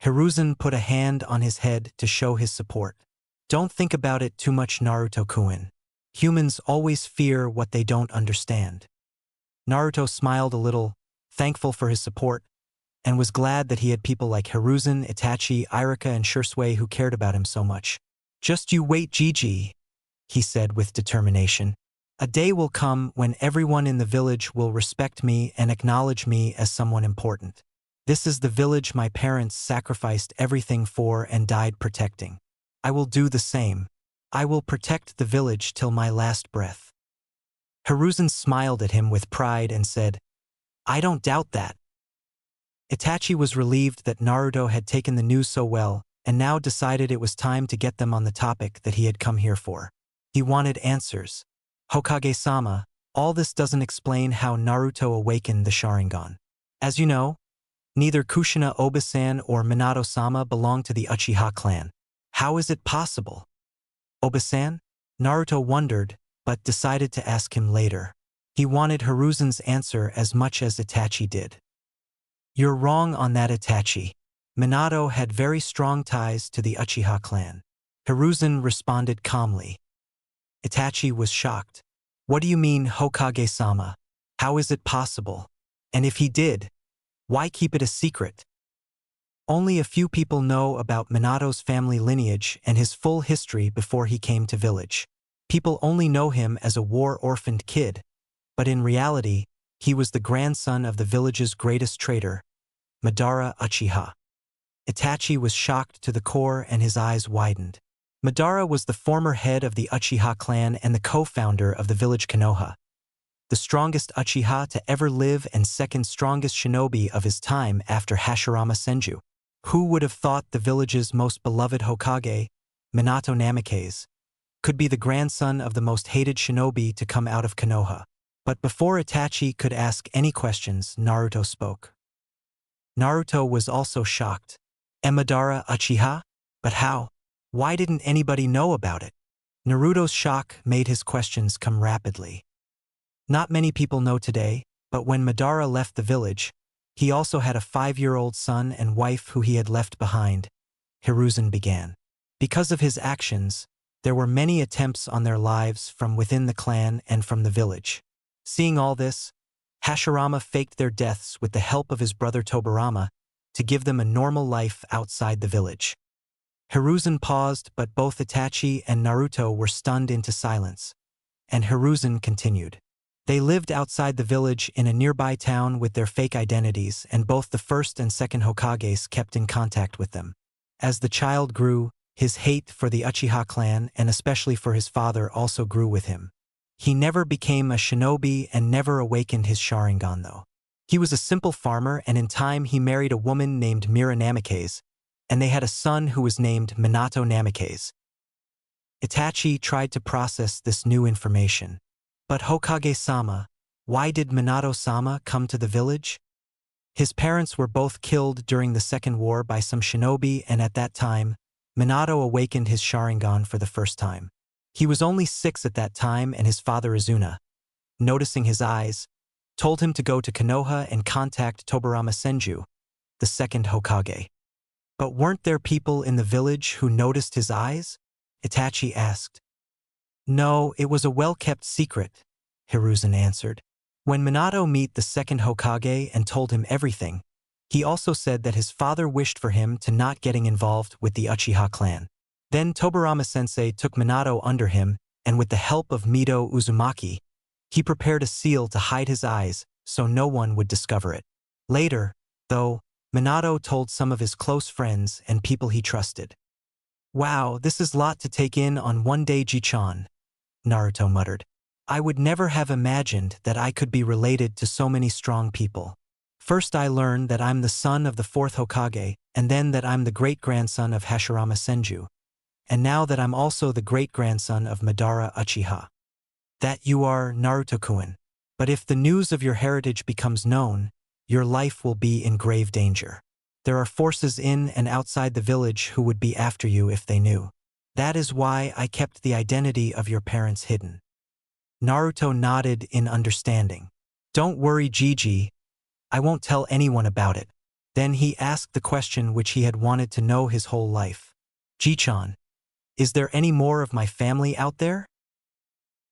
Hiruzen put a hand on his head to show his support. Don't think about it too much, Naruto-kun. Humans always fear what they don't understand. Naruto smiled a little, thankful for his support, and was glad that he had people like Hiruzen, Itachi, Irika, and Shursui who cared about him so much. Just you wait, Gigi, he said with determination. A day will come when everyone in the village will respect me and acknowledge me as someone important. This is the village my parents sacrificed everything for and died protecting. I will do the same. I will protect the village till my last breath. Hiruzen smiled at him with pride and said, I don't doubt that. Itachi was relieved that Naruto had taken the news so well and now decided it was time to get them on the topic that he had come here for. He wanted answers. Hokage-sama, all this doesn't explain how Naruto awakened the Sharingan. As you know, neither Kushina Obasan or Minato-sama belong to the Uchiha clan. How is it possible? Obasan? Naruto wondered, but decided to ask him later. He wanted Hiruzen's answer as much as Itachi did. You're wrong on that, Itachi. Minato had very strong ties to the Uchiha clan. Hiruzen responded calmly. Itachi was shocked. What do you mean, Hokage-sama? How is it possible? And if he did, why keep it a secret? Only a few people know about Minato's family lineage and his full history before he came to village. People only know him as a war-orphaned kid, but in reality, he was the grandson of the village's greatest traitor, Madara Uchiha. Itachi was shocked to the core and his eyes widened. Madara was the former head of the Uchiha clan and the co-founder of the village Konoha. The strongest Uchiha to ever live and second strongest shinobi of his time after Hashirama Senju. Who would have thought the village's most beloved Hokage, Minato Namikaze, could be the grandson of the most hated shinobi to come out of Konoha? But before Itachi could ask any questions, Naruto spoke. Naruto was also shocked. Madara Uchiha? But how? Why didn't anybody know about it? Naruto's shock made his questions come rapidly. Not many people know today, but when Madara left the village, he also had a 5-year-old son and wife who he had left behind. Hiruzen began. Because of his actions, there were many attempts on their lives from within the clan and from the village. Seeing all this, Hashirama faked their deaths with the help of his brother Tobirama to give them a normal life outside the village. Hiruzen paused, but both Itachi and Naruto were stunned into silence, and Hiruzen continued. They lived outside the village in a nearby town with their fake identities, and both the first and second Hokages kept in contact with them. As the child grew, his hate for the Uchiha clan and especially for his father also grew with him. He never became a shinobi and never awakened his Sharingan though. He was a simple farmer, and in time he married a woman named Mira Namikaze, and they had a son who was named Minato Namikaze. Itachi tried to process this new information. But Hokage-sama, why did Minato-sama come to the village? His parents were both killed during the Second War by some shinobi, and at that time, Minato awakened his Sharingan for the first time. He was only 6 at that time, and his father Izuna, noticing his eyes, told him to go to Konoha and contact Tobirama Senju, the second Hokage. But weren't there people in the village who noticed his eyes? Itachi asked. No, it was a well-kept secret, Hiruzen answered. When Minato met the second Hokage and told him everything, he also said that his father wished for him to not getting involved with the Uchiha clan. Then Tobirama-sensei took Minato under him, and with the help of Mido Uzumaki, he prepared a seal to hide his eyes so no one would discover it. Later, though, Minato told some of his close friends and people he trusted. Wow, this is a lot to take in on one day, Ji-chan, Naruto muttered. I would never have imagined that I could be related to so many strong people. First I learned that I'm the son of the 4th Hokage, and then that I'm the great-grandson of Hashirama Senju, and now that I'm also the great-grandson of Madara Uchiha. That you are Naruto-kun. But if the news of your heritage becomes known, your life will be in grave danger. There are forces in and outside the village who would be after you if they knew. That is why I kept the identity of your parents hidden. Naruto nodded in understanding. Don't worry, Gigi. I won't tell anyone about it. Then he asked the question which he had wanted to know his whole life. Ji-chan, is there any more of my family out there?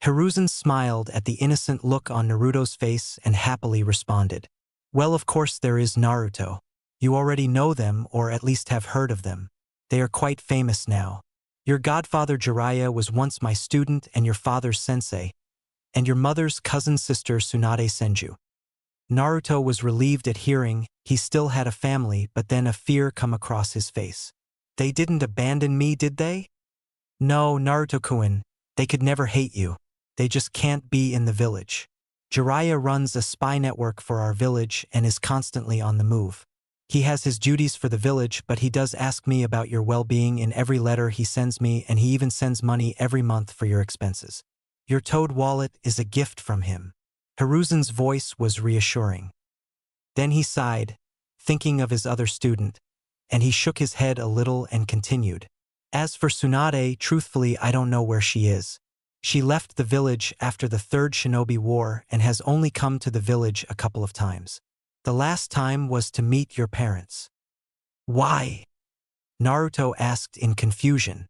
Hiruzen smiled at the innocent look on Naruto's face and happily responded. Well, of course there is, Naruto. You already know them, or at least have heard of them. They are quite famous now. Your godfather Jiraiya was once my student and your father's sensei, and your mother's cousin sister Tsunade Senju. Naruto was relieved at hearing he still had a family, but then a fear come across his face. They didn't abandon me, did they? No, Naruto-kun, they could never hate you. They just can't be in the village. Jiraiya runs a spy network for our village and is constantly on the move. He has his duties for the village, but he does ask me about your well-being in every letter he sends me, and he even sends money every month for your expenses. Your toad wallet is a gift from him. Hiruzen's voice was reassuring. Then he sighed, thinking of his other student, and he shook his head a little and continued. As for Tsunade, truthfully I don't know where she is. She left the village after the Third Shinobi War and has only come to the village a couple of times. The last time was to meet your parents. Why? Naruto asked in confusion.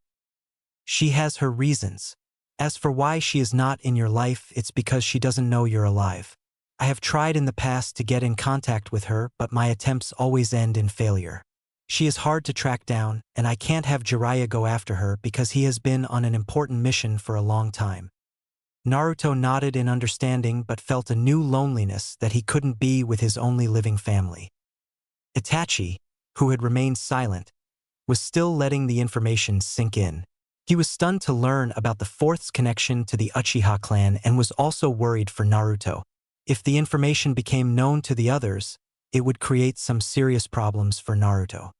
She has her reasons. As for why she is not in your life, it's because she doesn't know you're alive. I have tried in the past to get in contact with her, but my attempts always end in failure. She is hard to track down, and I can't have Jiraiya go after her because he has been on an important mission for a long time. Naruto nodded in understanding but felt a new loneliness that he couldn't be with his only living family. Itachi, who had remained silent, was still letting the information sink in. He was stunned to learn about the fourth's connection to the Uchiha clan and was also worried for Naruto. If the information became known to the others, it would create some serious problems for Naruto.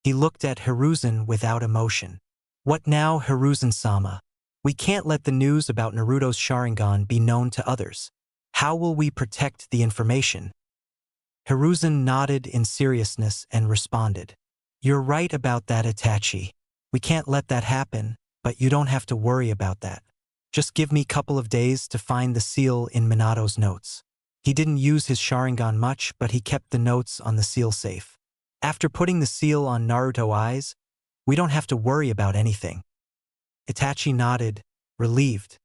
He looked at Hiruzen without emotion. What now, Hiruzen-sama? We can't let the news about Naruto's Sharingan be known to others. How will we protect the information? Hiruzen nodded in seriousness and responded. You're right about that, Itachi. We can't let that happen, but you don't have to worry about that. Just give me a couple of days to find the seal in Minato's notes. He didn't use his Sharingan much, but he kept the notes on the seal safe. After putting the seal on Naruto's eyes, we don't have to worry about anything. Itachi nodded, relieved.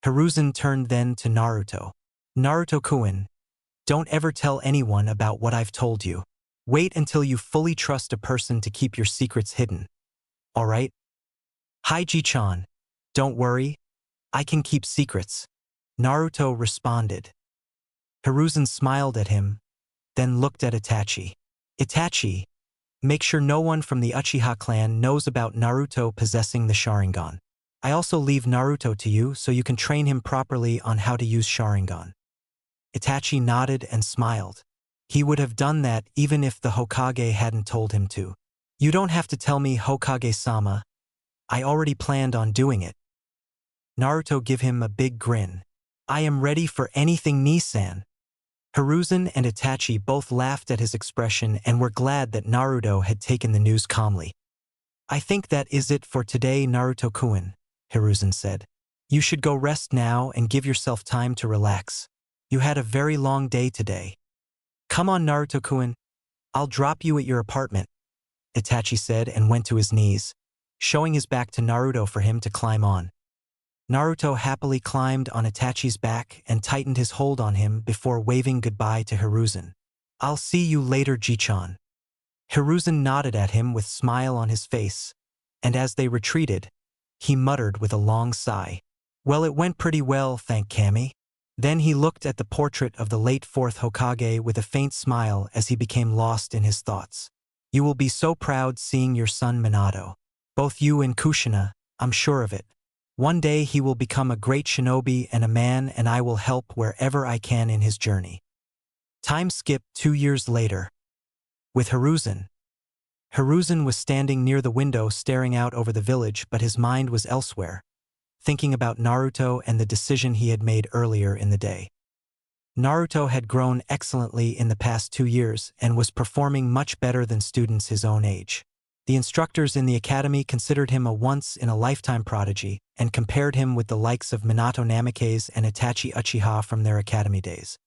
Hiruzen turned then to Naruto. Naruto-kun, don't ever tell anyone about what I've told you. Wait until you fully trust a person to keep your secrets hidden. All right? Haiji-chan, don't worry. I can keep secrets. Naruto responded. Hiruzen smiled at him, then looked at Itachi. Itachi, make sure no one from the Uchiha clan knows about Naruto possessing the Sharingan. I also leave Naruto to you so you can train him properly on how to use Sharingan. Itachi nodded and smiled. He would have done that even if the Hokage hadn't told him to. You don't have to tell me, Hokage-sama. I already planned on doing it. Naruto gave him a big grin. I am ready for anything, Nisan. Hiruzen and Itachi both laughed at his expression and were glad that Naruto had taken the news calmly. I think that is it for today, Naruto-kun, Hiruzen said. You should go rest now and give yourself time to relax. You had a very long day today. Come on, Naruto-kun. I'll drop you at your apartment, Itachi said and went to his knees, showing his back to Naruto for him to climb on. Naruto happily climbed on Itachi's back and tightened his hold on him before waving goodbye to Hiruzen. I'll see you later, Ji-chan. Hiruzen nodded at him with a smile on his face, and as they retreated, he muttered with a long sigh. Well, it went pretty well, thank Kami. Then he looked at the portrait of the late fourth Hokage with a faint smile as he became lost in his thoughts. You will be so proud seeing your son Minato. Both you and Kushina, I'm sure of it. One day he will become a great shinobi and a man, and I will help wherever I can in his journey. Time skipped 2 years later. With Hiruzen. Hiruzen was standing near the window staring out over the village, but his mind was elsewhere, thinking about Naruto and the decision he had made earlier in the day. Naruto had grown excellently in the past 2 years and was performing much better than students his own age. The instructors in the academy considered him a once-in-a-lifetime prodigy and compared him with the likes of Minato Namikaze and Itachi Uchiha from their academy days.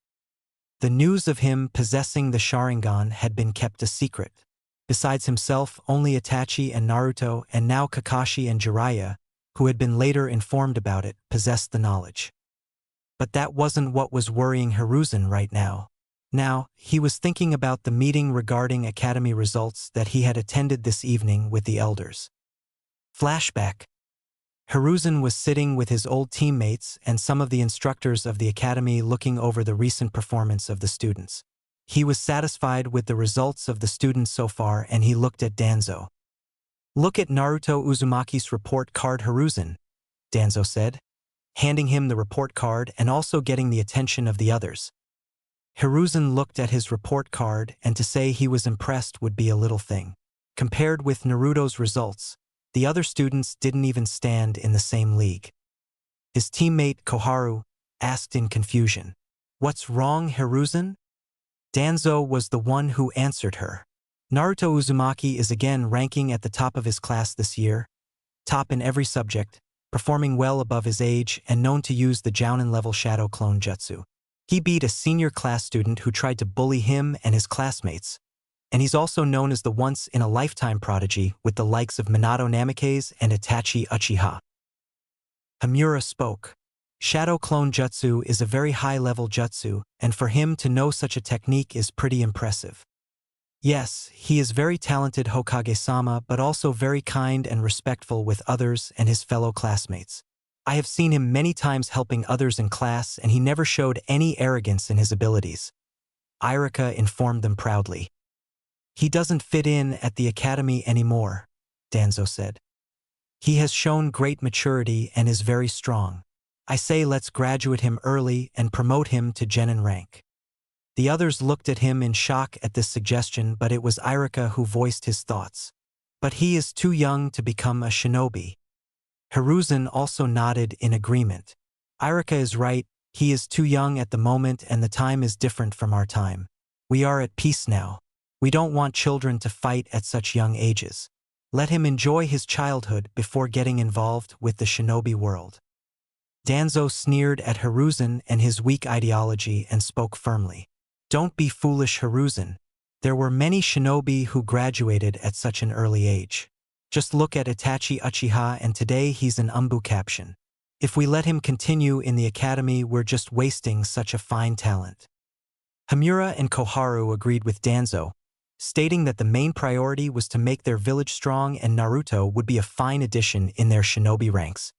The news of him possessing the Sharingan had been kept a secret. Besides himself, only Itachi and Naruto, and now Kakashi and Jiraiya, who had been later informed about it, possessed the knowledge. But that wasn't what was worrying Hiruzen right now. Now, he was thinking about the meeting regarding academy results that he had attended this evening with the elders. Flashback. Hiruzen was sitting with his old teammates and some of the instructors of the academy looking over the recent performance of the students. He was satisfied with the results of the students so far, and he looked at Danzo. Look at Naruto Uzumaki's report card, Hiruzen, Danzo said, handing him the report card and also getting the attention of the others. Hiruzen looked at his report card, and to say he was impressed would be a little thing. Compared with Naruto's results, the other students didn't even stand in the same league. His teammate Koharu asked in confusion, "What's wrong, Hiruzen?" Danzo was the one who answered her. Naruto Uzumaki is again ranking at the top of his class this year, top in every subject, performing well above his age and known to use the Jounin level Shadow Clone Jutsu. He beat a senior class student who tried to bully him and his classmates, and he's also known as the once-in-a-lifetime prodigy with the likes of Minato Namikaze and Itachi Uchiha. Hamura spoke. Shadow Clone Jutsu is a very high-level jutsu, and for him to know such a technique is pretty impressive. Yes, he is very talented Hokage-sama, but also very kind and respectful with others and his fellow classmates. I have seen him many times helping others in class, and he never showed any arrogance in his abilities. Irika informed them proudly. He doesn't fit in at the academy anymore, Danzo said. He has shown great maturity and is very strong. I say let's graduate him early and promote him to genin rank. The others looked at him in shock at this suggestion, but it was Irika who voiced his thoughts. But he is too young to become a shinobi. Hiruzen also nodded in agreement. Irika is right, he is too young at the moment and the time is different from our time. We are at peace now. We don't want children to fight at such young ages. Let him enjoy his childhood before getting involved with the shinobi world. Danzo sneered at Hiruzen and his weak ideology and spoke firmly. Don't be foolish, Hiruzen. There were many shinobi who graduated at such an early age. Just look at Itachi Uchiha and today he's an Umbu caption. If we let him continue in the academy, we're just wasting such a fine talent. Hamura and Koharu agreed with Danzo, stating that the main priority was to make their village strong and Naruto would be a fine addition in their shinobi ranks.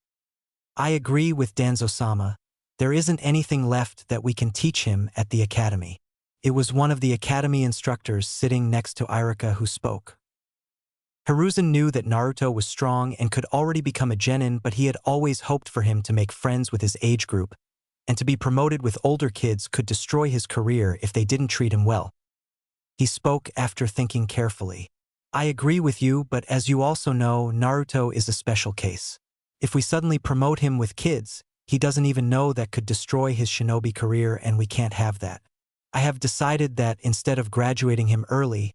I agree with Danzo-sama. There isn't anything left that we can teach him at the academy. It was one of the academy instructors sitting next to Irika who spoke. Hiruzen knew that Naruto was strong and could already become a genin, but he had always hoped for him to make friends with his age group, and to be promoted with older kids could destroy his career if they didn't treat him well. He spoke after thinking carefully. I agree with you, but as you also know, Naruto is a special case. If we suddenly promote him with kids, he doesn't even know that could destroy his shinobi career, and we can't have that. I have decided that instead of graduating him early,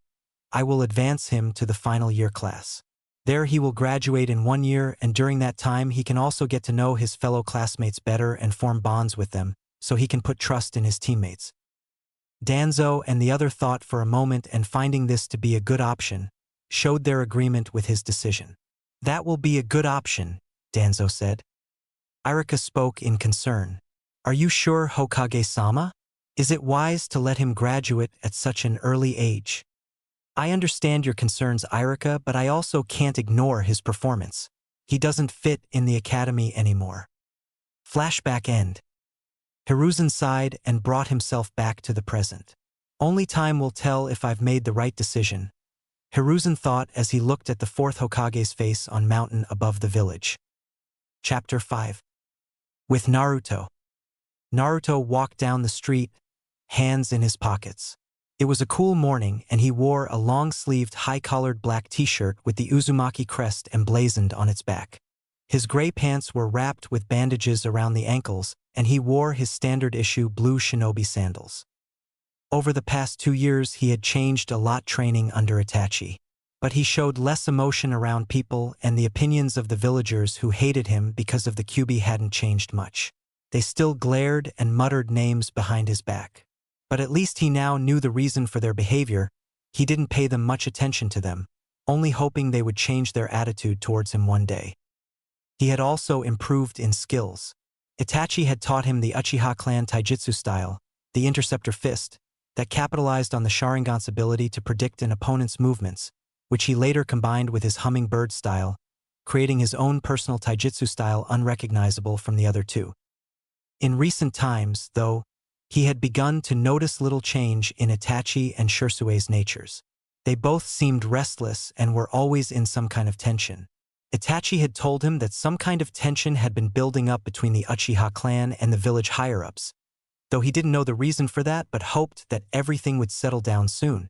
I will advance him to the final year class. There he will graduate in 1 year, and during that time he can also get to know his fellow classmates better and form bonds with them, so he can put trust in his teammates. Danzo and the other thought for a moment, and finding this to be a good option, showed their agreement with his decision. That will be a good option, Danzo said. Irika spoke in concern. Are you sure, Hokage-sama? Is it wise to let him graduate at such an early age? I understand your concerns, Irika, but I also can't ignore his performance. He doesn't fit in the academy anymore. Flashback end. Hiruzen sighed and brought himself back to the present. Only time will tell if I've made the right decision, Hiruzen thought as he looked at the fourth Hokage's face on mountain above the village. Chapter 5. With Naruto. Naruto walked down the street, hands in his pockets. It was a cool morning and he wore a long-sleeved, high-collared black t-shirt with the Uzumaki crest emblazoned on its back. His gray pants were wrapped with bandages around the ankles, and he wore his standard-issue blue shinobi sandals. Over the past 2 years he had changed a lot training under Itachi. But he showed less emotion around people, and the opinions of the villagers who hated him because of the Kyuubi hadn't changed much. They still glared and muttered names behind his back. But at least he now knew the reason for their behavior. He didn't pay them much attention to them, only hoping they would change their attitude towards him one day. He had also improved in skills. Itachi had taught him the Uchiha clan taijutsu style, the interceptor fist, that capitalized on the Sharingan's ability to predict an opponent's movements, which he later combined with his hummingbird style, creating his own personal taijutsu style unrecognizable from the other two. In recent times, though, he had begun to notice little change in Itachi and Shursue's natures. They both seemed restless and were always in some kind of tension. Itachi had told him that some kind of tension had been building up between the Uchiha clan and the village higher-ups, though he didn't know the reason for that but hoped that everything would settle down soon.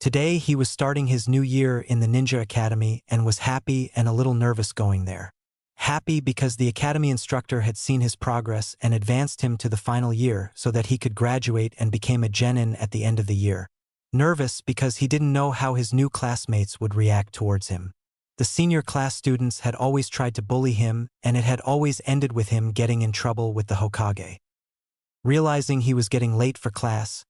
Today he was starting his new year in the Ninja Academy and was happy and a little nervous going there. Happy because the academy instructor had seen his progress and advanced him to the final year so that he could graduate and become a genin at the end of the year. Nervous because he didn't know how his new classmates would react towards him. The senior class students had always tried to bully him, and it had always ended with him getting in trouble with the Hokage. Realizing he was getting late for class,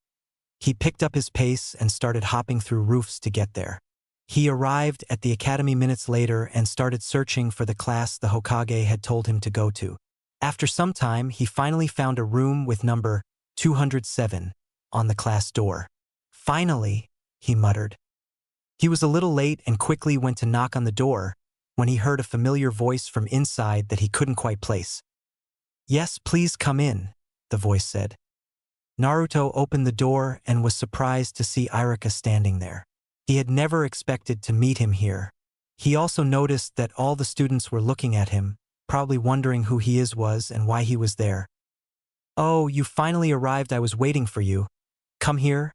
he picked up his pace and started hopping through roofs to get there. He arrived at the academy minutes later and started searching for the class the Hokage had told him to go to. After some time, he finally found a room with number 207 on the class door. Finally, he muttered. He was a little late and quickly went to knock on the door when he heard a familiar voice from inside that he couldn't quite place. "Yes, please come in," the voice said. Naruto opened the door and was surprised to see Iruka standing there. He had never expected to meet him here. He also noticed that all the students were looking at him, probably wondering who he was and why he was there. "Oh, you finally arrived. I was waiting for you. Come here,"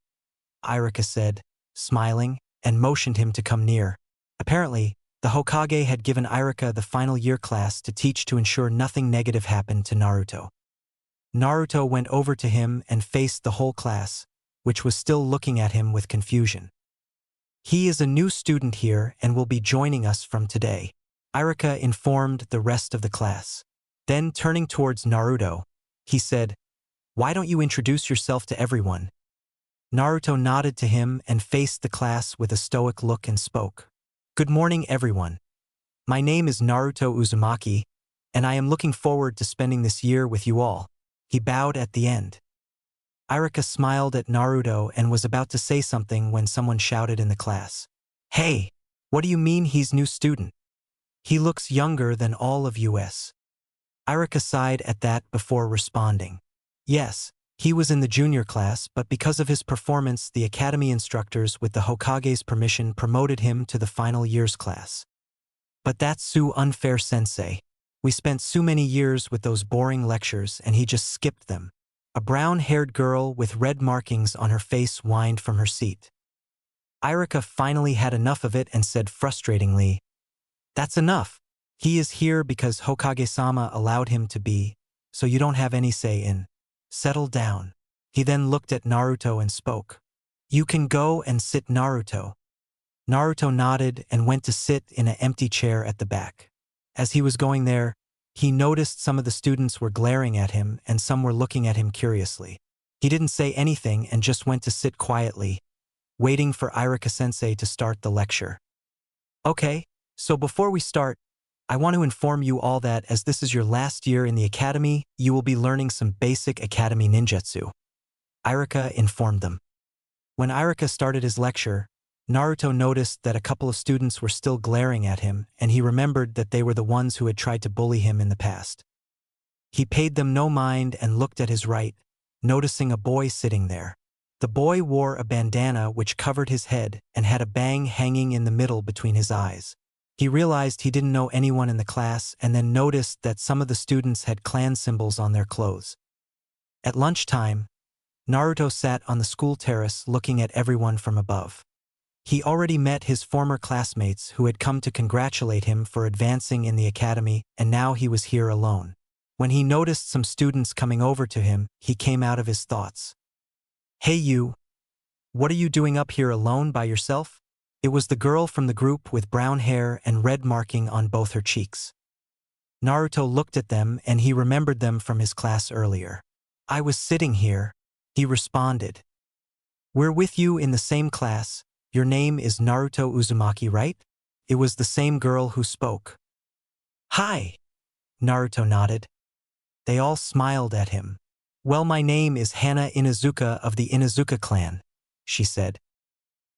Iruka said, smiling, and motioned him to come near. Apparently, the Hokage had given Iruka the final year class to teach to ensure nothing negative happened to Naruto. Naruto went over to him and faced the whole class, which was still looking at him with confusion. "He is a new student here and will be joining us from today," Iruka informed the rest of the class. Then, turning towards Naruto, he said, "Why don't you introduce yourself to everyone?" Naruto nodded to him and faced the class with a stoic look and spoke. "Good morning, everyone. My name is Naruto Uzumaki, and I am looking forward to spending this year with you all." He bowed at the end. Iruka smiled at Naruto and was about to say something when someone shouted in the class, "Hey, what do you mean he's new student? He looks younger than all of us." Iruka sighed at that before responding. Yes, he was in the junior class, but because of his performance, the academy instructors, with the Hokage's permission, promoted him to the final years class. "But that's so unfair, sensei. We spent so many years with those boring lectures and he just skipped them." A brown-haired girl with red markings on her face whined from her seat. Iruka finally had enough of it and said frustratingly, "That's enough. He is here because Hokage-sama allowed him to be, so you don't have any say in. Settle down." He then looked at Naruto and spoke. "You can go and sit, Naruto." Naruto nodded and went to sit in an empty chair at the back. As he was going there, he noticed some of the students were glaring at him and some were looking at him curiously. He didn't say anything and just went to sit quietly, waiting for Iruka-sensei to start the lecture. "Okay, so before we start, I want to inform you all that as this is your last year in the academy, you will be learning some basic academy ninjutsu," Iruka informed them. When Iruka started his lecture, Naruto noticed that a couple of students were still glaring at him, and he remembered that they were the ones who had tried to bully him in the past. He paid them no mind and looked at his right, noticing a boy sitting there. The boy wore a bandana which covered his head and had a bang hanging in the middle between his eyes. He realized he didn't know anyone in the class and then noticed that some of the students had clan symbols on their clothes. At lunchtime, Naruto sat on the school terrace looking at everyone from above. He already met his former classmates who had come to congratulate him for advancing in the academy, and now he was here alone. When he noticed some students coming over to him, he came out of his thoughts. "Hey you! What are you doing up here alone by yourself?" It was the girl from the group with brown hair and red marking on both her cheeks. Naruto looked at them and he remembered them from his class earlier. "I was sitting here," he responded. "We're with you in the same class. Your name is Naruto Uzumaki, right?" It was the same girl who spoke. "Hi," Naruto nodded. They all smiled at him. "Well, my name is Hana Inuzuka of the Inuzuka clan," she said.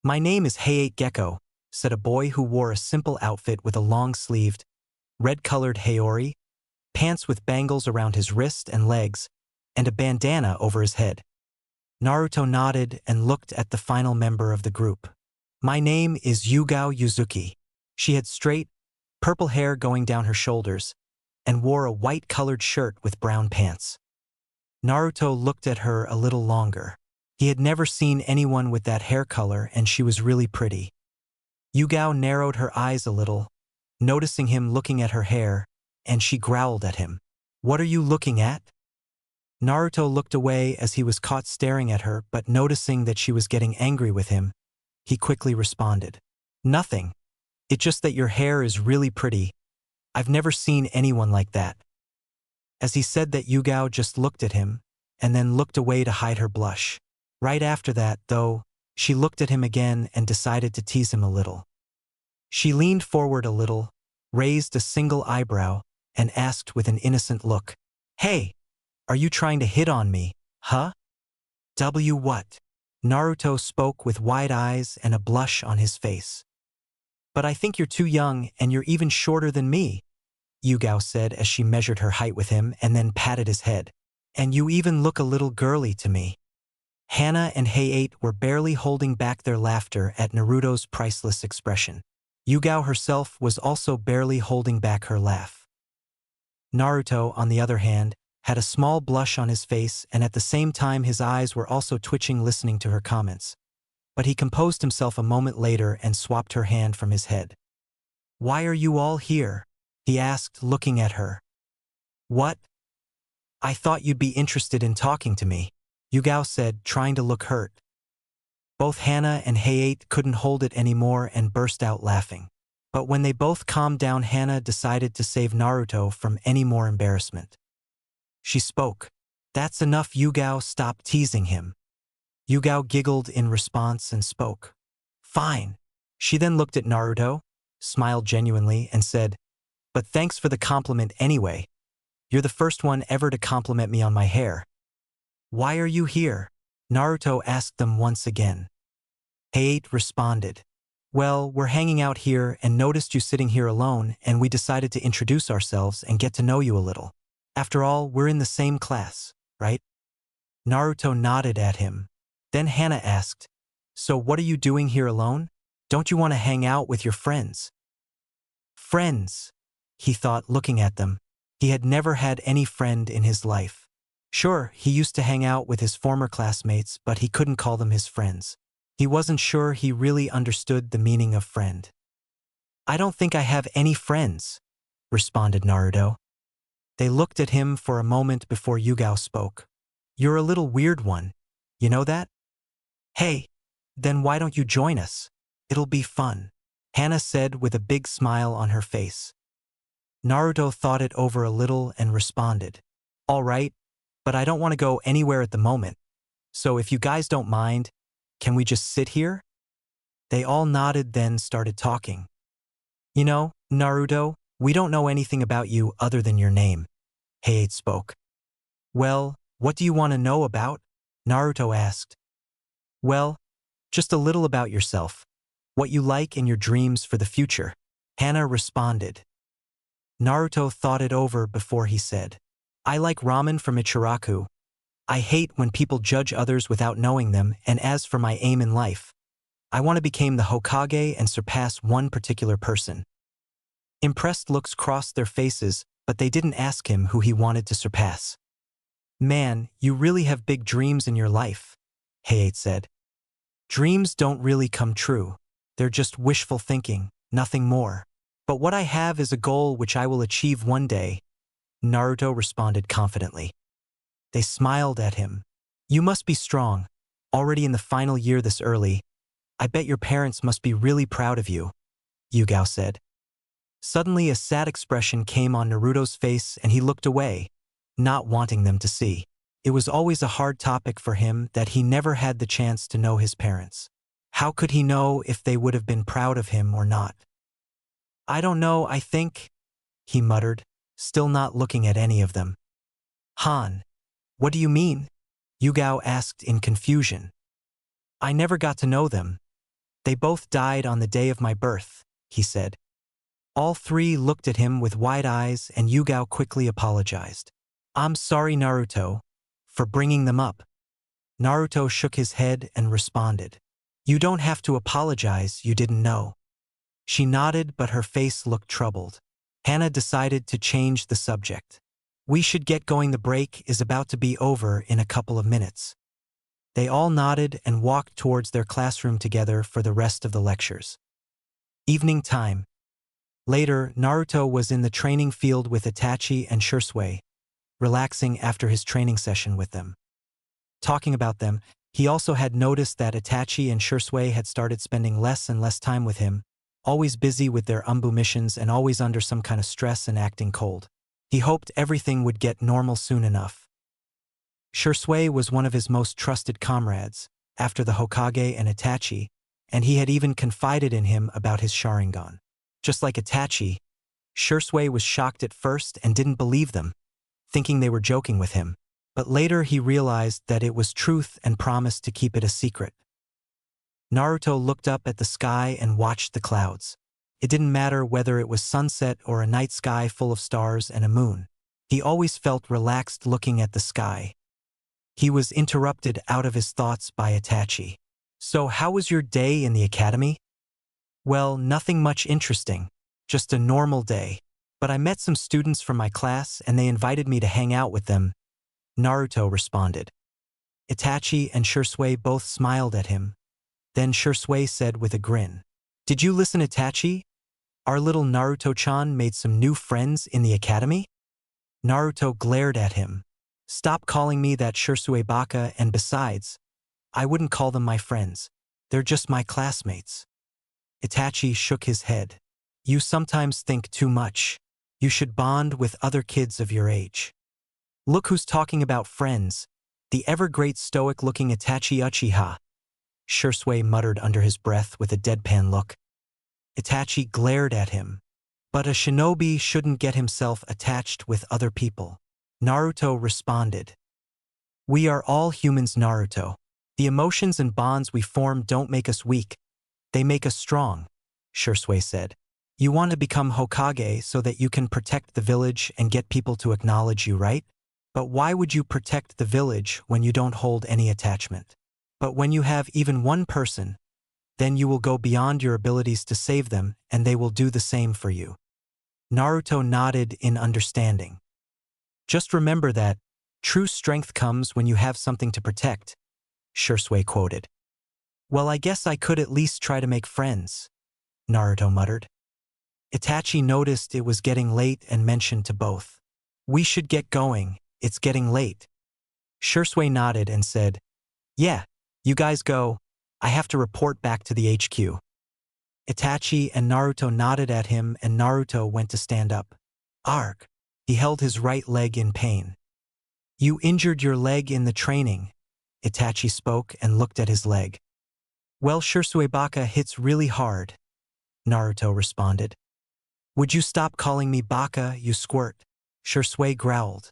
"My name is Hayate Gecko," said a boy who wore a simple outfit with a long-sleeved, red-colored haori, pants with bangles around his wrist and legs, and a bandana over his head. Naruto nodded and looked at the final member of the group. "My name is Yugao Yuzuki." She had straight, purple hair going down her shoulders, and wore a white-colored shirt with brown pants. Naruto looked at her a little longer. He had never seen anyone with that hair color, and she was really pretty. Yugao narrowed her eyes a little, noticing him looking at her hair, and she growled at him. "What are you looking at?" Naruto looked away as he was caught staring at her, but noticing that she was getting angry with him, he quickly responded. "Nothing. It's just that your hair is really pretty. I've never seen anyone like that." As he said that, Yugao just looked at him, and then looked away to hide her blush. Right after that, though, she looked at him again and decided to tease him a little. She leaned forward a little, raised a single eyebrow, and asked with an innocent look, "Hey, are you trying to hit on me, huh?" What? Naruto spoke with wide eyes and a blush on his face. "But I think you're too young and you're even shorter than me," Yugao said as she measured her height with him and then patted his head. "And you even look a little girly to me." Hana and Hayate were barely holding back their laughter at Naruto's priceless expression. Yugao herself was also barely holding back her laugh. Naruto, on the other hand, had a small blush on his face and at the same time his eyes were also twitching listening to her comments. But he composed himself a moment later and swapped her hand from his head. "Why are you all here?" he asked, looking at her. "What? I thought you'd be interested in talking to me," Yugao said, trying to look hurt. Both Hana and Hayate couldn't hold it anymore and burst out laughing. But when they both calmed down, Hana decided to save Naruto from any more embarrassment. She spoke. "That's enough, Yugao, stop teasing him." Yugao giggled in response and spoke. "Fine." She then looked at Naruto, smiled genuinely, and said, "But thanks for the compliment anyway. You're the first one ever to compliment me on my hair." "Why are you here?" Naruto asked them once again. Hayate responded, "Well, we're hanging out here and noticed you sitting here alone and we decided to introduce ourselves and get to know you a little. After all, we're in the same class, right?" Naruto nodded at him. Then Hana asked, "So what are you doing here alone? Don't you want to hang out with your friends?" Friends, he thought, looking at them. He had never had any friend in his life. Sure, he used to hang out with his former classmates, but he couldn't call them his friends. He wasn't sure he really understood the meaning of friend. "I don't think I have any friends," responded Naruto. They looked at him for a moment before Yugao spoke. "You're a little weird one, you know that?" "Hey, then why don't you join us? It'll be fun," Hana said with a big smile on her face. Naruto thought it over a little and responded, "All right, but I don't want to go anywhere at the moment. So if you guys don't mind, can we just sit here?" They all nodded, then started talking. "You know, Naruto, we don't know anything about you other than your name," Hayate spoke. "Well, what do you want to know about?" Naruto asked. "Well, just a little about yourself. What you like and your dreams for the future," Hana responded. Naruto thought it over before he said, "I like ramen from Ichiraku. I hate when people judge others without knowing them, and as for my aim in life, I want to become the Hokage and surpass one particular person." Impressed looks crossed their faces, but they didn't ask him who he wanted to surpass. "Man, you really have big dreams in your life," Hayate said. "Dreams don't really come true. They're just wishful thinking, nothing more. But what I have is a goal which I will achieve one day," Naruto responded confidently. They smiled at him. "You must be strong, already in the final year this early. I bet your parents must be really proud of you," Yugao said. Suddenly a sad expression came on Naruto's face and he looked away, not wanting them to see. It was always a hard topic for him that he never had the chance to know his parents. How could he know if they would have been proud of him or not? "I don't know, I think," he muttered, still not looking at any of them. "Han, what do you mean?" Yugao asked in confusion. "I never got to know them. They both died on the day of my birth," he said. All three looked at him with wide eyes and Yugao quickly apologized. "I'm sorry, Naruto, for bringing them up." Naruto shook his head and responded, "You don't have to apologize, you didn't know." She nodded, but her face looked troubled. Hana decided to change the subject. "We should get going, the break is about to be over in a couple of minutes." They all nodded and walked towards their classroom together for the rest of the lectures. Evening time. Later, Naruto was in the training field with Itachi and Shursui, relaxing after his training session with them. Talking about them, he also had noticed that Itachi and Shursui had started spending less and less time with him, always busy with their umbu missions and always under some kind of stress and acting cold. He hoped everything would get normal soon enough. Shursui was one of his most trusted comrades, after the Hokage and Itachi, and he had even confided in him about his Sharingan. Just like Itachi, Shursui was shocked at first and didn't believe them, thinking they were joking with him. But later he realized that it was truth and promised to keep it a secret. Naruto looked up at the sky and watched the clouds. It didn't matter whether it was sunset or a night sky full of stars and a moon. He always felt relaxed looking at the sky. He was interrupted out of his thoughts by Itachi. "So how was your day in the academy?" "Well, nothing much interesting. Just a normal day. But I met some students from my class and they invited me to hang out with them," Naruto responded. Itachi and Shursui both smiled at him. Then Shursui said with a grin, "Did you listen, Itachi? Our little Naruto-chan made some new friends in the academy?" Naruto glared at him. "Stop calling me that, Shursui Baka, and besides, I wouldn't call them my friends. They're just my classmates." Itachi shook his head. "You sometimes think too much. You should bond with other kids of your age." "Look who's talking about friends, the ever-great stoic-looking Itachi Uchiha," Shursui muttered under his breath with a deadpan look. Itachi glared at him. "But a shinobi shouldn't get himself attached with other people," Naruto responded. "We are all humans, Naruto. The emotions and bonds we form don't make us weak. They make us strong," Shursui said. "You want to become Hokage so that you can protect the village and get people to acknowledge you, right? But why would you protect the village when you don't hold any attachment? But when you have even one person, then you will go beyond your abilities to save them and they will do the same for you." Naruto nodded in understanding. "Just remember that true strength comes when you have something to protect," Shursui quoted. "Well, I guess I could at least try to make friends," Naruto muttered. Itachi noticed it was getting late and mentioned to both, "We should get going, it's getting late." Shursui nodded and said, "Yeah, you guys go. I have to report back to the HQ." Itachi and Naruto nodded at him and Naruto went to stand up. Arg! He held his right leg in pain. "You injured your leg in the training," Itachi spoke and looked at his leg. "Well, Shursui Baka hits really hard," Naruto responded. "Would you stop calling me Baka, you squirt?" Shursui growled.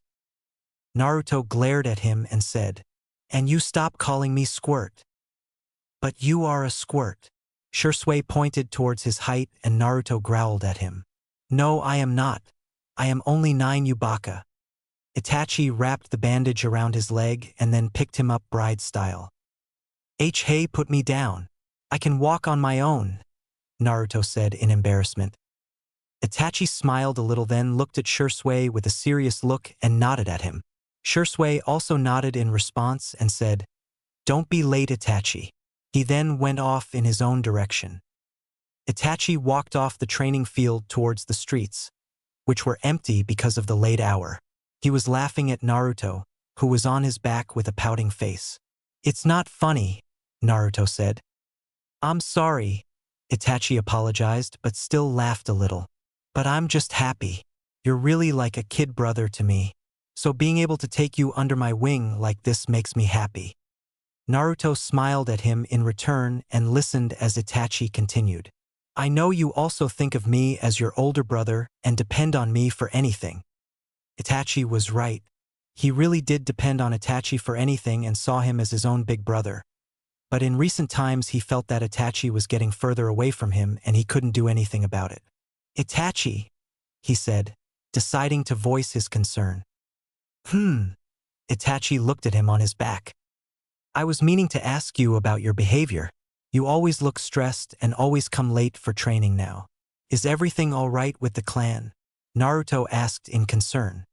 Naruto glared at him and said, "And you stop calling me squirt." "But you are a squirt." Shursui pointed towards his height and Naruto growled at him. "No, I am not. I am only 9 Baka." Itachi wrapped the bandage around his leg and then picked him up bride style. "Hey, put me down. I can walk on my own," Naruto said in embarrassment. Itachi smiled a little then looked at Shursui with a serious look and nodded at him. Shursui also nodded in response and said, "Don't be late, Itachi." He then went off in his own direction. Itachi walked off the training field towards the streets, which were empty because of the late hour. He was laughing at Naruto, who was on his back with a pouting face. "It's not funny," Naruto said. "I'm sorry," Itachi apologized but still laughed a little. "But I'm just happy. You're really like a kid brother to me. So being able to take you under my wing like this makes me happy." Naruto smiled at him in return and listened as Itachi continued. "I know you also think of me as your older brother and depend on me for anything." Itachi was right. He really did depend on Itachi for anything and saw him as his own big brother. But in recent times he felt that Itachi was getting further away from him and he couldn't do anything about it. "Itachi," he said, deciding to voice his concern. Itachi looked at him on his back. "I was meaning to ask you about your behavior. You always look stressed and always come late for training now. Is everything all right with the clan?" Naruto asked in concern.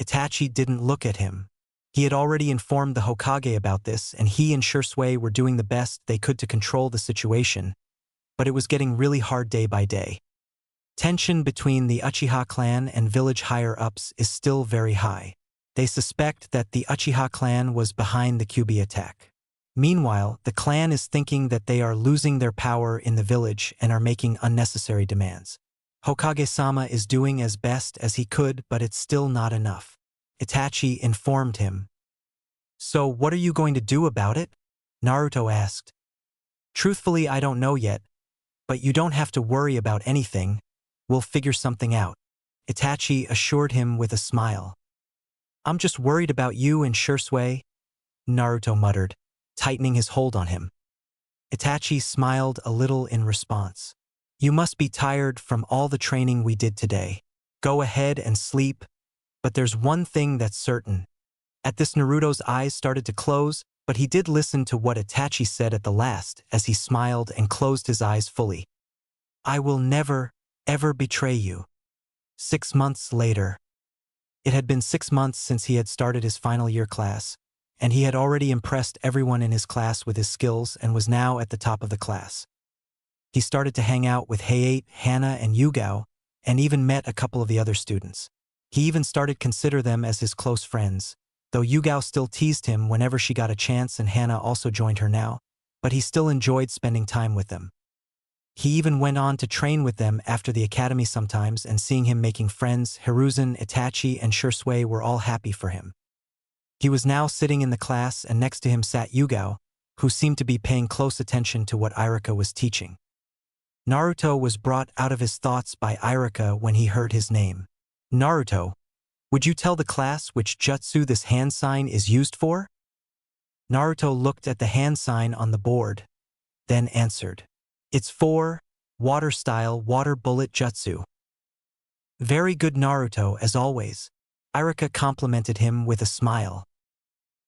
Itachi didn't look at him. He had already informed the Hokage about this and he and Shursui were doing the best they could to control the situation, but it was getting really hard day by day. Tension between the Uchiha clan and village higher-ups is still very high. They suspect that the Uchiha clan was behind the Kyuubi attack. Meanwhile, the clan is thinking that they are losing their power in the village and are making unnecessary demands. Hokage-sama is doing as best as he could, but it's still not enough. Itachi informed him. So what are you going to do about it? Naruto asked. Truthfully, I don't know yet, but you don't have to worry about anything. We'll figure something out. Itachi assured him with a smile. I'm just worried about you and Shursui, Naruto muttered, tightening his hold on him. Itachi smiled a little in response. You must be tired from all the training we did today. Go ahead and sleep, but there's one thing that's certain. At this, Naruto's eyes started to close, but he did listen to what Itachi said at the last as he smiled and closed his eyes fully. I will never, ever betray you. 6 months later. It had been 6 months since he had started his final year class, and he had already impressed everyone in his class with his skills and was now at the top of the class. He started to hang out with Hayate, Hana, and Yugao, and even met a couple of the other students. He even started to consider them as his close friends, though Yugao still teased him whenever she got a chance and Hana also joined her now, but he still enjoyed spending time with them. He even went on to train with them after the academy sometimes, and seeing him making friends, Hiruzen, Itachi, and Shursui were all happy for him. He was now sitting in the class, and next to him sat Yugao, who seemed to be paying close attention to what Iruka was teaching. Naruto was brought out of his thoughts by Iruka when he heard his name. Naruto, would you tell the class which jutsu this hand sign is used for? Naruto looked at the hand sign on the board, then answered. It's for water-style water bullet jutsu. Very good, Naruto, as always. Iruka complimented him with a smile.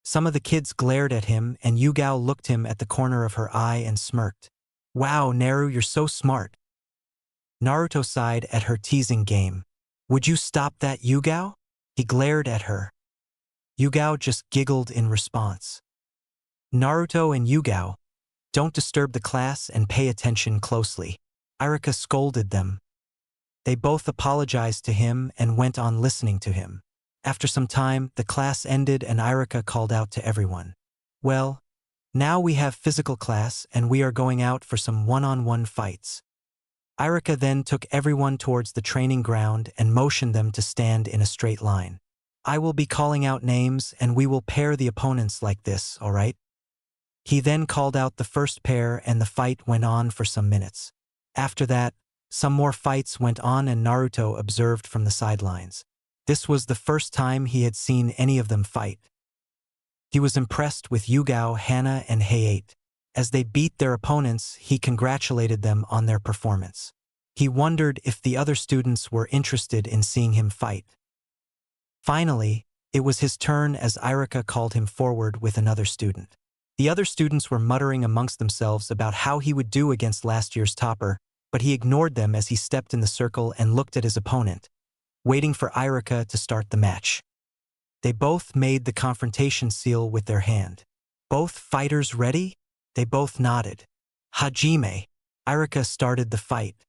Some of the kids glared at him, and Yugao looked him at the corner of her eye and smirked. Wow, Naru, you're so smart. Naruto sighed at her teasing game. Would you stop that, Yugao? He glared at her. Yugao just giggled in response. Naruto and Yugao, don't disturb the class and pay attention closely. Iruka scolded them. They both apologized to him and went on listening to him. After some time, the class ended and Iruka called out to everyone. Well, now we have physical class and we are going out for some one-on-one fights. Iruka then took everyone towards the training ground and motioned them to stand in a straight line. I will be calling out names and we will pair the opponents like this, all right? He then called out the first pair and the fight went on for some minutes. After that, some more fights went on and Naruto observed from the sidelines. This was the first time he had seen any of them fight. He was impressed with Yugao, Hana, and Hayate. As they beat their opponents, he congratulated them on their performance. He wondered if the other students were interested in seeing him fight. Finally, it was his turn as Iruka called him forward with another student. The other students were muttering amongst themselves about how he would do against last year's topper, but he ignored them as he stepped in the circle and looked at his opponent, waiting for Iruka to start the match. They both made the confrontation seal with their hand. Both fighters ready? They both nodded. Hajime. Iruka started the fight.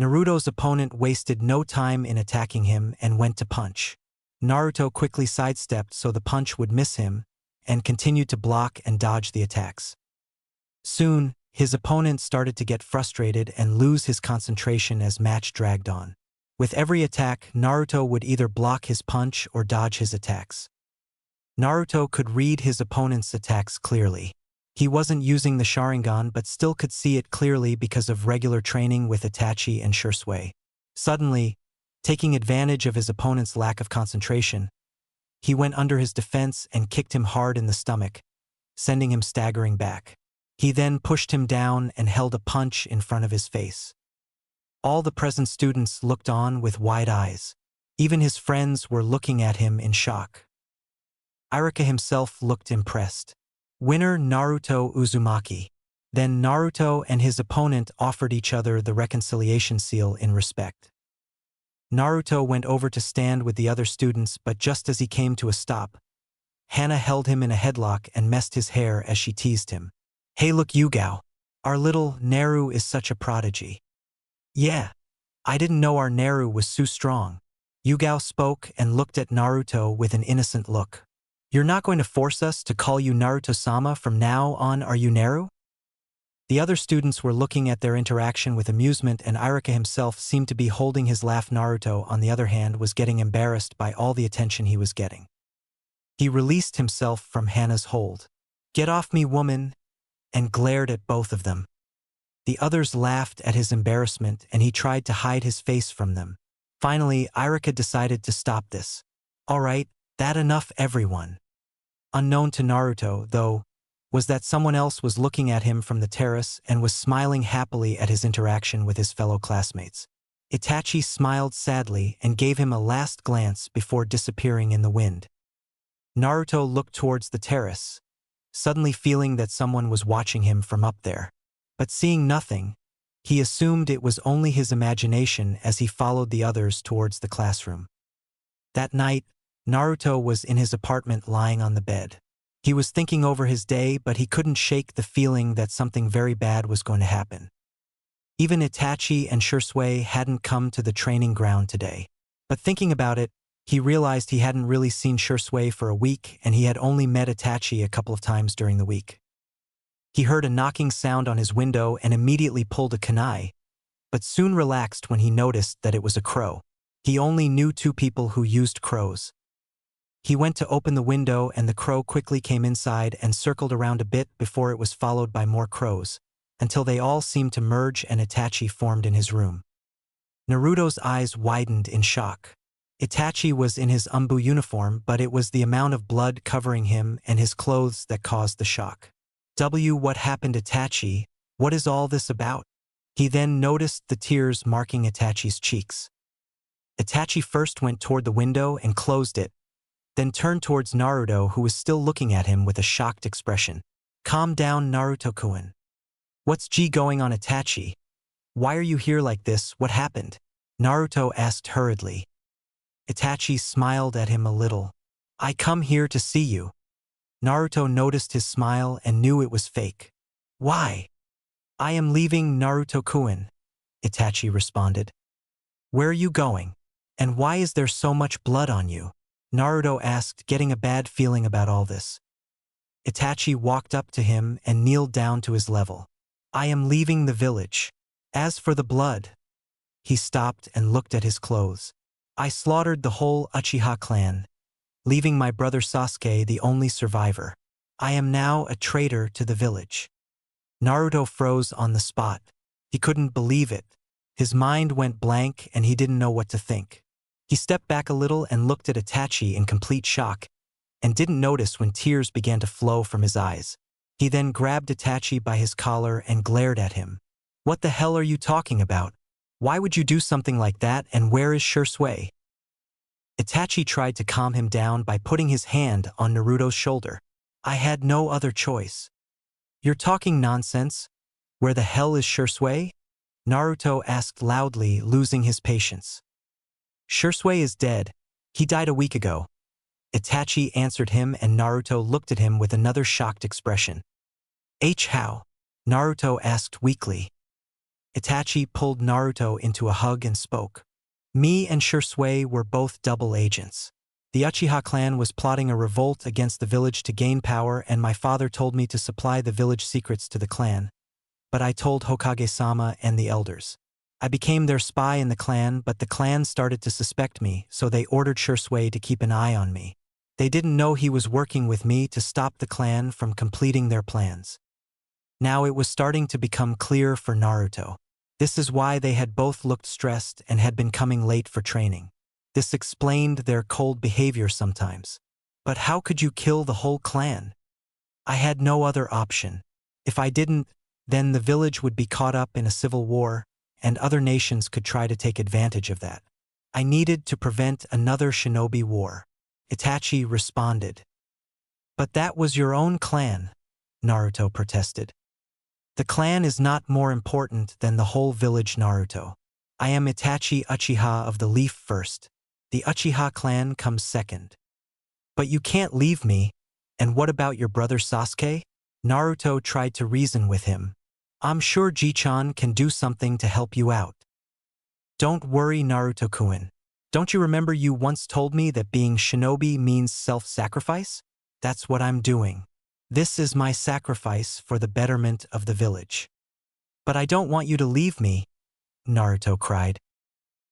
Naruto's opponent wasted no time in attacking him and went to punch. Naruto quickly sidestepped so the punch would miss him, and continued to block and dodge the attacks. Soon, his opponent started to get frustrated and lose his concentration as match dragged on. With every attack, Naruto would either block his punch or dodge his attacks. Naruto could read his opponent's attacks clearly. He wasn't using the Sharingan but still could see it clearly because of regular training with Itachi and Shursui. Suddenly, taking advantage of his opponent's lack of concentration, he went under his defense and kicked him hard in the stomach, sending him staggering back. He then pushed him down and held a punch in front of his face. All the present students looked on with wide eyes. Even his friends were looking at him in shock. Iruka himself looked impressed. Winner Naruto Uzumaki. Then Naruto and his opponent offered each other the reconciliation seal in respect. Naruto went over to stand with the other students, but just as he came to a stop, Hana held him in a headlock and messed his hair as she teased him. Hey, look, Yugao. Our little Naru is such a prodigy. Yeah, I didn't know our Naru was so strong. Yugao spoke and looked at Naruto with an innocent look. You're not going to force us to call you Naruto-sama from now on, are you, Naru? The other students were looking at their interaction with amusement, and Iruka himself seemed to be holding his laugh. Naruto, on the other hand, was getting embarrassed by all the attention he was getting. He released himself from Hana's hold. "Get off me, woman," and glared at both of them. The others laughed at his embarrassment and he tried to hide his face from them. Finally, Irika decided to stop this. "All right, that enough, everyone." Unknown to Naruto, though, was that someone else was looking at him from the terrace and was smiling happily at his interaction with his fellow classmates. Itachi smiled sadly and gave him a last glance before disappearing in the wind. Naruto looked towards the terrace, suddenly feeling that someone was watching him from up there. But seeing nothing, he assumed it was only his imagination as he followed the others towards the classroom. That night, Naruto was in his apartment lying on the bed. He was thinking over his day, but he couldn't shake the feeling that something very bad was going to happen. Even Itachi and Shisui hadn't come to the training ground today. But thinking about it, he realized he hadn't really seen Shisui for a week and he had only met Itachi a couple of times during the week. He heard a knocking sound on his window and immediately pulled a kunai, but soon relaxed when he noticed that it was a crow. He only knew 2 people who used crows. He went to open the window and the crow quickly came inside and circled around a bit before it was followed by more crows, until they all seemed to merge and Itachi formed in his room. Naruto's eyes widened in shock. Itachi was in his umbu uniform, but it was the amount of blood covering him and his clothes that caused the shock. What happened, Itachi? What is all this about? He then noticed the tears marking Itachi's cheeks. Itachi first went toward the window and closed it, then turned towards Naruto, who was still looking at him with a shocked expression. "Calm down, Naruto-kun. What's going on, Itachi? Why are you here like this? What happened?" Naruto asked hurriedly. Itachi smiled at him a little. "I come here to see you." Naruto noticed his smile and knew it was fake. "Why?" "I am leaving, Naruto-kun," Itachi responded. "Where are you going? And why is there so much blood on you?" Naruto asked, getting a bad feeling about all this. Itachi walked up to him and kneeled down to his level. "I am leaving the village. As for the blood..." He stopped and looked at his clothes. "I slaughtered the whole Uchiha clan, leaving my brother Sasuke the only survivor. I am now a traitor to the village." Naruto froze on the spot. He couldn't believe it. His mind went blank and he didn't know what to think. He stepped back a little and looked at Itachi in complete shock, and didn't notice when tears began to flow from his eyes. He then grabbed Itachi by his collar and glared at him. "What the hell are you talking about? Why would you do something like that, and where is Shisui?" Itachi tried to calm him down by putting his hand on Naruto's shoulder. "I had no other choice." "You're talking nonsense. Where the hell is Shisui?" Naruto asked loudly, losing his patience. "Shisui is dead. He died a week ago." Itachi answered him and Naruto looked at him with another shocked expression. How?" Naruto asked weakly. Itachi pulled Naruto into a hug and spoke. "Me and Shisui were both double agents. The Uchiha clan was plotting a revolt against the village to gain power and my father told me to supply the village secrets to the clan. But I told Hokage-sama and the elders. I became their spy in the clan, but the clan started to suspect me, so they ordered Shisui to keep an eye on me. They didn't know he was working with me to stop the clan from completing their plans." Now it was starting to become clear for Naruto. This is why they had both looked stressed and had been coming late for training. This explained their cold behavior sometimes. "But how could you kill the whole clan?" "I had no other option. If I didn't, then the village would be caught up in a civil war, and other nations could try to take advantage of that. I needed to prevent another shinobi war," Itachi responded. "But that was your own clan," Naruto protested. "The clan is not more important than the whole village, Naruto. I am Itachi Uchiha of the Leaf first. The Uchiha clan comes second." "But you can't leave me. And what about your brother Sasuke?" Naruto tried to reason with him. "I'm sure Ji-chan can do something to help you out." "Don't worry, Naruto-kun. Don't you remember you once told me that being shinobi means self-sacrifice? That's what I'm doing. This is my sacrifice for the betterment of the village." "But I don't want you to leave me," Naruto cried.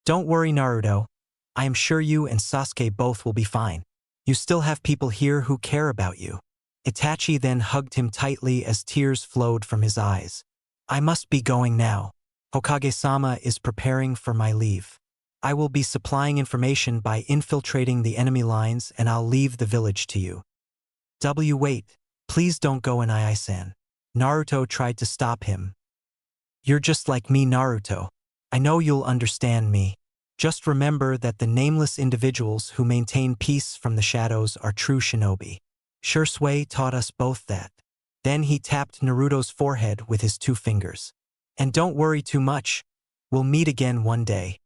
"Don't worry, Naruto. I am sure you and Sasuke both will be fine. You still have people here who care about you. Itachi then hugged him tightly as tears flowed from his eyes. I must be going now. Hokage-sama is preparing for my leave. I will be supplying information by infiltrating the enemy lines, and I'll leave the village to you. Wait. Please don't go, Inai-san. Naruto tried to stop him. You're just like me, Naruto. I know you'll understand me. Just remember that the nameless individuals who maintain peace from the shadows are true shinobi. Shursui taught us both that. Then he tapped Naruto's forehead with his 2 fingers. And don't worry too much. We'll meet again one day.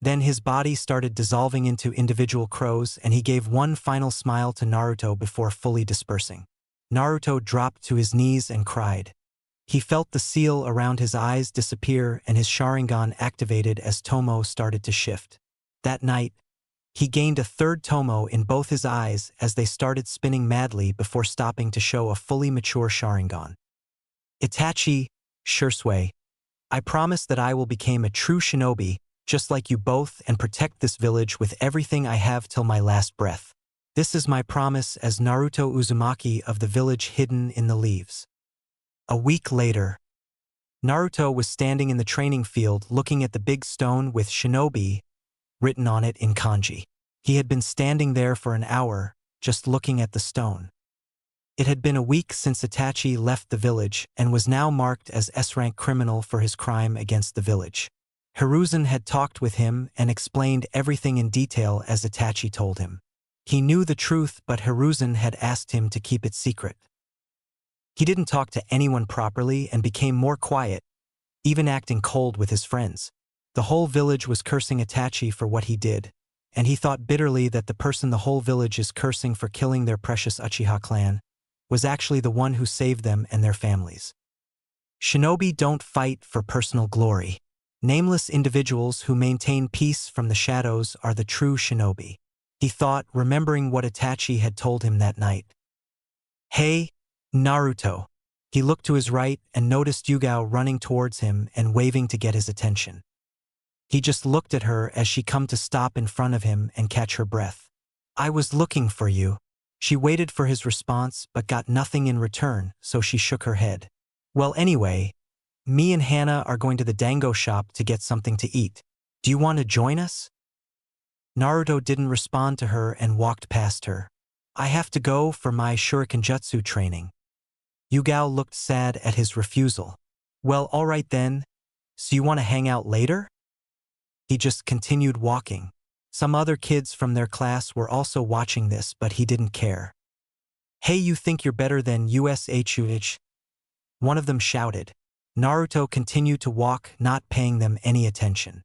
Then his body started dissolving into individual crows, and he gave one final smile to Naruto before fully dispersing. Naruto dropped to his knees and cried. He felt the seal around his eyes disappear, and his Sharingan activated as Tomo started to shift. That night, he gained a 3rd Tomo in both his eyes as they started spinning madly before stopping to show a fully mature Sharingan. Itachi, Shursui, I promise that I will become a true shinobi, just like you both, and protect this village with everything I have till my last breath. This is my promise as Naruto Uzumaki of the village hidden in the leaves. A week later, Naruto was standing in the training field looking at the big stone with shinobi written on it in kanji. He had been standing there for an hour, just looking at the stone. It had been a week since Itachi left the village and was now marked as S-rank criminal for his crime against the village. Hiruzen had talked with him and explained everything in detail as Itachi told him. He knew the truth, but Hiruzen had asked him to keep it secret. He didn't talk to anyone properly and became more quiet, even acting cold with his friends. The whole village was cursing Itachi for what he did, and he thought bitterly that the person the whole village is cursing for killing their precious Uchiha clan was actually the one who saved them and their families. Shinobi don't fight for personal glory. Nameless individuals who maintain peace from the shadows are the true shinobi. He thought, remembering what Itachi had told him that night. Hey, Naruto. He looked to his right and noticed Yugao running towards him and waving to get his attention. He just looked at her as she come to stop in front of him and catch her breath. I was looking for you. She waited for his response but got nothing in return, so she shook her head. Well, anyway, me and Hannah are going to the Dango shop to get something to eat. Do you want to join us? Naruto didn't respond to her and walked past her. I have to go for my Shurikenjutsu training. Yugao looked sad at his refusal. Well, all right then. So you want to hang out later? He just continued walking. Some other kids from their class were also watching this, but he didn't care. Hey, you think you're better than USH? One of them shouted. Naruto continued to walk, not paying them any attention.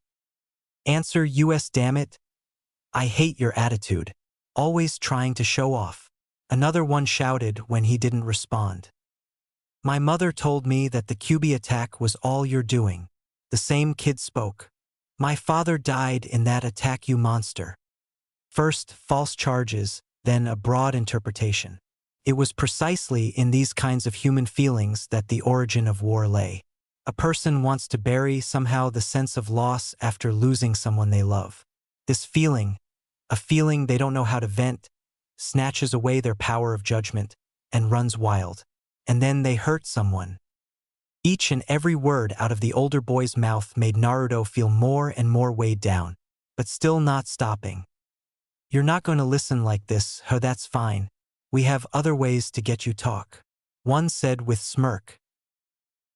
Answer, US, damn it. I hate your attitude. Always trying to show off. Another one shouted when he didn't respond. My mother told me that the QB attack was all you're doing. The same kid spoke. My father died in that attack, you monster. First, false charges, then a broad interpretation. It was precisely in these kinds of human feelings that the origin of war lay. A person wants to bury somehow the sense of loss after losing someone they love. This feeling, a feeling they don't know how to vent, snatches away their power of judgment and runs wild. And then they hurt someone. Each and every word out of the older boy's mouth made Naruto feel more and more weighed down, but still not stopping. You're not going to listen like this, huh? That's fine. We have other ways to get you talk. One said with smirk.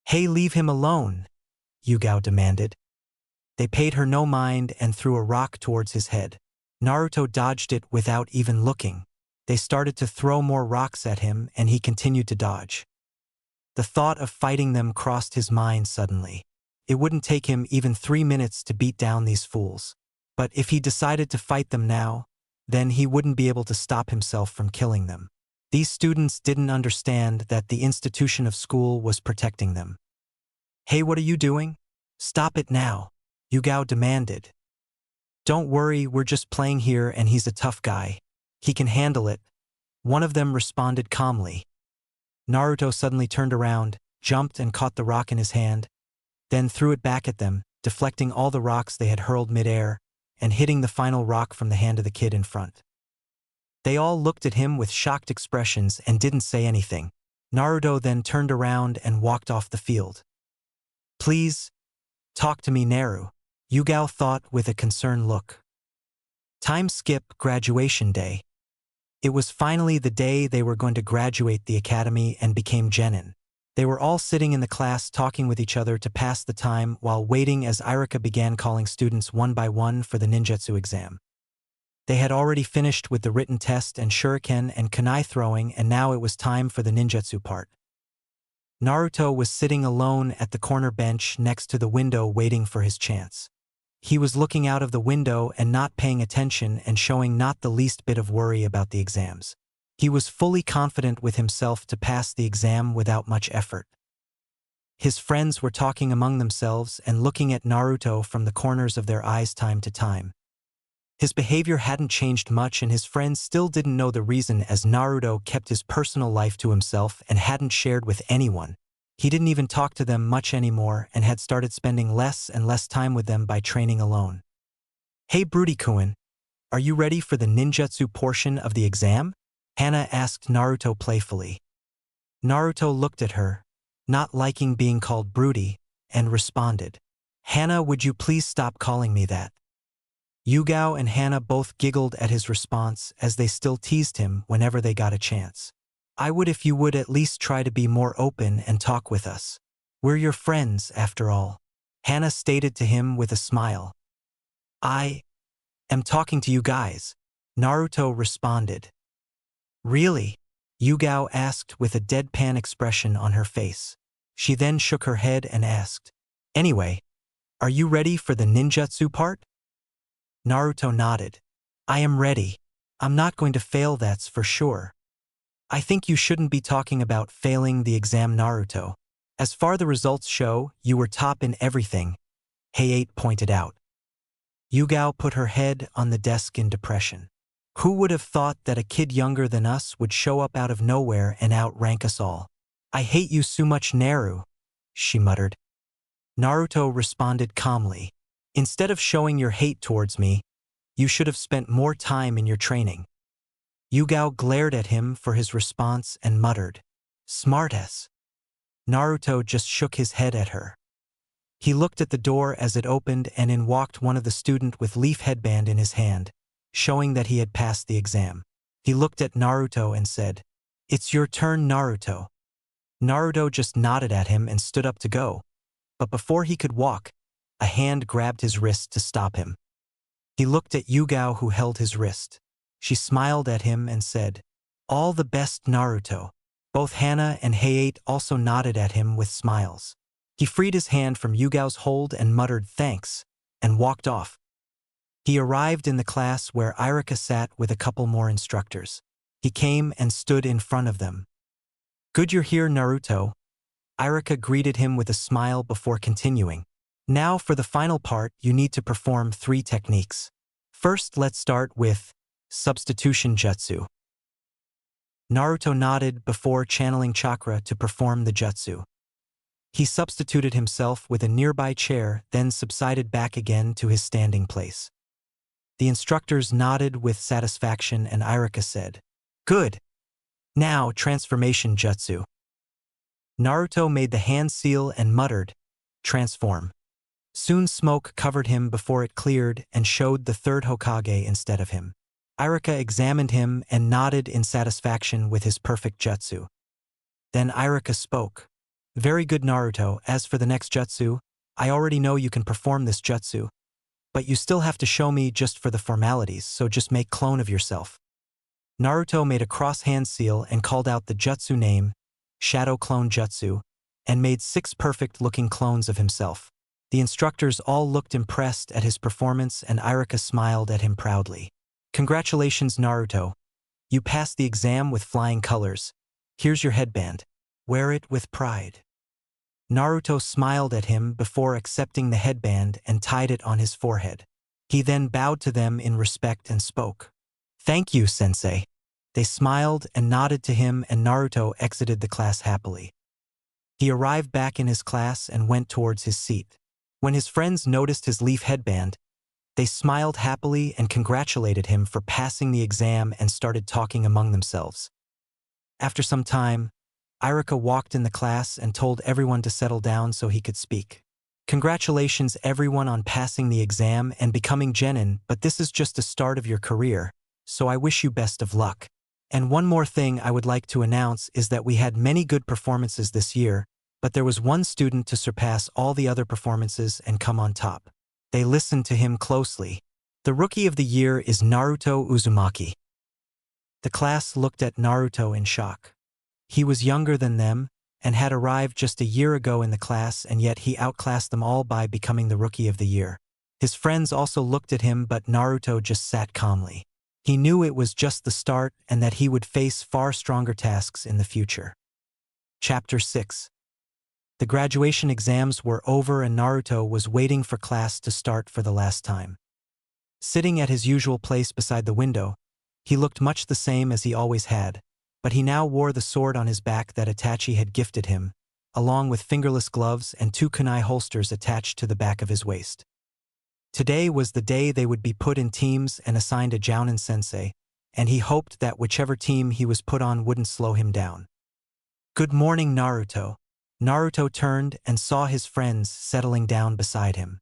Hey, leave him alone, Yugao demanded. They paid her no mind and threw a rock towards his head. Naruto dodged it without even looking. They started to throw more rocks at him and he continued to dodge. The thought of fighting them crossed his mind suddenly. It wouldn't take him even 3 minutes to beat down these fools. But if he decided to fight them now, then he wouldn't be able to stop himself from killing them. These students didn't understand that the institution of school was protecting them. Hey, what are you doing? Stop it now, Yugao demanded. Don't worry, we're just playing here and he's a tough guy. He can handle it. One of them responded calmly. Naruto suddenly turned around, jumped and caught the rock in his hand, then threw it back at them, deflecting all the rocks they had hurled mid-air and hitting the final rock from the hand of the kid in front. They all looked at him with shocked expressions and didn't say anything. Naruto then turned around and walked off the field. Please, talk to me, Naru, Yugao thought with a concerned look. Time skip graduation day. It was finally the day they were going to graduate the academy and became genin. They were all sitting in the class talking with each other to pass the time while waiting as Irika began calling students one by one for the ninjutsu exam. They had already finished with the written test and shuriken and kunai throwing, and now it was time for the ninjutsu part. Naruto was sitting alone at the corner bench next to the window waiting for his chance. He was looking out of the window and not paying attention and showing not the least bit of worry about the exams. He was fully confident with himself to pass the exam without much effort. His friends were talking among themselves and looking at Naruto from the corners of their eyes time to time. His behavior hadn't changed much and his friends still didn't know the reason, as Naruto kept his personal life to himself and hadn't shared with anyone. He didn't even talk to them much anymore and had started spending less and less time with them by training alone. Hey Broody-kun, are you ready for the ninjutsu portion of the exam? Hana asked Naruto playfully. Naruto looked at her, not liking being called Broody, and responded, Hana, would you please stop calling me that? Yugao and Hana both giggled at his response as they still teased him whenever they got a chance. I would if you would at least try to be more open and talk with us. We're your friends, after all, Hana stated to him with a smile. I am talking to you guys, Naruto responded. Really? Yugao asked with a deadpan expression on her face. She then shook her head and asked, Anyway, are you ready for the ninjutsu part? Naruto nodded. I am ready. I'm not going to fail, that's for sure. I think you shouldn't be talking about failing the exam, Naruto. As far the results show, you were top in everything, Hayate pointed out. Yugao put her head on the desk in depression. Who would have thought that a kid younger than us would show up out of nowhere and outrank us all? I hate you so much, Naru, she muttered. Naruto responded calmly. Instead of showing your hate towards me, you should have spent more time in your training. Yugao glared at him for his response and muttered, Smartass. Naruto just shook his head at her. He looked at the door as it opened and in walked one of the student with leaf headband in his hand, showing that he had passed the exam. He looked at Naruto and said, It's your turn, Naruto. Naruto just nodded at him and stood up to go, but before he could walk, a hand grabbed his wrist to stop him. He looked at Yugao, who held his wrist. She smiled at him and said, All the best, Naruto. Both Hana and Hayate also nodded at him with smiles. He freed his hand from Yugao's hold and muttered thanks, and walked off. He arrived in the class where Irika sat with a couple more instructors. He came and stood in front of them. Good you're here, Naruto. Irika greeted him with a smile before continuing. Now for the final part, you need to perform 3 techniques. First, let's start with substitution jutsu. Naruto nodded before channeling chakra to perform the jutsu. He substituted himself with a nearby chair, then subsided back again to his standing place. The instructors nodded with satisfaction and Irika said, Good. Now, transformation jutsu. Naruto made the hand seal and muttered, Transform. Soon smoke covered him before it cleared and showed the 3rd Hokage instead of him. Irika examined him and nodded in satisfaction with his perfect jutsu. Then Irika spoke. Very good, Naruto. As for the next jutsu, I already know you can perform this jutsu, but you still have to show me just for the formalities, so just make clone of yourself. Naruto made a cross hand seal and called out the jutsu name, Shadow Clone Jutsu, and made 6 perfect-looking clones of himself. The instructors all looked impressed at his performance and Irika smiled at him proudly. Congratulations, Naruto. You passed the exam with flying colors. Here's your headband. Wear it with pride. Naruto smiled at him before accepting the headband and tied it on his forehead. He then bowed to them in respect and spoke. Thank you, sensei. They smiled and nodded to him and Naruto exited the class happily. He arrived back in his class and went towards his seat. When his friends noticed his leaf headband, They smiled happily and congratulated him for passing the exam and started talking among themselves. After some time, Irika walked in the class and told everyone to settle down so he could speak. Congratulations everyone on passing the exam and becoming genin, but this is just the start of your career, so I wish you best of luck. And one more thing I would like to announce is that we had many good performances this year, but there was one student to surpass all the other performances and come on top. They listened to him closely. The Rookie of the Year is Naruto Uzumaki. The class looked at Naruto in shock. He was younger than them and had arrived just a year ago in the class, and yet he outclassed them all by becoming the Rookie of the Year. His friends also looked at him, but Naruto just sat calmly. He knew it was just the start and that he would face far stronger tasks in the future. Chapter 6. The graduation exams were over and Naruto was waiting for class to start for the last time. Sitting at his usual place beside the window, he looked much the same as he always had, but he now wore the sword on his back that Itachi had gifted him, along with fingerless gloves and 2 kunai holsters attached to the back of his waist. Today was the day they would be put in teams and assigned a Jounin sensei, and he hoped that whichever team he was put on wouldn't slow him down. "Good morning, Naruto." Naruto turned and saw his friends settling down beside him.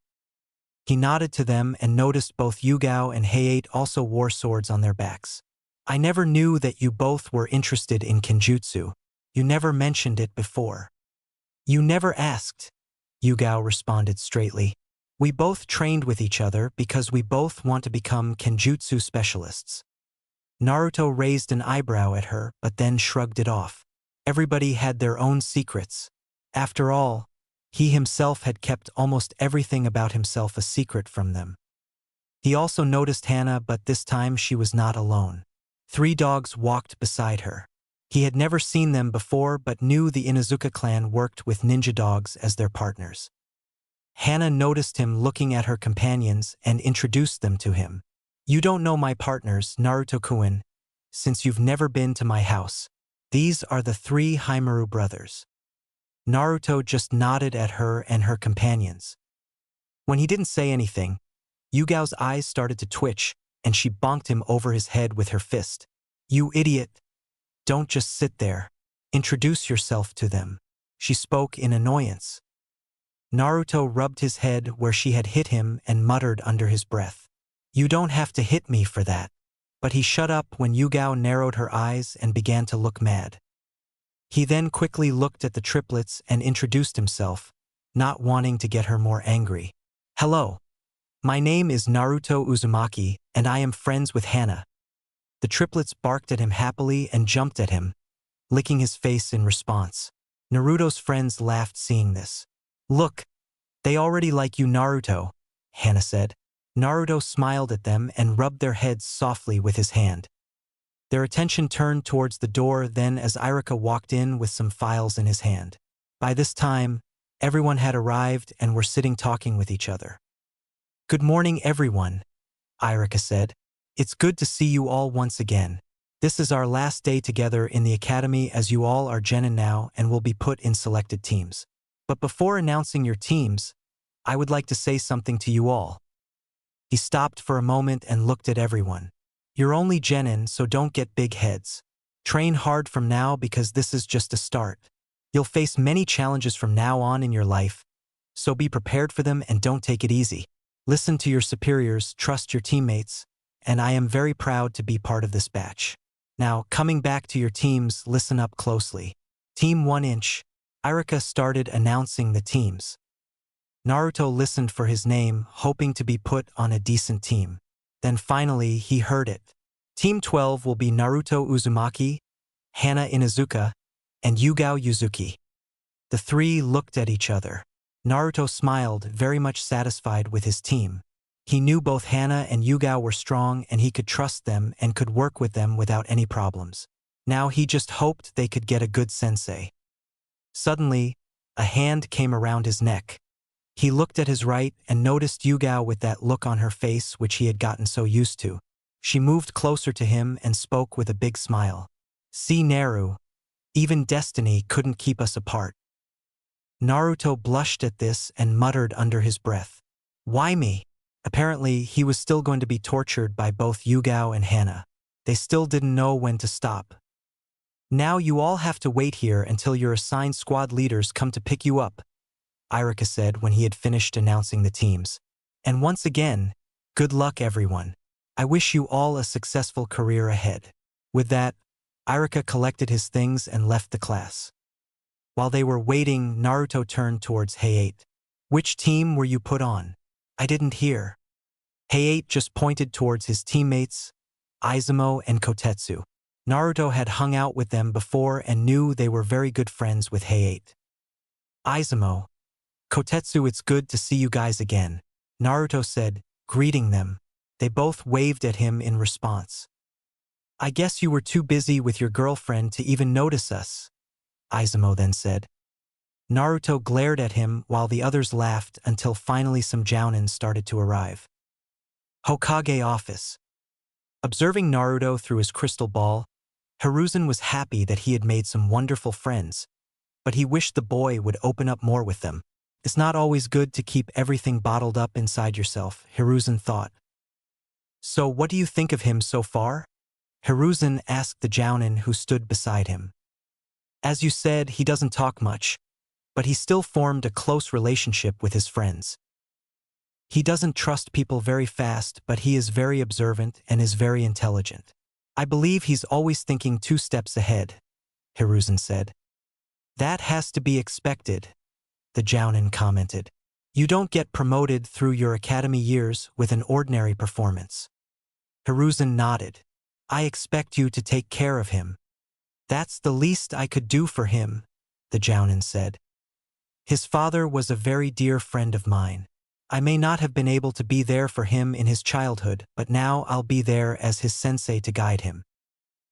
He nodded to them and noticed both Yugao and Hayate also wore swords on their backs. "I never knew that you both were interested in kenjutsu. You never mentioned it before." "You never asked," Yugao responded straightly. "We both trained with each other because we both want to become kenjutsu specialists." Naruto raised an eyebrow at her but then shrugged it off. Everybody had their own secrets. After all, he himself had kept almost everything about himself a secret from them. He also noticed Hana, but this time she was not alone. 3 dogs walked beside her. He had never seen them before but knew the Inuzuka clan worked with ninja dogs as their partners. Hana noticed him looking at her companions and introduced them to him. "You don't know my partners, Naruto-kun, since you've never been to my house. These are the 3 Haimaru brothers." Naruto just nodded at her and her companions. When he didn't say anything, Yugao's eyes started to twitch, and she bonked him over his head with her fist. "You idiot! Don't just sit there. Introduce yourself to them." She spoke in annoyance. Naruto rubbed his head where she had hit him and muttered under his breath, "You don't have to hit me for that." But he shut up when Yugao narrowed her eyes and began to look mad. He then quickly looked at the triplets and introduced himself, not wanting to get her more angry. "Hello. My name is Naruto Uzumaki, and I am friends with Hana." The triplets barked at him happily and jumped at him, licking his face in response. Naruto's friends laughed seeing this. "Look, they already like you, Naruto," Hana said. Naruto smiled at them and rubbed their heads softly with his hand. Their attention turned towards the door then as Irika walked in with some files in his hand. By this time, everyone had arrived and were sitting talking with each other. "Good morning, everyone," Irika said. "It's good to see you all once again. This is our last day together in the academy as you all are genin now and will be put in selected teams. But before announcing your teams, I would like to say something to you all." He stopped for a moment and looked at everyone. "You're only genin, so don't get big heads. Train hard from now because this is just a start. You'll face many challenges from now on in your life, so be prepared for them and don't take it easy. Listen to your superiors, trust your teammates, and I am very proud to be part of this batch. Now, coming back to your teams, listen up closely. Team 1 Inch." Irika started announcing the teams. Naruto listened for his name, hoping to be put on a decent team. Then finally, he heard it. Team 12 will be Naruto Uzumaki, Hana Inuzuka, and Yugao Yuzuki. The 3 looked at each other. Naruto smiled, very much satisfied with his team. He knew both Hana and Yugao were strong and he could trust them and could work with them without any problems. Now he just hoped they could get a good sensei. Suddenly, a hand came around his neck. He looked at his right and noticed Yugao with that look on her face which he had gotten so used to. She moved closer to him and spoke with a big smile. "See, Naru, even destiny couldn't keep us apart." Naruto blushed at this and muttered under his breath, "Why me?" Apparently, he was still going to be tortured by both Yugao and Hana. They still didn't know when to stop. Now you all have to wait here until your assigned squad leaders come to pick you up, Irika said when he had finished announcing the teams. And once again, good luck everyone. I wish you all a successful career ahead. With that, Irika collected his things and left the class. While they were waiting, Naruto turned towards Hayate. Which team were you put on? I didn't hear. Hayate just pointed towards his teammates, Izumo and Kotetsu. Naruto had hung out with them before and knew they were very good friends with Hayate. Izumo, Kotetsu, it's good to see you guys again, Naruto said, greeting them. They both waved at him in response. I guess you were too busy with your girlfriend to even notice us, Izumo then said. Naruto glared at him while the others laughed until finally some jounin started to arrive. Hokage office. Observing Naruto through his crystal ball, Hiruzen was happy that he had made some wonderful friends, but he wished the boy would open up more with them. It's not always good to keep everything bottled up inside yourself, Hiruzen thought. So what do you think of him so far? Hiruzen asked the jounin who stood beside him. As you said, he doesn't talk much, but he still formed a close relationship with his friends. He doesn't trust people very fast, but he is very observant and is very intelligent. I believe he's always thinking 2 steps ahead, Hiruzen said. That has to be expected, the jounin commented. You don't get promoted through your academy years with an ordinary performance. Hiruzen nodded. I expect you to take care of him. That's the least I could do for him, the jounin said. His father was a very dear friend of mine. I may not have been able to be there for him in his childhood, but now I'll be there as his sensei to guide him.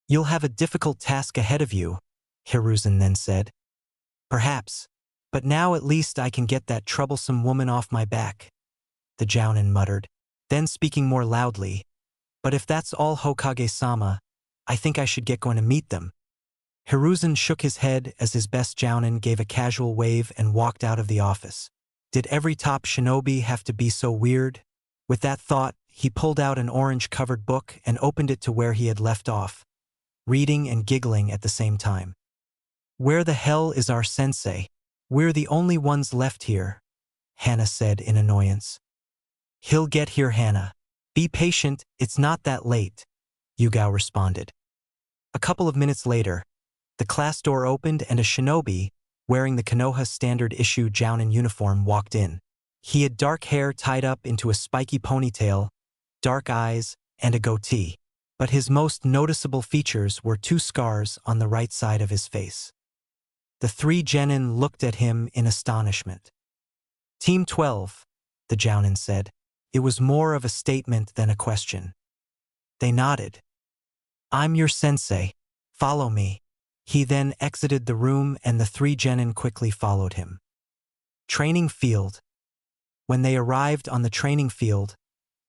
You'll have a difficult task ahead of you, Hiruzen then said. Perhaps, but now at least I can get that troublesome woman off my back, the jounin muttered, then speaking more loudly. But if that's all Hokage-sama, I think I should get going to meet them. Hiruzen shook his head as his best jounin gave a casual wave and walked out of the office. Did every top shinobi have to be so weird? With that thought, he pulled out an orange-covered book and opened it to where he had left off, reading and giggling at the same time. Where the hell is our sensei? We're the only ones left here, Hana said in annoyance. He'll get here, Hana. Be patient, it's not that late, Yugao responded. A couple of minutes later, the class door opened and a shinobi, wearing the Konoha standard-issue jounin uniform, walked in. He had dark hair tied up into a spiky ponytail, dark eyes, and a goatee. But his most noticeable features were 2 scars on the right side of his face. The 3 genin looked at him in astonishment. Team 12, the jounin said. It was more of a statement than a question. They nodded. I'm your sensei. Follow me. He then exited the room and the 3 genin quickly followed him. Training field. When they arrived on the training field,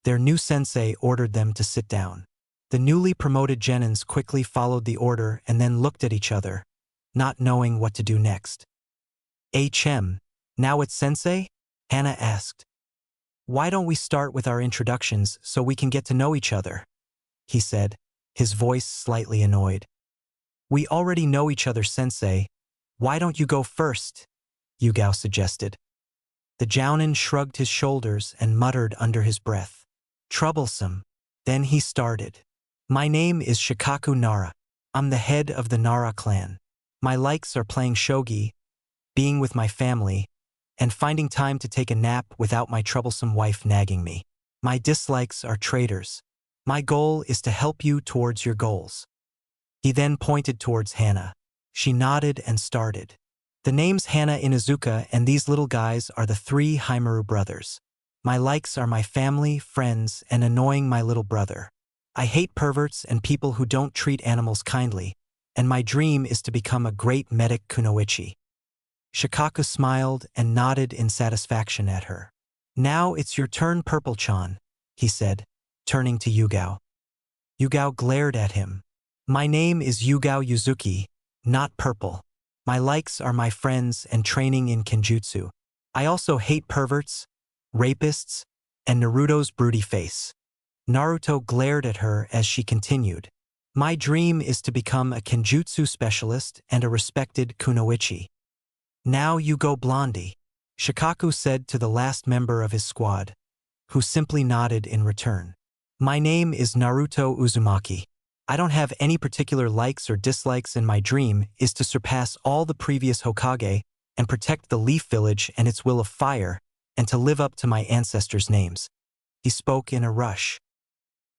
their new sensei ordered them to sit down. The newly promoted genins quickly followed the order and then looked at each other, not knowing what to do next. HM, now it's sensei? Hana asked. Why don't we start with our introductions so we can get to know each other? He said, his voice slightly annoyed. We already know each other, sensei. Why don't you go first? Yugao suggested. The jounin shrugged his shoulders and muttered under his breath. Troublesome. Then he started. My name is Shikaku Nara. I'm the head of the Nara clan. My likes are playing shogi, being with my family, and finding time to take a nap without my troublesome wife nagging me. My dislikes are traitors. My goal is to help you towards your goals. He then pointed towards Hana. She nodded and started. The name's Hana Inuzuka, and these little guys are the 3 Haimaru brothers. My likes are my family, friends, and annoying my little brother. I hate perverts and people who don't treat animals kindly, and my dream is to become a great medic kunoichi. Shikaku smiled and nodded in satisfaction at her. Now it's your turn, Purple-chan, he said, turning to Yugao. Yugao glared at him. My name is Yugao Yuzuki, not Purple. My likes are my friends and training in kenjutsu. I also hate perverts, rapists, and Naruto's broody face. Naruto glared at her as she continued. My dream is to become a kenjutsu specialist and a respected kunoichi. Now you go blondie, Shikaku said to the last member of his squad, who simply nodded in return. My name is Naruto Uzumaki. I don't have any particular likes or dislikes, and my dream is to surpass all the previous Hokage and protect the Leaf Village and its will of fire, and to live up to my ancestors' names. He spoke in a rush.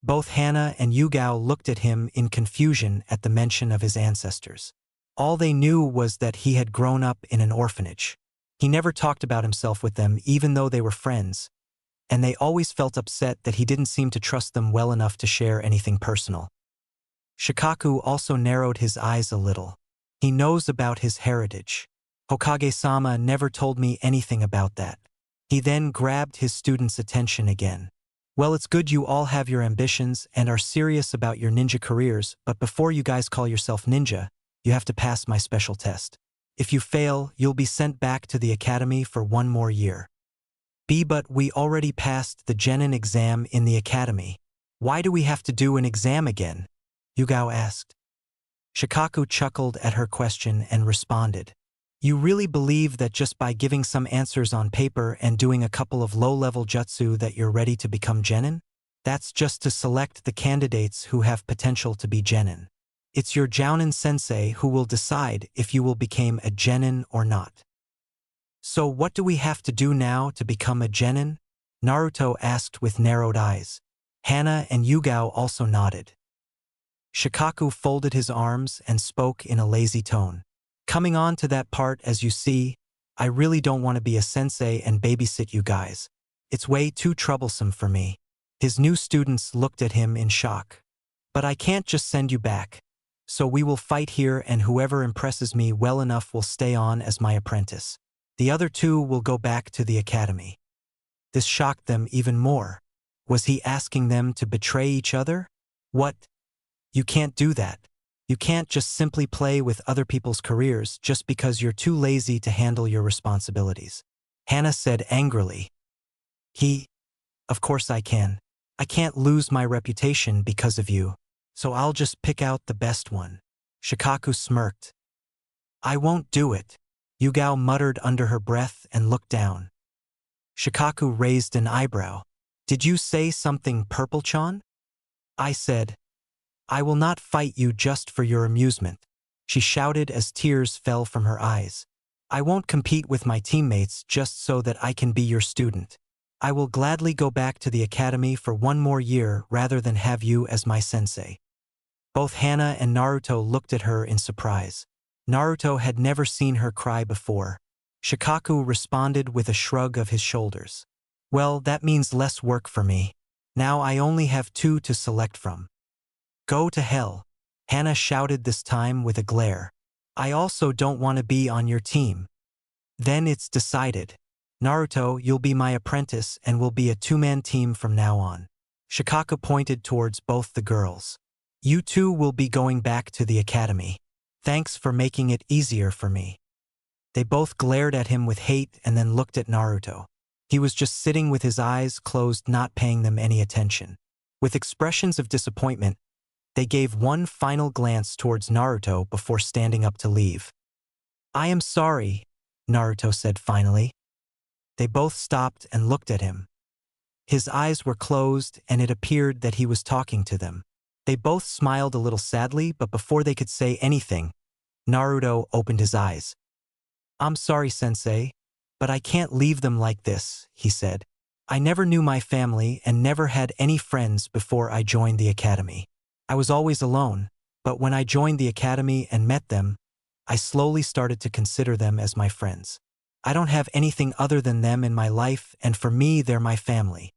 Both Hana and Yugao looked at him in confusion at the mention of his ancestors. All they knew was that he had grown up in an orphanage. He never talked about himself with them even though they were friends, and they always felt upset that he didn't seem to trust them well enough to share anything personal. Shikaku also narrowed his eyes a little. He knows about his heritage. Hokage-sama never told me anything about that. He then grabbed his student's attention again. Well, it's good you all have your ambitions and are serious about your ninja careers, but before you guys call yourself ninja, you have to pass my special test. If you fail, you'll be sent back to the academy for one more year. But we already passed the genin exam in the academy. Why do we have to do an exam again? Yugao asked. Shikaku chuckled at her question and responded. You really believe that just by giving some answers on paper and doing a couple of low-level jutsu that you're ready to become genin? That's just to select the candidates who have potential to be genin. It's your jounin sensei who will decide if you will become a genin or not. So what do we have to do now to become a genin? Naruto asked with narrowed eyes. Hana and Yugao also nodded. Shikaku folded his arms and spoke in a lazy tone. Coming on to that part, as you see, I really don't want to be a sensei and babysit you guys. It's way too troublesome for me. His new students looked at him in shock. But I can't just send you back. So we will fight here, and whoever impresses me well enough will stay on as my apprentice. The other two will go back to the academy. This shocked them even more. Was he asking them to betray each other? What? You can't do that. You can't just simply play with other people's careers just because you're too lazy to handle your responsibilities. Hana said angrily. Of course I can. I can't lose my reputation because of you, so I'll just pick out the best one. Shikaku smirked. I won't do it. Yugao muttered under her breath and looked down. Shikaku raised an eyebrow. Did you say something, Purple-chan? I said. I will not fight you just for your amusement, she shouted as tears fell from her eyes. I won't compete with my teammates just so that I can be your student. I will gladly go back to the academy for one more year rather than have you as my sensei. Both Hana and Naruto looked at her in surprise. Naruto had never seen her cry before. Shikaku responded with a shrug of his shoulders. Well, that means less work for me. Now I only have two to select from. Go to hell, Hana shouted this time with a glare. I also don't want to be on your team. Then it's decided. Naruto, you'll be my apprentice and will be a two-man team from now on. Shikaku pointed towards both the girls. You two will be going back to the academy. Thanks for making it easier for me. They both glared at him with hate and then looked at Naruto. He was just sitting with his eyes closed, not paying them any attention. With expressions of disappointment, they gave one final glance towards Naruto before standing up to leave. I am sorry, Naruto said finally. They both stopped and looked at him. His eyes were closed and it appeared that he was talking to them. They both smiled a little sadly, but before they could say anything, Naruto opened his eyes. I'm sorry, sensei, but I can't leave them like this, he said. I never knew my family and never had any friends before I joined the academy. I was always alone, but when I joined the academy and met them, I slowly started to consider them as my friends. I don't have anything other than them in my life, and for me, they're my family.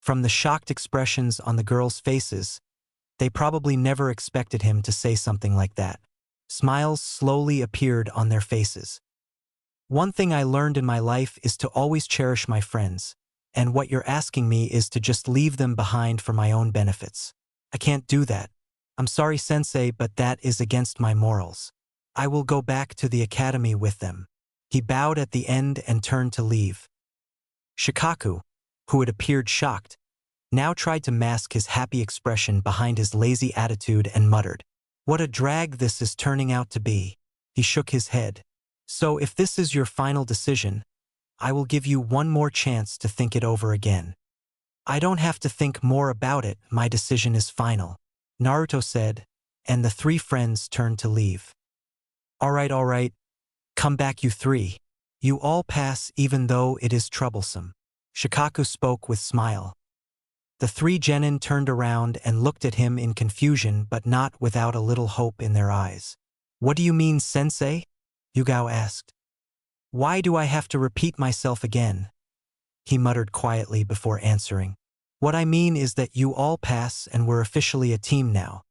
From the shocked expressions on the girls' faces, they probably never expected him to say something like that. Smiles slowly appeared on their faces. One thing I learned in my life is to always cherish my friends, and what you're asking me is to just leave them behind for my own benefits. I can't do that. I'm sorry, sensei, but that is against my morals. I will go back to the academy with them. He bowed at the end and turned to leave. Shikaku, who had appeared shocked, now tried to mask his happy expression behind his lazy attitude and muttered, "What a drag this is turning out to be." He shook his head. "So if this is your final decision, I will give you one more chance to think it over again." "I don't have to think more about it, my decision is final," Naruto said, and the three friends turned to leave. All right, come back you three. You all pass even though it is troublesome," Shikaku spoke with smile. The three genin turned around and looked at him in confusion but not without a little hope in their eyes. "What do you mean, sensei?" Yugao asked. "Why do I have to repeat myself again?" he muttered quietly before answering. "What I mean is that you all pass and we're officially a team now."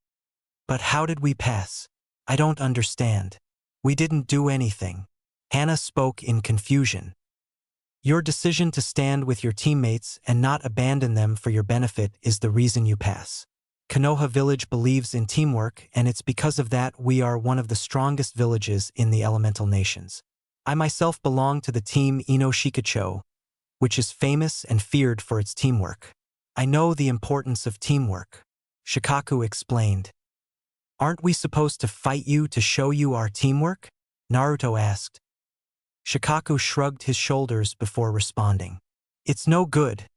"But how did we pass? I don't understand." "We didn't do anything." Hana spoke in confusion. "Your decision to stand with your teammates and not abandon them for your benefit is the reason you pass. Konoha village believes in teamwork, and it's because of that we are one of the strongest villages in the elemental nations. I myself belong to the team Ino Shikacho, which is famous and feared for its teamwork. I know the importance of teamwork," Shikaku explained. "Aren't we supposed to fight you to show you our teamwork?" Naruto asked. Shikaku shrugged his shoulders before responding. "It's no good.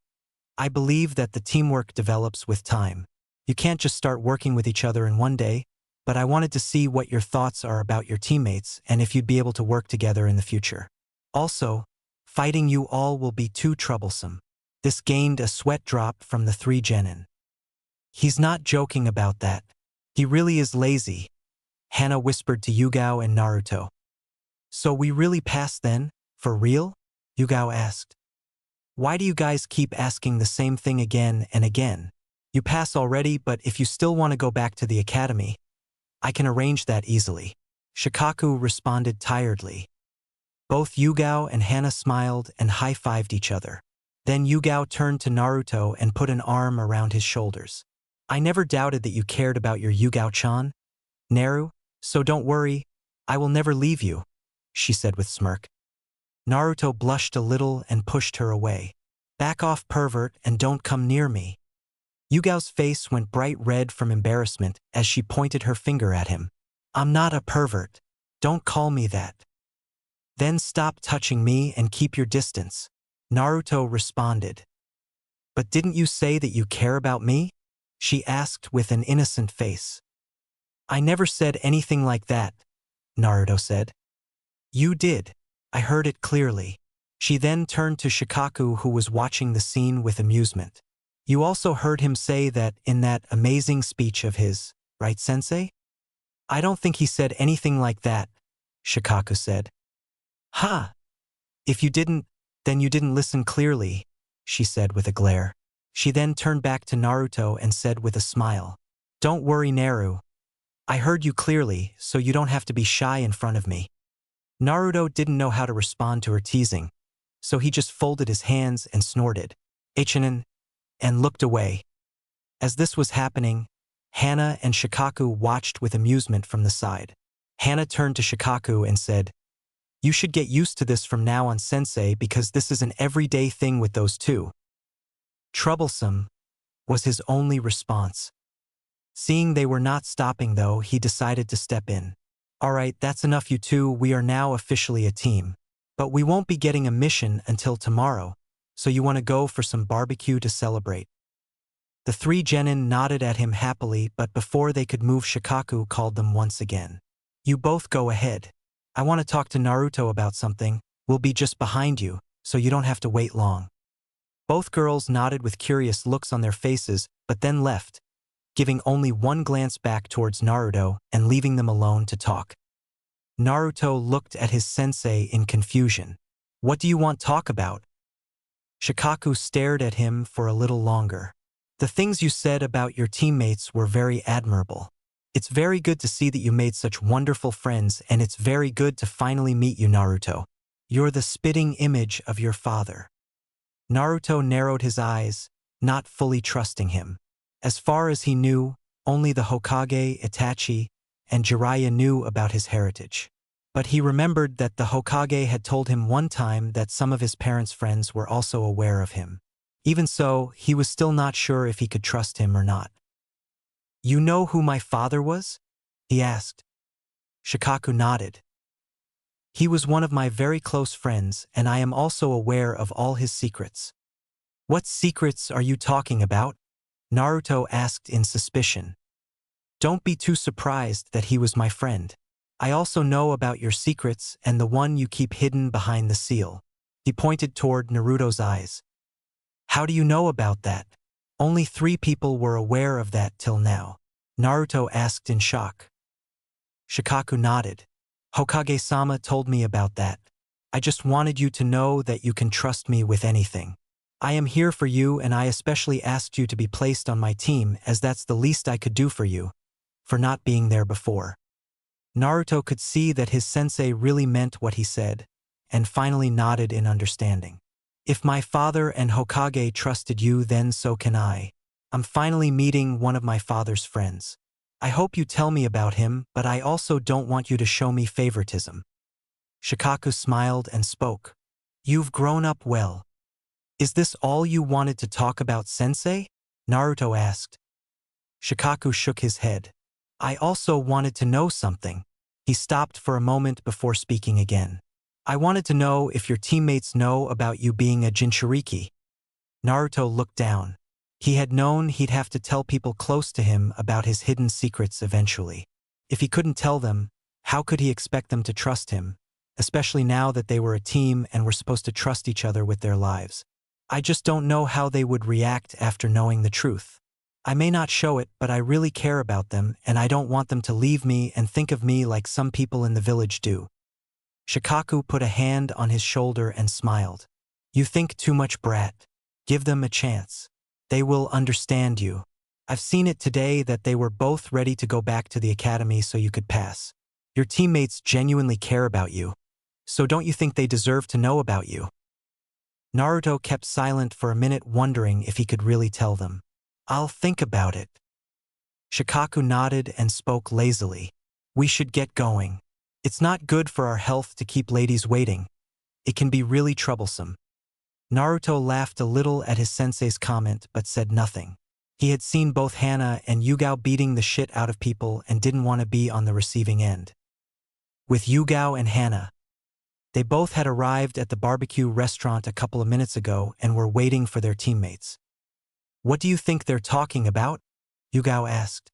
I believe that the teamwork develops with time. You can't just start working with each other in one day, but I wanted to see what your thoughts are about your teammates and if you'd be able to work together in the future. Also, fighting you all will be too troublesome." This gained a sweat drop from the three genin. "He's not joking about that. He really is lazy," Hana whispered to Yugao and Naruto. "So we really pass then? For real?" Yugao asked. "Why do you guys keep asking the same thing again and again? You pass already, but if you still want to go back to the academy, I can arrange that easily," Shikaku responded tiredly. Both Yugao and Hana smiled and high-fived each other. Then Yugao turned to Naruto and put an arm around his shoulders. "I never doubted that you cared about your Yugao-chan, Naru, so don't worry, I will never leave you," she said with smirk. Naruto blushed a little and pushed her away. "Back off, pervert, and don't come near me." Yugao's face went bright red from embarrassment as she pointed her finger at him. "I'm not a pervert. Don't call me that." "Then stop touching me and keep your distance," Naruto responded. "But didn't you say that you care about me?" she asked with an innocent face. "I never said anything like that," Naruto said. "You did. I heard it clearly." She then turned to Shikaku, who was watching the scene with amusement. "You also heard him say that in that amazing speech of his, right, sensei?" "I don't think he said anything like that," Shikaku said. "Ha! If you didn't, then you didn't listen clearly," she said with a glare. She then turned back to Naruto and said with a smile, "Don't worry, Naru. I heard you clearly, so you don't have to be shy in front of me." Naruto didn't know how to respond to her teasing, so he just folded his hands and snorted, "Ichinen," and looked away. As this was happening, Hana and Shikaku watched with amusement from the side. Hana turned to Shikaku and said, "You should get used to this from now on, sensei, because this is an everyday thing with those two." "Troublesome," was his only response. Seeing they were not stopping though, he decided to step in. "All right, that's enough you two, we are now officially a team. But we won't be getting a mission until tomorrow, so you want to go for some barbecue to celebrate." The three genin nodded at him happily, but before they could move, Shikaku called them once again. "You both go ahead. I want to talk to Naruto about something. We'll be just behind you, so you don't have to wait long." Both girls nodded with curious looks on their faces, but then left, giving only one glance back towards Naruto and leaving them alone to talk. Naruto looked at his sensei in confusion. "What do you want to talk about?" Shikaku stared at him for a little longer. "The things you said about your teammates were very admirable. It's very good to see that you made such wonderful friends, and it's very good to finally meet you, Naruto. You're the spitting image of your father." Naruto narrowed his eyes, not fully trusting him. As far as he knew, only the Hokage, Itachi, and Jiraiya knew about his heritage. But he remembered that the Hokage had told him one time that some of his parents' friends were also aware of him. Even so, he was still not sure if he could trust him or not. You know who my father was? He asked. Shikaku nodded. He was one of my very close friends, and I am also aware of all his secrets. What secrets are you talking about? Naruto asked in suspicion. Don't be too surprised that he was my friend. I also know about your secrets and the one you keep hidden behind the seal. He pointed toward Naruto's eyes. How do you know about that? Only 3 people were aware of that till now. Naruto asked in shock. Shikaku nodded. Hokage-sama told me about that. I just wanted you to know that you can trust me with anything. I am here for you, and I especially asked you to be placed on my team as that's the least I could do for you, for not being there before. Naruto could see that his sensei really meant what he said, and finally nodded in understanding. If my father and Hokage trusted you, then so can I. I'm finally meeting one of my father's friends. I hope you tell me about him, but I also don't want you to show me favoritism. Shikaku smiled and spoke. You've grown up well. Is this all you wanted to talk about, sensei? Naruto asked. Shikaku shook his head. I also wanted to know something. He stopped for a moment before speaking again. I wanted to know if your teammates know about you being a Jinchuriki. Naruto looked down. He had known he'd have to tell people close to him about his hidden secrets eventually. If he couldn't tell them, how could he expect them to trust him, especially now that they were a team and were supposed to trust each other with their lives? I just don't know how they would react after knowing the truth. I may not show it, but I really care about them, and I don't want them to leave me and think of me like some people in the village do. Shikaku put a hand on his shoulder and smiled. You think too much, brat. Give them a chance. They will understand you. I've seen it today that they were both ready to go back to the academy so you could pass. Your teammates genuinely care about you. So don't you think they deserve to know about you? Naruto kept silent for a minute, wondering if he could really tell them. I'll think about it. Shikaku nodded and spoke lazily. We should get going. It's not good for our health to keep ladies waiting. It can be really troublesome. Naruto laughed a little at his sensei's comment but said nothing. He had seen both Hana and Yugao beating the shit out of people and didn't want to be on the receiving end. With Yugao and Hana, they both had arrived at the barbecue restaurant a couple of minutes ago and were waiting for their teammates. What do you think they're talking about? Yugao asked.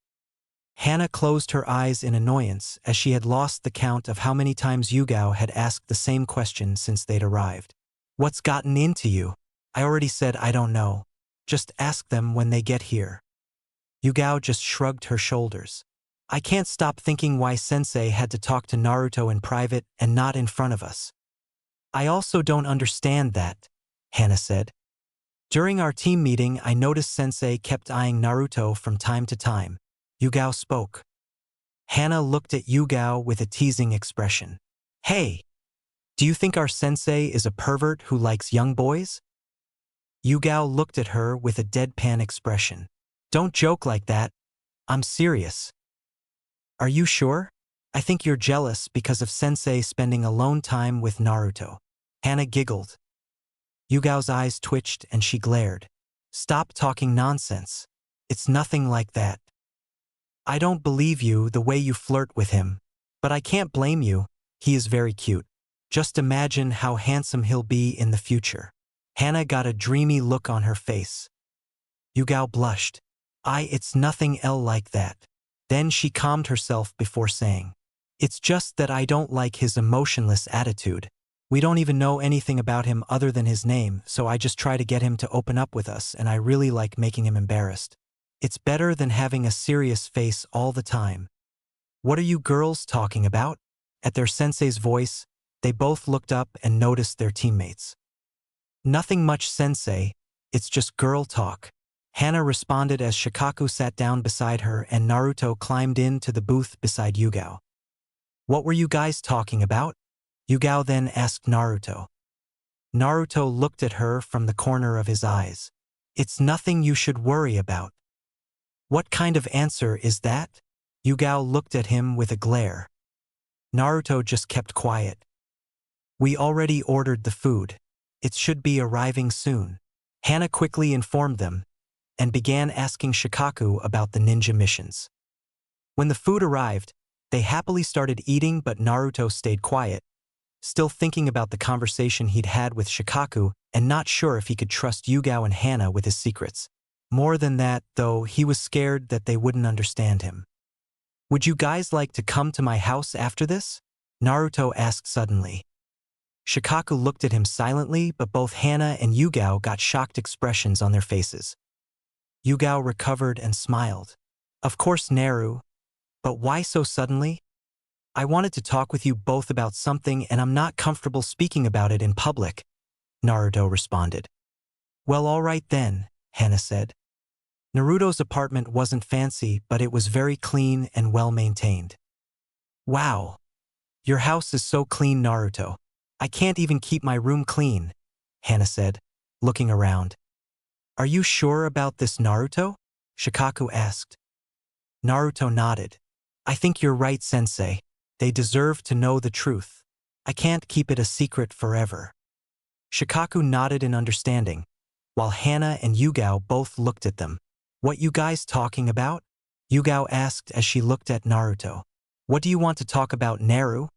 Hana closed her eyes in annoyance as she had lost the count of how many times Yugao had asked the same question since they'd arrived. What's gotten into you? I already said I don't know. Just ask them when they get here. Yugao just shrugged her shoulders. I can't stop thinking why Sensei had to talk to Naruto in private and not in front of us. I also don't understand that, Hana said. During our team meeting, I noticed Sensei kept eyeing Naruto from time to time. Yugao spoke. Hana looked at Yugao with a teasing expression. Hey! Do you think our sensei is a pervert who likes young boys? Yugao looked at her with a deadpan expression. Don't joke like that. I'm serious. Are you sure? I think you're jealous because of Sensei spending alone time with Naruto. Hana giggled. Yugao's eyes twitched and she glared. Stop talking nonsense. It's nothing like that. I don't believe you the way you flirt with him. But I can't blame you. He is very cute. Just imagine how handsome he'll be in the future. Hana got a dreamy look on her face. Yugao blushed. It's nothing like that. Then she calmed herself before saying, it's just that I don't like his emotionless attitude. We don't even know anything about him other than his name, so I just try to get him to open up with us, and I really like making him embarrassed. It's better than having a serious face all the time. What are you girls talking about? At their sensei's voice, they both looked up and noticed their teammates. Nothing much, sensei. It's just girl talk. Hana responded as Shikaku sat down beside her and Naruto climbed into the booth beside Yugao. What were you guys talking about? Yugao then asked Naruto. Naruto looked at her from the corner of his eyes. It's nothing you should worry about. What kind of answer is that? Yugao looked at him with a glare. Naruto just kept quiet. We already ordered the food. It should be arriving soon. Hana quickly informed them and began asking Shikaku about the ninja missions. When the food arrived, they happily started eating, but Naruto stayed quiet, still thinking about the conversation he'd had with Shikaku and not sure if he could trust Yugao and Hana with his secrets. More than that, though, he was scared that they wouldn't understand him. "Would you guys like to come to my house after this?" Naruto asked suddenly. Shikaku looked at him silently, but both Hana and Yugao got shocked expressions on their faces. Yugao recovered and smiled. "Of course, Naru. But why so suddenly?" "I wanted to talk with you both about something and I'm not comfortable speaking about it in public," Naruto responded. "Well, all right then," Hana said. Naruto's apartment wasn't fancy, but it was very clean and well-maintained. "Wow. Your house is so clean, Naruto. I can't even keep my room clean," Hana said, looking around. "Are you sure about this, Naruto?" Shikaku asked. Naruto nodded. "I think you're right, Sensei. They deserve to know the truth. I can't keep it a secret forever." Shikaku nodded in understanding, while Hana and Yugao both looked at them. "What you guys talking about?" Yugao asked as she looked at Naruto. "What do you want to talk about, Naru?"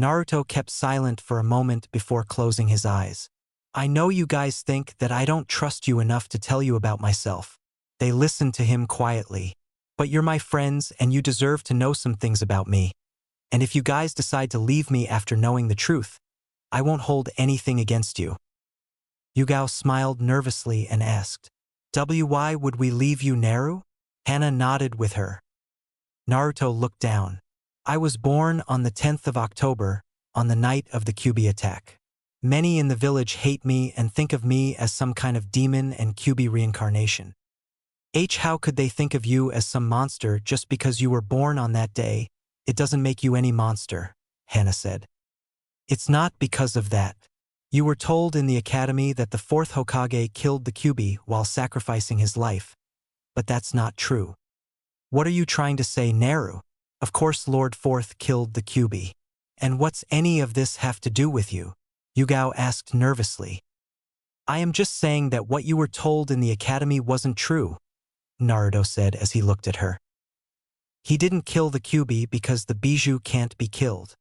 Naruto kept silent for a moment before closing his eyes. "I know you guys think that I don't trust you enough to tell you about myself." They listened to him quietly. "But you're my friends and you deserve to know some things about me. And if you guys decide to leave me after knowing the truth, I won't hold anything against you." Yugao smiled nervously and asked, "Why would we leave you, Naru?" Hana nodded with her. Naruto looked down. "I was born on the 10th of October, on the night of the Kyuubi attack. Many in the village hate me and think of me as some kind of demon and Kyuubi reincarnation. How could they think of you as some monster just because you were born on that day? It doesn't make you any monster," Hana said. "It's not because of that. You were told in the academy that the fourth Hokage killed the Kyuubi while sacrificing his life, but that's not true." "What are you trying to say, Naru?" "Of course Lord Fourth killed the Kyuubi. And what's any of this have to do with you?" Yugao asked nervously. "I am just saying that what you were told in the academy wasn't true," Naruto said as he looked at her. "He didn't kill the Kyuubi because the bijou can't be killed."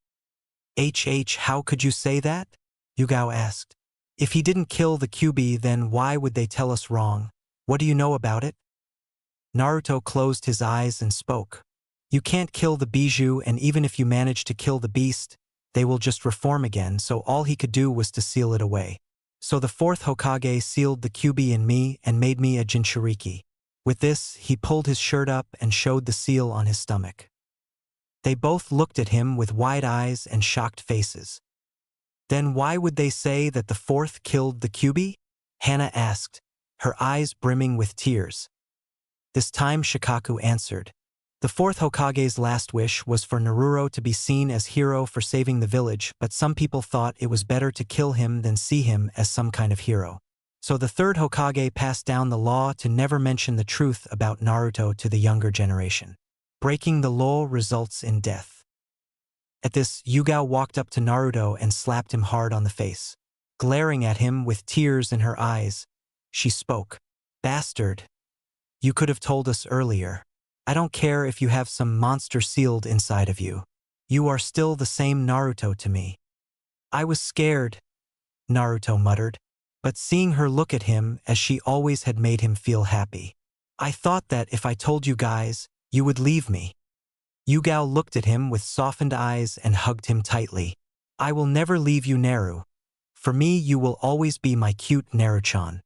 How could you say that?" Yugao asked. "If he didn't kill the Kyuubi, then why would they tell us wrong? What do you know about it?" Naruto closed his eyes and spoke. "You can't kill the bijou, and even if you manage to kill the beast, they will just reform again, so all he could do was to seal it away. So the fourth Hokage sealed the Kyuubi in me and made me a Jinchuriki." With this, he pulled his shirt up and showed the seal on his stomach. They both looked at him with wide eyes and shocked faces. "Then why would they say that the fourth killed the Kyuubi?" Hana asked, her eyes brimming with tears. This time Shikaku answered. "The fourth Hokage's last wish was for Naruto to be seen as hero for saving the village, but some people thought it was better to kill him than see him as some kind of hero. So the third Hokage passed down the law to never mention the truth about Naruto to the younger generation. Breaking the law results in death." At this, Yugao walked up to Naruto and slapped him hard on the face. Glaring at him with tears in her eyes, she spoke. "Bastard. You could have told us earlier. I don't care if you have some monster sealed inside of you. You are still the same Naruto to me." "I was scared," Naruto muttered, but seeing her look at him as she always had made him feel happy. "I thought that if I told you guys, you would leave me." Yugao looked at him with softened eyes and hugged him tightly. "I will never leave you, Naru. For me, you will always be my cute Naru-chan."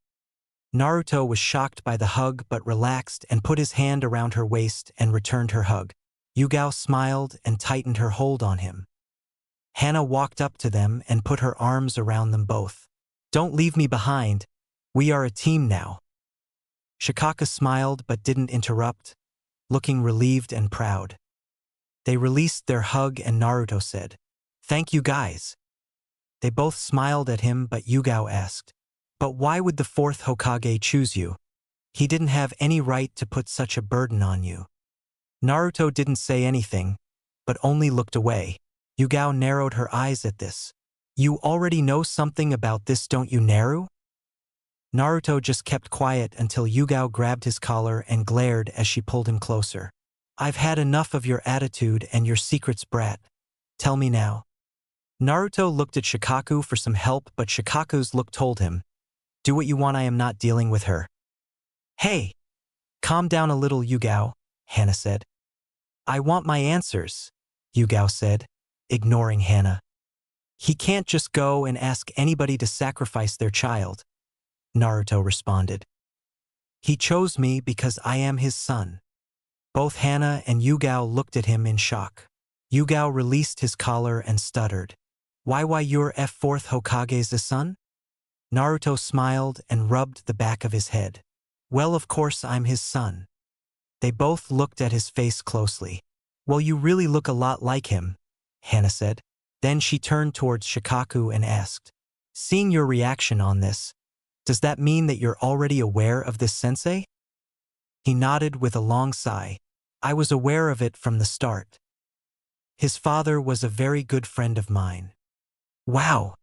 Naruto was shocked by the hug but relaxed and put his hand around her waist and returned her hug. Yugao smiled and tightened her hold on him. Hana walked up to them and put her arms around them both. "Don't leave me behind. We are a team now." Shikaka smiled but didn't interrupt, looking relieved and proud. They released their hug and Naruto said, "Thank you guys." They both smiled at him, but Yugao asked, "But why would the fourth Hokage choose you? He didn't have any right to put such a burden on you." Naruto didn't say anything, but only looked away. Yugao narrowed her eyes at this. "You already know something about this, don't you, Naru?" Naruto just kept quiet until Yugao grabbed his collar and glared as she pulled him closer. I've had enough of your attitude and your secrets, brat. Tell me now. Naruto looked at Shikaku for some help, but Shikaku's look told him, do what you want, I am not dealing with her. Hey! Calm down a little, Yugao, Hana said. I want my answers, Yugao said, ignoring Hana. He can't just go and ask anybody to sacrifice their child, Naruto responded. He chose me because I am his son. Both Hana and Yugao looked at him in shock. Yugao released his collar and stuttered. Why you're F4th Hokage's son? Naruto smiled and rubbed the back of his head. Well, of course I'm his son. They both looked at his face closely. Well, you really look a lot like him, Hana said. Then she turned towards Shikaku and asked, seeing your reaction on this, does that mean that you're already aware of this sensei? He nodded with a long sigh. I was aware of it from the start. His father was a very good friend of mine. Wow,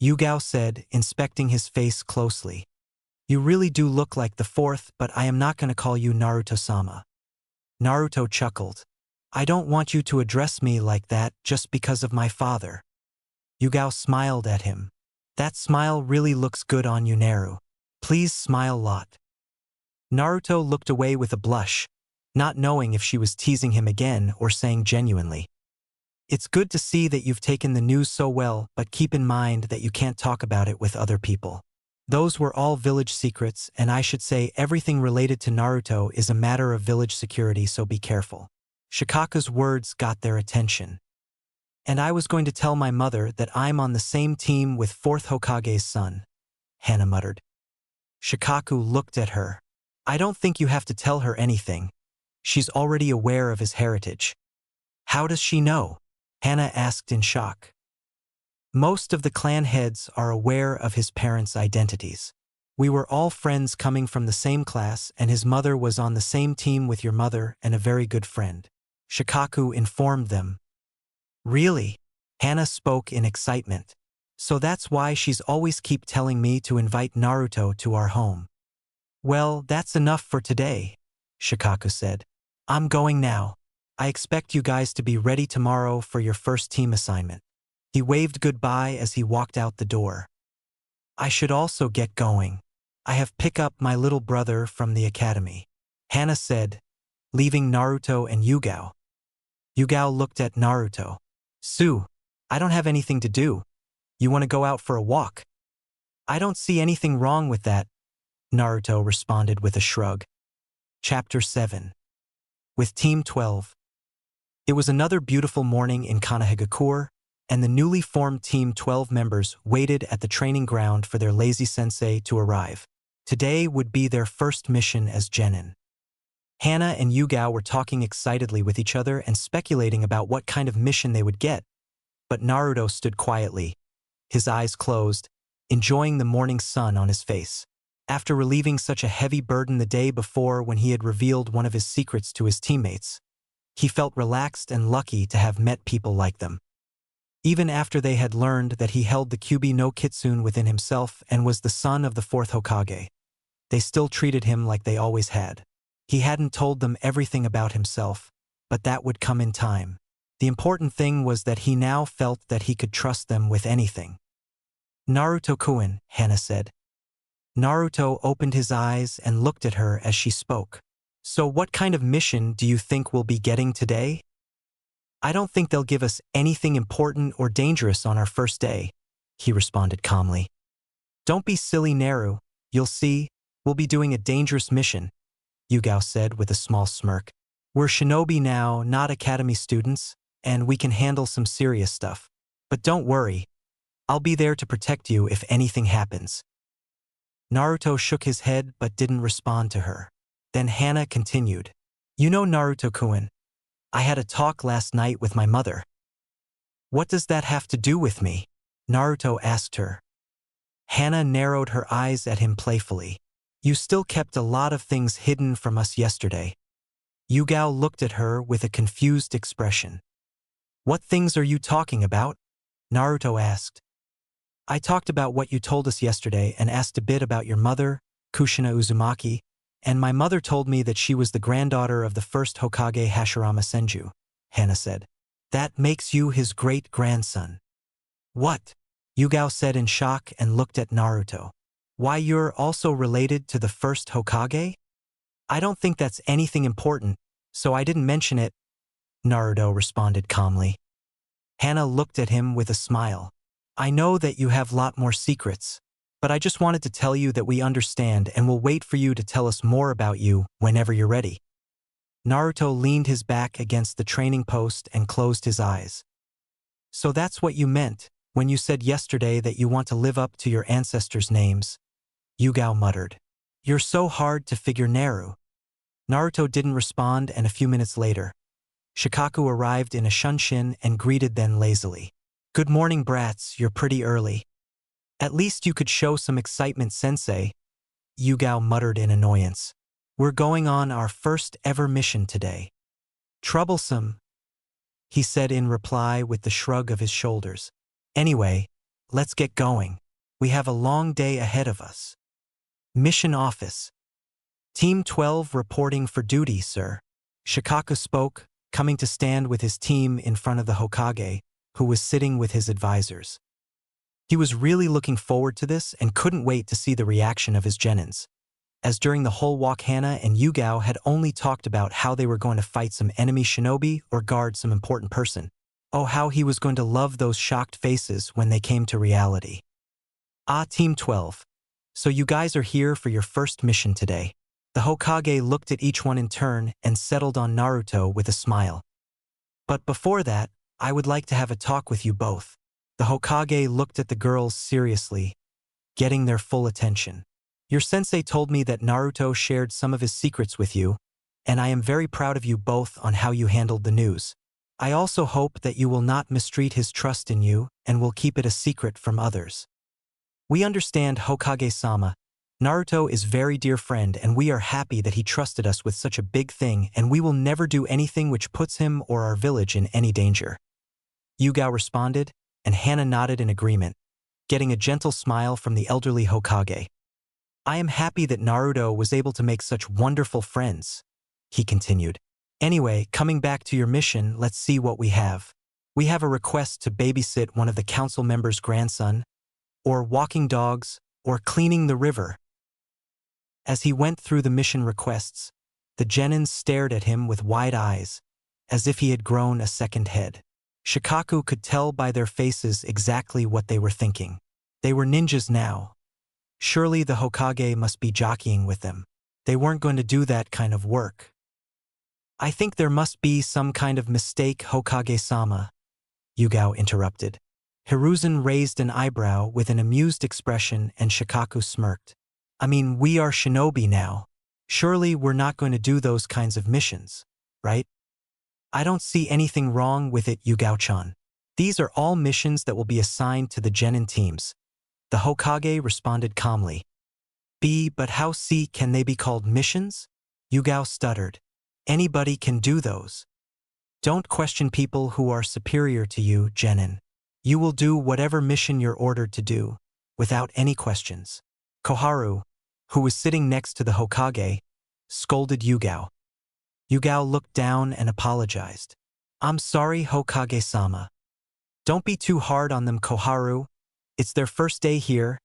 Yugao said, inspecting his face closely. You really do look like the fourth, but I am not going to call you Naruto-sama. Naruto chuckled. I don't want you to address me like that just because of my father. Yugao smiled at him. That smile really looks good on you, Naru. Please smile a lot. Naruto looked away with a blush, not knowing if she was teasing him again or saying genuinely. It's good to see that you've taken the news so well, but keep in mind that you can't talk about it with other people. Those were all village secrets, and I should say everything related to Naruto is a matter of village security, so be careful. Shikaku's words got their attention. And I was going to tell my mother that I'm on the same team with 4th Hokage's son, Hana muttered. Shikaku looked at her. I don't think you have to tell her anything. She's already aware of his heritage. How does she know? Hana asked in shock. Most of the clan heads are aware of his parents' identities. We were all friends coming from the same class, and his mother was on the same team with your mother and a very good friend. Shikaku informed them. Really? Hana spoke in excitement. So that's why she's always keep telling me to invite Naruto to our home. Well, that's enough for today, Shikaku said. I'm going now. I expect you guys to be ready tomorrow for your first team assignment. He waved goodbye as he walked out the door. I should also get going. I have picked up my little brother from the academy, Hana said, leaving Naruto and Yugao. Yugao looked at Naruto. Sue, I don't have anything to do. You want to go out for a walk? I don't see anything wrong with that, Naruto responded with a shrug. Chapter 7. With Team 12. It was another beautiful morning in Kanahegakure, and the newly formed Team 12 members waited at the training ground for their lazy sensei to arrive. Today would be their first mission as genin. Hana and Yugao were talking excitedly with each other and speculating about what kind of mission they would get, but Naruto stood quietly, his eyes closed, enjoying the morning sun on his face. After relieving such a heavy burden the day before when he had revealed one of his secrets to his teammates, he felt relaxed and lucky to have met people like them. Even after they had learned that he held the Kyuubi no Kitsune within himself and was the son of the 4th Hokage, they still treated him like they always had. He hadn't told them everything about himself, but that would come in time. The important thing was that he now felt that he could trust them with anything. Naruto-kun, Hana said. Naruto opened his eyes and looked at her as she spoke. So what kind of mission do you think we'll be getting today? I don't think they'll give us anything important or dangerous on our first day, he responded calmly. Don't be silly, Naru. You'll see, we'll be doing a dangerous mission, Yugao said with a small smirk. We're shinobi now, not academy students, and we can handle some serious stuff. But don't worry, I'll be there to protect you if anything happens. Naruto shook his head but didn't respond to her. Then Hana continued. You know, Naruto-kun, I had a talk last night with my mother. What does that have to do with me? Naruto asked her. Hana narrowed her eyes at him playfully. You still kept a lot of things hidden from us yesterday. Yugao looked at her with a confused expression. What things are you talking about? Naruto asked. I talked about what you told us yesterday and asked a bit about your mother, Kushina Uzumaki, and my mother told me that she was the granddaughter of the first Hokage Hashirama Senju, Hana said. That makes you his great-grandson. What? Yugao said in shock and looked at Naruto. Why, you're also related to the first Hokage? I don't think that's anything important, so I didn't mention it, Naruto responded calmly. Hana looked at him with a smile. I know that you have lot more secrets, but I just wanted to tell you that we understand and will wait for you to tell us more about you whenever you're ready. Naruto leaned his back against the training post and closed his eyes. So that's what you meant when you said yesterday that you want to live up to your ancestors' names, Yugao muttered. You're so hard to figure, Naru. Naruto didn't respond, and a few minutes later, Shikaku arrived in a shunshin and greeted them lazily. Good morning, brats, you're pretty early. At least you could show some excitement, sensei, Yugao muttered in annoyance. We're going on our first ever mission today. Troublesome, he said in reply with the shrug of his shoulders. Anyway, let's get going. We have a long day ahead of us. Mission Office. Team 12 reporting for duty, sir. Shikaku spoke, coming to stand with his team in front of the Hokage, who was sitting with his advisors. He was really looking forward to this and couldn't wait to see the reaction of his genins, as during the whole walk Hana and Yugao had only talked about how they were going to fight some enemy shinobi or guard some important person. Oh, how he was going to love those shocked faces when they came to reality. Ah, Team 12. So you guys are here for your first mission today. The Hokage looked at each one in turn and settled on Naruto with a smile. But before that, I would like to have a talk with you both. The Hokage looked at the girls seriously, getting their full attention. Your sensei told me that Naruto shared some of his secrets with you, and I am very proud of you both on how you handled the news. I also hope that you will not mistreat his trust in you and will keep it a secret from others. We understand, Hokage-sama. Naruto is very dear friend and we are happy that he trusted us with such a big thing, and we will never do anything which puts him or our village in any danger. Yugao responded, and Hana nodded in agreement, getting a gentle smile from the elderly Hokage. I am happy that Naruto was able to make such wonderful friends, he continued. Anyway, coming back to your mission, let's see what we have. We have a request to babysit one of the council members' grandson, or walking dogs, or cleaning the river. As he went through the mission requests, the genins stared at him with wide eyes, as if he had grown a second head. Shikaku could tell by their faces exactly what they were thinking. They were ninjas now. Surely the Hokage must be jockeying with them. They weren't going to do that kind of work. I think there must be some kind of mistake, Hokage-sama, Yugao interrupted. Hiruzen raised an eyebrow with an amused expression and Shikaku smirked. I mean, we are shinobi now. Surely we're not going to do those kinds of missions, right? I don't see anything wrong with it, Yugao-chan. These are all missions that will be assigned to the genin teams. The Hokage responded calmly. But how can they be called missions? Yugao stuttered. Anybody can do those. Don't question people who are superior to you, genin. You will do whatever mission you're ordered to do, without any questions. Koharu, who was sitting next to the Hokage, scolded Yugao. Yugao looked down and apologized. I'm sorry, Hokage-sama. Don't be too hard on them, Koharu. It's their first day here,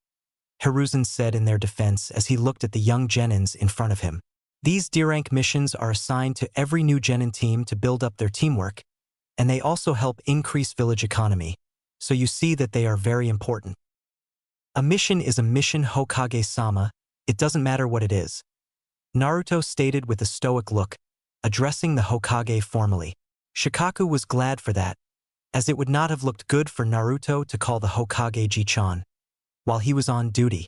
Hiruzen said in their defense as he looked at the young genins in front of him. These D-rank missions are assigned to every new genin team to build up their teamwork, and they also help increase village economy, so you see that they are very important. A mission is a mission, Hokage-sama. It doesn't matter what it is, Naruto stated with a stoic look, addressing the Hokage formally. Shikaku was glad for that, as it would not have looked good for Naruto to call the Hokage Ji-chan while he was on duty.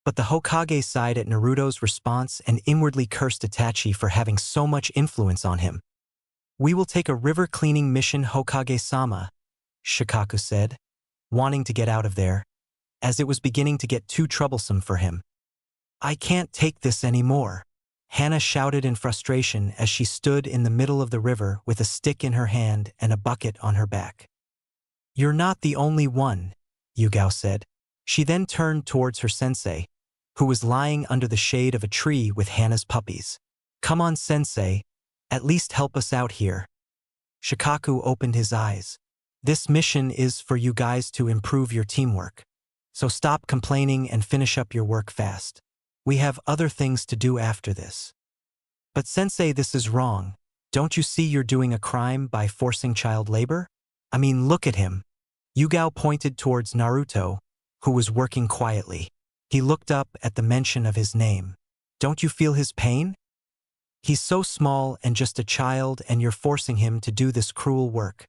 But the Hokage sighed at Naruto's response and inwardly cursed Itachi for having so much influence on him. We will take a river cleaning mission, Hokage-sama, Shikaku said, wanting to get out of there, as it was beginning to get too troublesome for him. I can't take this anymore, Hana shouted in frustration as she stood in the middle of the river with a stick in her hand and a bucket on her back. You're not the only one, Yugao said. She then turned towards her sensei, who was lying under the shade of a tree with Hana's puppies. Come on, sensei, at least help us out here. Shikaku opened his eyes. This mission is for you guys to improve your teamwork. So stop complaining and finish up your work fast. We have other things to do after this. But sensei, this is wrong. Don't you see you're doing a crime by forcing child labor? I mean, look at him. Yugao pointed towards Naruto, who was working quietly. He looked up at the mention of his name. Don't you feel his pain? He's so small and just a child, and you're forcing him to do this cruel work.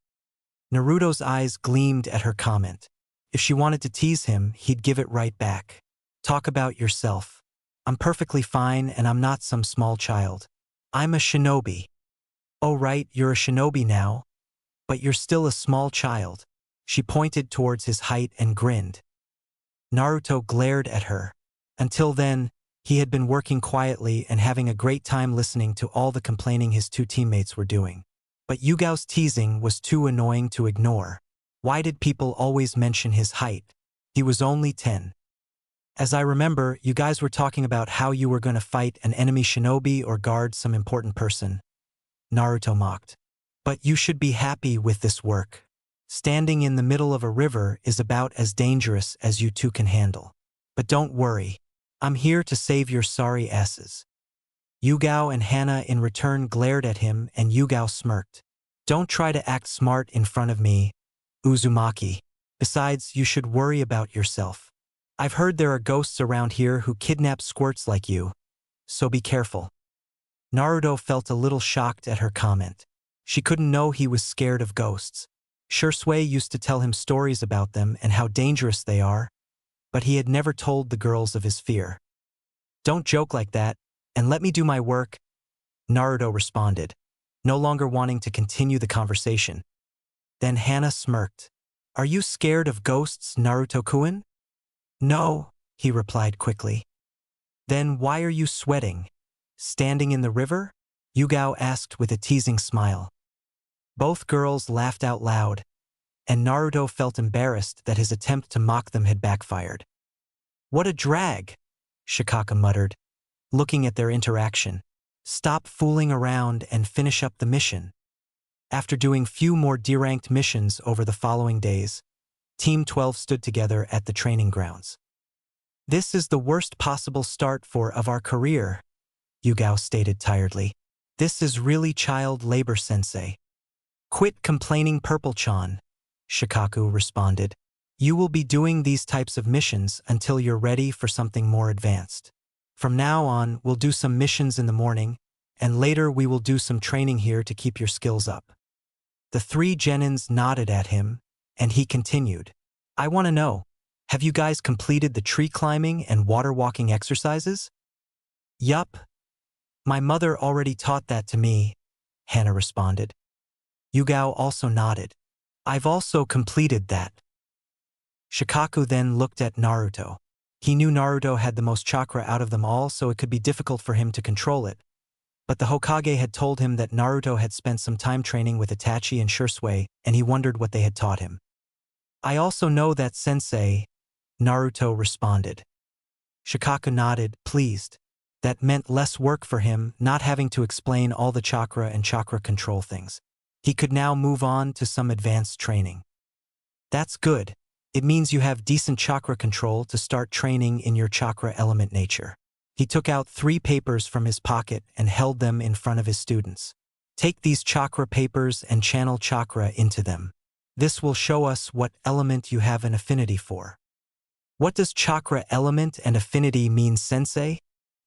Naruto's eyes gleamed at her comment. If she wanted to tease him, he'd give it right back. Talk about yourself. I'm perfectly fine and I'm not some small child. I'm a shinobi. Oh right, you're a shinobi now. But you're still a small child. She pointed towards his height and grinned. Naruto glared at her. Until then, he had been working quietly and having a great time listening to all the complaining his two teammates were doing. But Yugao's teasing was too annoying to ignore. Why did people always mention his height? He was only 10. As I remember, you guys were talking about how you were going to fight an enemy shinobi or guard some important person. Naruto mocked. But you should be happy with this work. Standing in the middle of a river is about as dangerous as you two can handle. But don't worry. I'm here to save your sorry asses. Yugao and Hana in return glared at him and Yugao smirked. Don't try to act smart in front of me, Uzumaki. Besides, you should worry about yourself. I've heard there are ghosts around here who kidnap squirts like you, so be careful. Naruto felt a little shocked at her comment. She couldn't know he was scared of ghosts. Shursui used to tell him stories about them and how dangerous they are, but he had never told the girls of his fear. Don't joke like that, and let me do my work, Naruto responded, no longer wanting to continue the conversation. Then Hana smirked. Are you scared of ghosts, Naruto-kun? No, he replied quickly. Then why are you sweating? Standing in the river? Yugao asked with a teasing smile. Both girls laughed out loud, and Naruto felt embarrassed that his attempt to mock them had backfired. What a drag, Shikaka muttered, looking at their interaction. Stop fooling around and finish up the mission. After doing few more D-ranked missions over the following days, Team 12 stood together at the training grounds. This is the worst possible start of our career, Yugao stated tiredly. This is really child labor, sensei. Quit complaining, Purple-chan, Shikaku responded. You will be doing these types of missions until you're ready for something more advanced. From now on, we'll do some missions in the morning, and later we will do some training here to keep your skills up. The three genins nodded at him, and he continued. I want to know, have you guys completed the tree climbing and water walking exercises? Yup. My mother already taught that to me, Hana responded. Yugao also nodded. I've also completed that. Shikaku then looked at Naruto. He knew Naruto had the most chakra out of them all, so it could be difficult for him to control it. But the Hokage had told him that Naruto had spent some time training with Itachi and Shursui, and he wondered what they had taught him. I also know that, sensei, Naruto responded. Shikaku nodded, pleased. That meant less work for him, not having to explain all the chakra and chakra control things. He could now move on to some advanced training. That's good. It means you have decent chakra control to start training in your chakra element nature. He took out 3 papers from his pocket and held them in front of his students. Take these chakra papers and channel chakra into them. This will show us what element you have an affinity for. What does chakra element and affinity mean, sensei?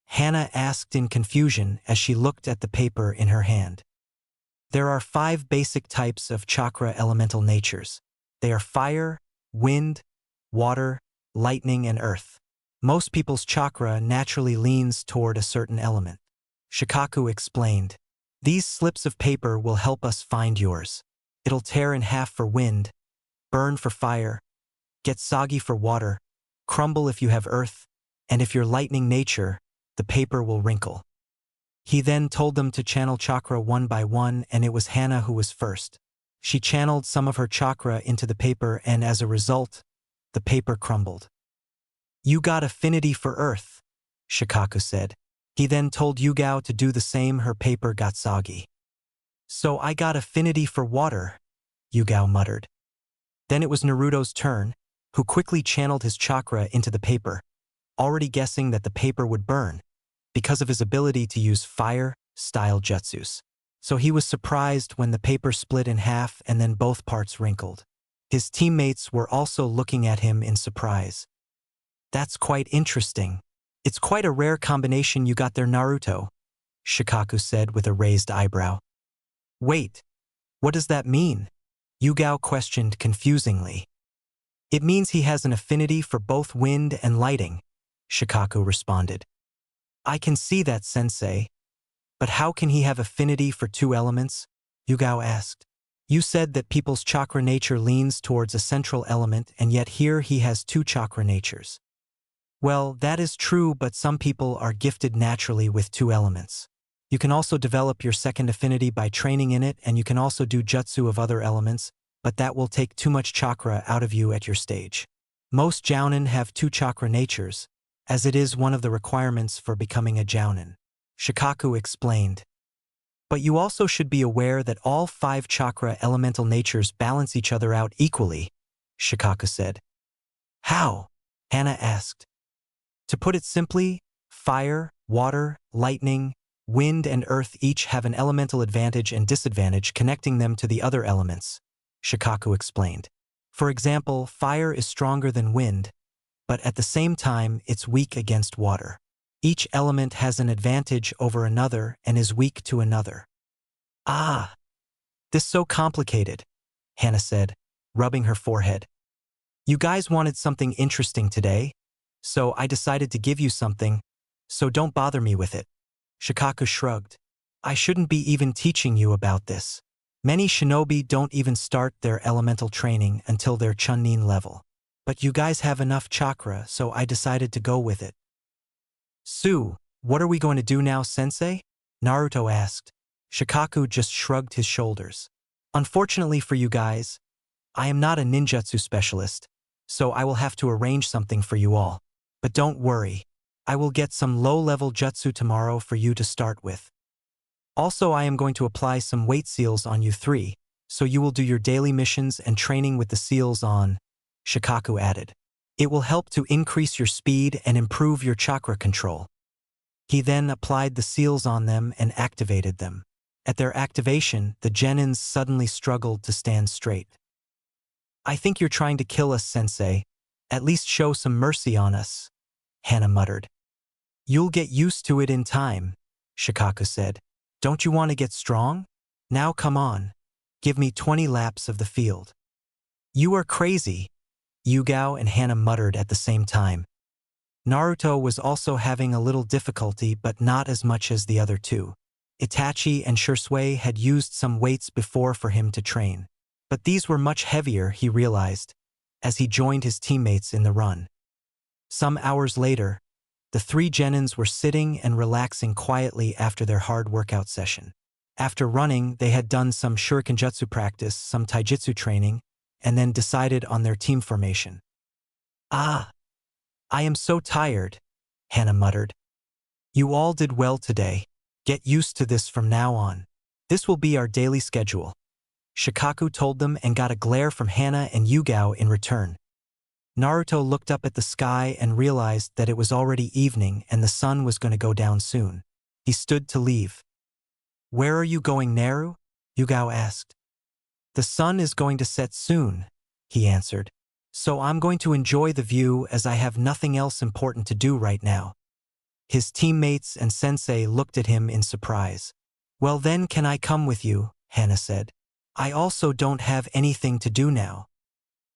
Hana asked in confusion as she looked at the paper in her hand. There are 5 basic types of chakra elemental natures. They are fire, wind, water, lightning, and earth. Most people's chakra naturally leans toward a certain element. Shikaku explained. These slips of paper will help us find yours. It'll tear in half for wind, burn for fire, get soggy for water, crumble if you have earth, and if you're lightning nature, the paper will wrinkle. He then told them to channel chakra one by one, and it was Hana who was first. She channeled some of her chakra into the paper, and as a result, the paper crumbled. You got affinity for earth, Shikaku said. He then told Yugao to do the same. Her paper got soggy. So I got affinity for water, Yugao muttered. Then it was Naruto's turn, who quickly channeled his chakra into the paper, already guessing that the paper would burn, because of his ability to use fire-style jutsus. So he was surprised when the paper split in half and then both parts wrinkled. His teammates were also looking at him in surprise. That's quite interesting. It's quite a rare combination you got there, Naruto, Shikaku said with a raised eyebrow. Wait, what does that mean? Yugao questioned confusingly. It means he has an affinity for both wind and lighting, Shikaku responded. I can see that, sensei. But how can he have affinity for two elements? Yugao asked. You said that people's chakra nature leans towards a central element, and yet here he has two chakra natures. Well, that is true, but some people are gifted naturally with two elements. You can also develop your second affinity by training in it, and you can also do jutsu of other elements, but that will take too much chakra out of you at your stage. Most jounin have two chakra natures, as it is one of the requirements for becoming a jounin, Shikaku explained. But you also should be aware that all 5 chakra elemental natures balance each other out equally, Shikaku said. How? Hana asked. To put it simply, fire, water, lightning, wind and earth each have an elemental advantage and disadvantage connecting them to the other elements, Shikaku explained. For example, fire is stronger than wind, but at the same time it's weak against water. Each element has an advantage over another and is weak to another. Ah, this is so complicated, Hana said, rubbing her forehead. You guys wanted something interesting today, so I decided to give you something, so don't bother me with it. Shikaku shrugged. I shouldn't be even teaching you about this. Many shinobi don't even start their elemental training until their Chunin level. But you guys have enough chakra, so I decided to go with it. Sue, what are we going to do now, sensei? Naruto asked. Shikaku just shrugged his shoulders. Unfortunately for you guys, I am not a ninjutsu specialist, so I will have to arrange something for you all. But don't worry, I will get some low-level jutsu tomorrow for you to start with. Also, I am going to apply some weight seals on you 3, so you will do your daily missions and training with the seals on, Shikaku added. It will help to increase your speed and improve your chakra control. He then applied the seals on them and activated them. At their activation, the genins suddenly struggled to stand straight. I think you're trying to kill us, sensei. At least show some mercy on us, Hana muttered. You'll get used to it in time, Shikaku said. Don't you want to get strong? Now come on. Give me 20 laps of the field. You are crazy, Yugao and Hana muttered at the same time. Naruto was also having a little difficulty, but not as much as the other two. Itachi and Shisui had used some weights before for him to train. But these were much heavier, he realized, as he joined his teammates in the run. Some hours later, the 3 genins were sitting and relaxing quietly after their hard workout session. After running, they had done some shurikenjutsu practice, some taijutsu training, and then decided on their team formation. Ah, I am so tired, Hana muttered. You all did well today. Get used to this from now on. This will be our daily schedule, Shikaku told them and got a glare from Hana and Yugao in return. Naruto looked up at the sky and realized that it was already evening and the sun was going to go down soon. He stood to leave. Where are you going, Naru? Yugao asked. The sun is going to set soon, he answered. So I'm going to enjoy the view as I have nothing else important to do right now. His teammates and sensei looked at him in surprise. Well then, can I come with you? Hana said. I also don't have anything to do now.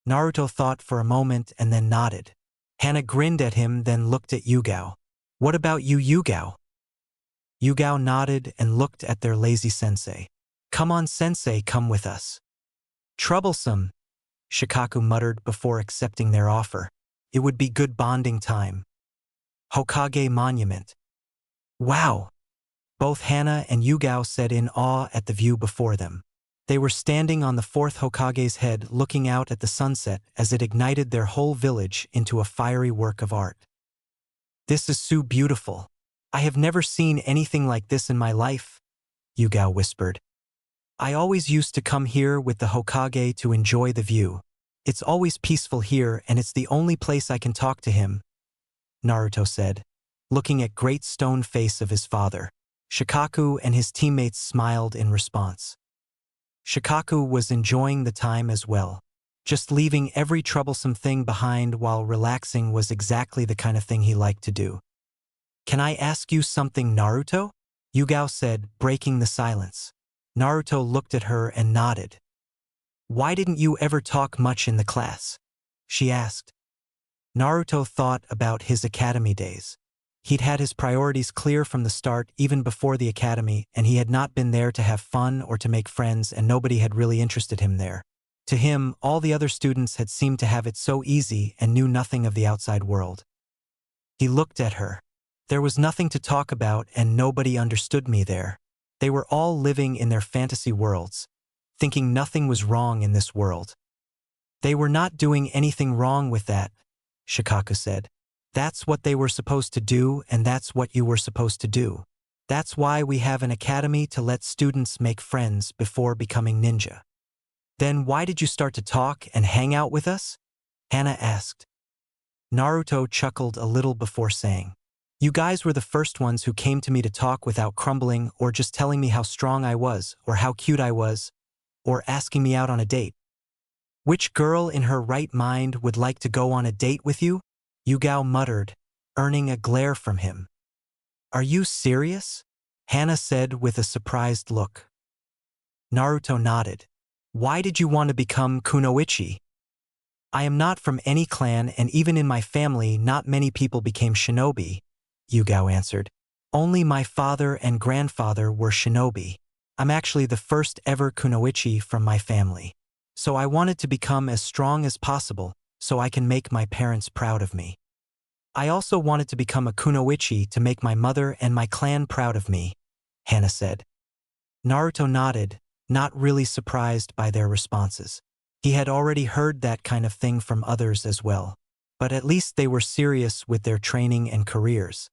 Naruto thought for a moment and then nodded. Hana grinned at him, then looked at Yugao. What about you, Yugao? Yugao nodded and looked at their lazy sensei. Come on, sensei, come with us. Troublesome, Shikaku muttered before accepting their offer. It would be good bonding time. Hokage Monument. Wow! Both Hana and Yugao said in awe at the view before them. They were standing on the fourth Hokage's head looking out at the sunset as it ignited their whole village into a fiery work of art. "This is so beautiful. I have never seen anything like this in my life," Yugao whispered. "I always used to come here with the Hokage to enjoy the view. It's always peaceful here and it's the only place I can talk to him," Naruto said, looking at great stone face of his father. Shikaku and his teammates smiled in response. Shikaku was enjoying the time as well. Just leaving every troublesome thing behind while relaxing was exactly the kind of thing he liked to do. "Can I ask you something, Naruto?" Yugao said, breaking the silence. Naruto looked at her and nodded. "Why didn't you ever talk much in the class?" she asked. Naruto thought about his academy days. He'd had his priorities clear from the start even before the academy, and he had not been there to have fun or to make friends, and nobody had really interested him there. To him, all the other students had seemed to have it so easy and knew nothing of the outside world. He looked at her. "There was nothing to talk about and nobody understood me there. They were all living in their fantasy worlds, thinking nothing was wrong in this world." "They were not doing anything wrong with that," Shikaku said. "That's what they were supposed to do, and that's what you were supposed to do. That's why we have an academy, to let students make friends before becoming ninja." "Then why did you start to talk and hang out with us?" Hana asked. Naruto chuckled a little before saying, "You guys were the first ones who came to me to talk without crumbling or just telling me how strong I was or how cute I was or asking me out on a date. Which girl in her right mind would like to go on a date with you?" Yugao muttered, earning a glare from him. "Are you serious?" Hana said with a surprised look. Naruto nodded. "Why did you want to become kunoichi?" "I am not from any clan, and even in my family not many people became shinobi," Yugao answered. "Only my father and grandfather were shinobi. I'm actually the first ever kunoichi from my family. So I wanted to become as strong as possible so I can make my parents proud of me. I also wanted to become a kunoichi to make my mother and my clan proud of me," Hana said. Naruto nodded, not really surprised by their responses. He had already heard that kind of thing from others as well. But at least they were serious with their training and careers.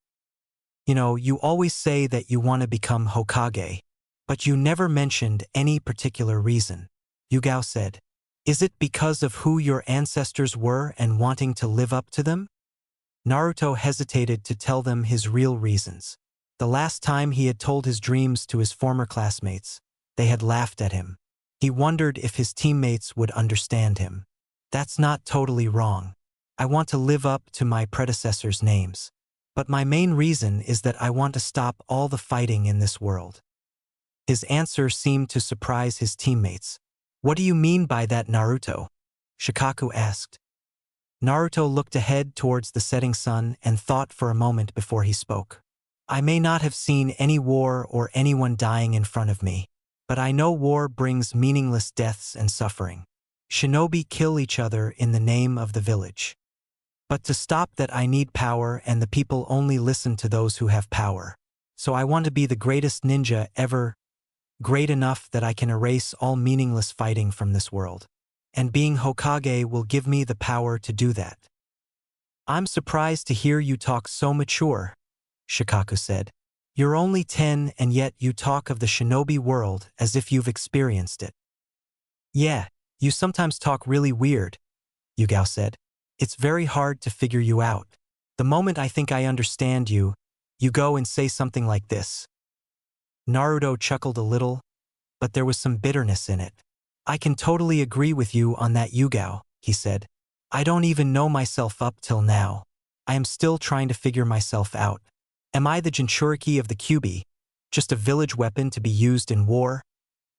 "You know, you always say that you want to become Hokage, but you never mentioned any particular reason," Yugao said. "Is it because of who your ancestors were and wanting to live up to them?" Naruto hesitated to tell them his real reasons. The last time he had told his dreams to his former classmates, they had laughed at him. He wondered if his teammates would understand him. "That's not totally wrong. I want to live up to my predecessors' names. But my main reason is that I want to stop all the fighting in this world." His answer seemed to surprise his teammates. "What do you mean by that, Naruto?" Shikaku asked. Naruto looked ahead towards the setting sun and thought for a moment before he spoke. "I may not have seen any war or anyone dying in front of me, but I know war brings meaningless deaths and suffering. Shinobi kill each other in the name of the village. But to stop that I need power, and the people only listen to those who have power. So I want to be the greatest ninja ever, great enough that I can erase all meaningless fighting from this world. And being Hokage will give me the power to do that." "I'm surprised to hear you talk so mature," Shikaku said. "You're only 10 and yet you talk of the shinobi world as if you've experienced it." "Yeah, you sometimes talk really weird," Yugao said. "It's very hard to figure you out. The moment I think I understand you, you go and say something like this." Naruto chuckled a little, but there was some bitterness in it. "I can totally agree with you on that, Yugao," he said. "I don't even know myself up till now. I am still trying to figure myself out. Am I the Jinchuriki of the Kyuubi, just a village weapon to be used in war?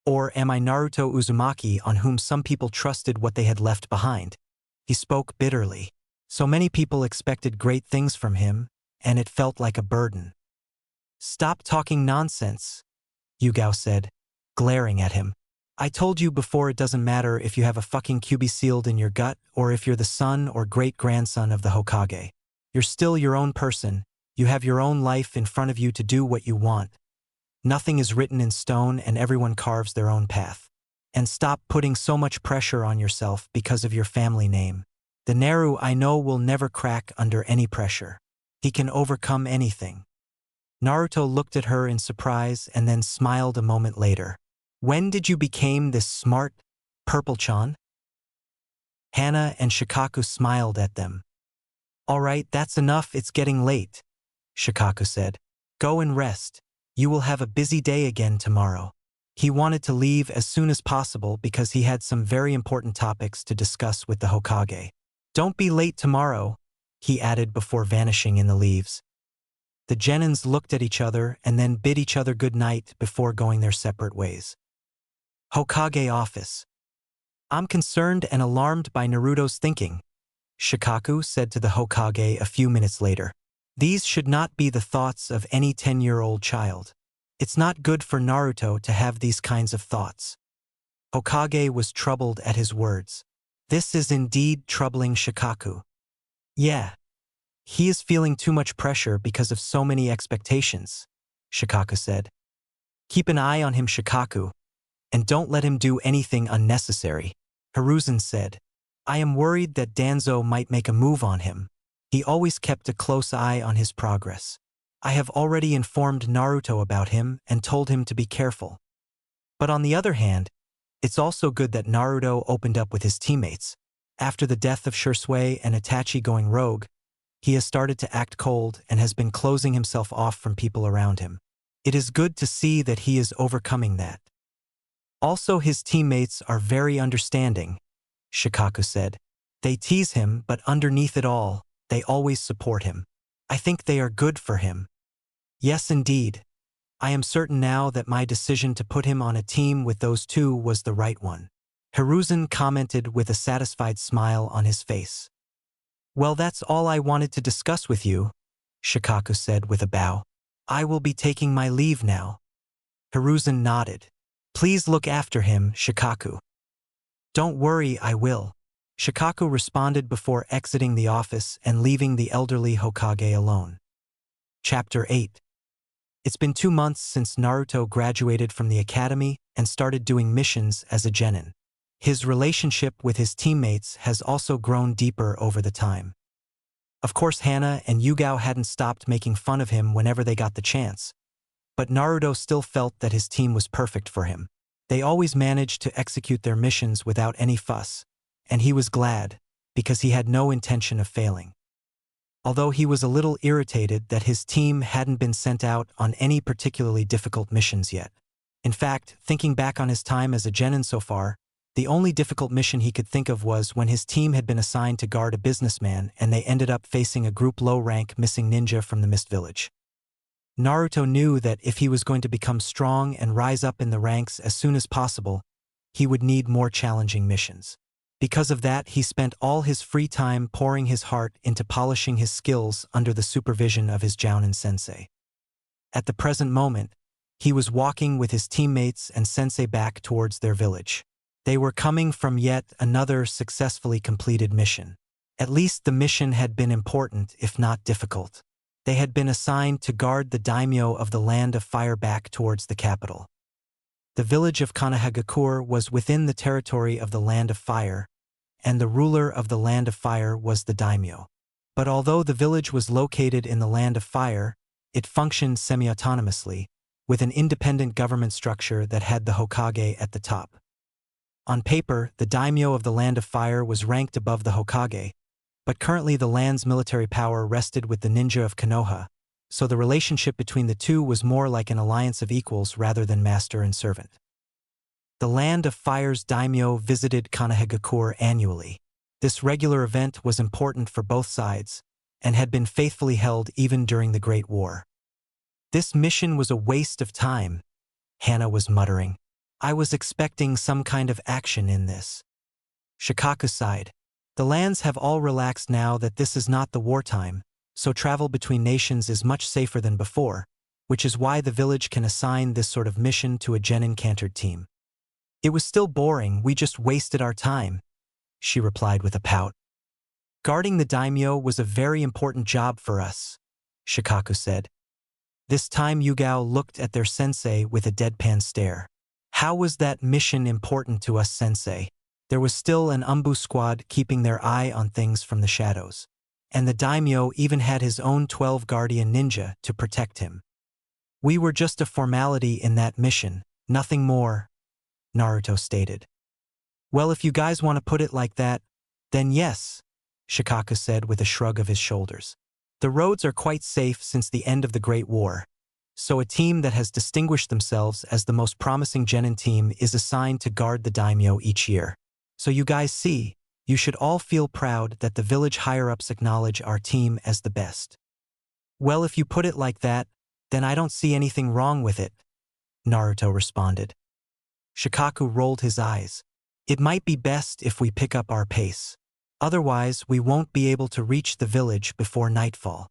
Or am I Naruto Uzumaki, on whom some people trusted what they had left behind?" He spoke bitterly. So many people expected great things from him, and it felt like a burden. "Stop talking nonsense," Yugao said, glaring at him. "I told you before, it doesn't matter if you have a fucking Kyuubi sealed in your gut or if you're the son or great-grandson of the Hokage. You're still your own person. You have your own life in front of you to do what you want. Nothing is written in stone and everyone carves their own path. and stop putting so much pressure on yourself because of your family name. The Naru I know will never crack under any pressure. He can overcome anything." Naruto looked at her in surprise and then smiled a moment later. "When did you become this smart, Purple-chan?" Hana and Shikaku smiled at them. "All right, that's enough, it's getting late," Shikaku said. "Go and rest. You will have a busy day again tomorrow." He wanted to leave as soon as possible because he had some very important topics to discuss with the Hokage. "Don't be late tomorrow," he added before vanishing in the leaves. The genins looked at each other and then bid each other good night before going their separate ways. Hokage office. "I'm concerned and alarmed by Naruto's thinking," Shikaku said to the Hokage a few minutes later. "These should not be the thoughts of any 10-year-old child. It's not good for Naruto to have these kinds of thoughts." Hokage was troubled at his words. "This is indeed troubling Shikaku." "Yeah. He is feeling too much pressure because of so many expectations," Shikaku said. "Keep an eye on him, Shikaku, and don't let him do anything unnecessary," Hiruzen said. "I am worried that Danzo might make a move on him. He always kept a close eye on his progress. I have already informed Naruto about him and told him to be careful. But on the other hand, it's also good that Naruto opened up with his teammates. After the death of Shisui and Itachi going rogue, he has started to act cold and has been closing himself off from people around him. It is good to see that he is overcoming that. Also, his teammates are very understanding," Shikaku said. "They tease him, but underneath it all, they always support him. I think they are good for him." "Yes, indeed. I am certain now that my decision to put him on a team with those two was the right one," Hiruzen commented with a satisfied smile on his face. "Well, that's all I wanted to discuss with you," Shikaku said with a bow. "I will be taking my leave now." Hiruzen nodded. "Please look after him, Shikaku." "Don't worry, I will," Shikaku responded before exiting the office and leaving the elderly Hokage alone. Chapter 8. It's been 2 months since Naruto graduated from the academy and started doing missions as a genin. His relationship with his teammates has also grown deeper over the time. Of course, Hana and Yugao hadn't stopped making fun of him whenever they got the chance, but Naruto still felt that his team was perfect for him. They always managed to execute their missions without any fuss, and he was glad, because he had no intention of failing. Although he was a little irritated that his team hadn't been sent out on any particularly difficult missions yet. In fact, thinking back on his time as a genin so far, the only difficult mission he could think of was when his team had been assigned to guard a businessman and they ended up facing a group low-rank missing ninja from the Mist Village. Naruto knew that if he was going to become strong and rise up in the ranks as soon as possible, he would need more challenging missions. Because of that, he spent all his free time pouring his heart into polishing his skills under the supervision of his Jounin sensei. At the present moment, he was walking with his teammates and sensei back towards their village. They were coming from yet another successfully completed mission. At least the mission had been important, if not difficult. They had been assigned to guard the daimyo of the Land of Fire back towards the capital. The village of Konohagakure was within the territory of the Land of Fire, and the ruler of the Land of Fire was the daimyo. But although the village was located in the Land of Fire, it functioned semi-autonomously, with an independent government structure that had the Hokage at the top. On paper, the daimyo of the Land of Fire was ranked above the Hokage, but currently the land's military power rested with the ninja of Konoha, so the relationship between the two was more like an alliance of equals rather than master and servant. The Land of Fire's daimyo visited Konohagakure annually. This regular event was important for both sides, and had been faithfully held even during the Great War. "This mission was a waste of time," Hana was muttering. "I was expecting some kind of action in this." Shikaku sighed. "The lands have all relaxed now that this is not the wartime, so travel between nations is much safer than before, which is why the village can assign this sort of mission to a genin-cantered team." "It was still boring, we just wasted our time," she replied with a pout. "Guarding the daimyo was a very important job for us," Shikaku said. This time Yugao looked at their sensei with a deadpan stare. How was that mission important to us, sensei? There was still an Umbu squad keeping their eye on things from the shadows. And the daimyo even had his own 12 guardian ninja to protect him. We were just a formality in that mission, nothing more, Naruto stated. Well, if you guys want to put it like that, then yes, Shikaku said with a shrug of his shoulders. The roads are quite safe since the end of the Great War, so a team that has distinguished themselves as the most promising genin team is assigned to guard the daimyo each year. So you guys see, you should all feel proud that the village higher-ups acknowledge our team as the best. Well, if you put it like that, then I don't see anything wrong with it, Naruto responded. Shikaku rolled his eyes. It might be best if we pick up our pace. Otherwise, we won't be able to reach the village before nightfall.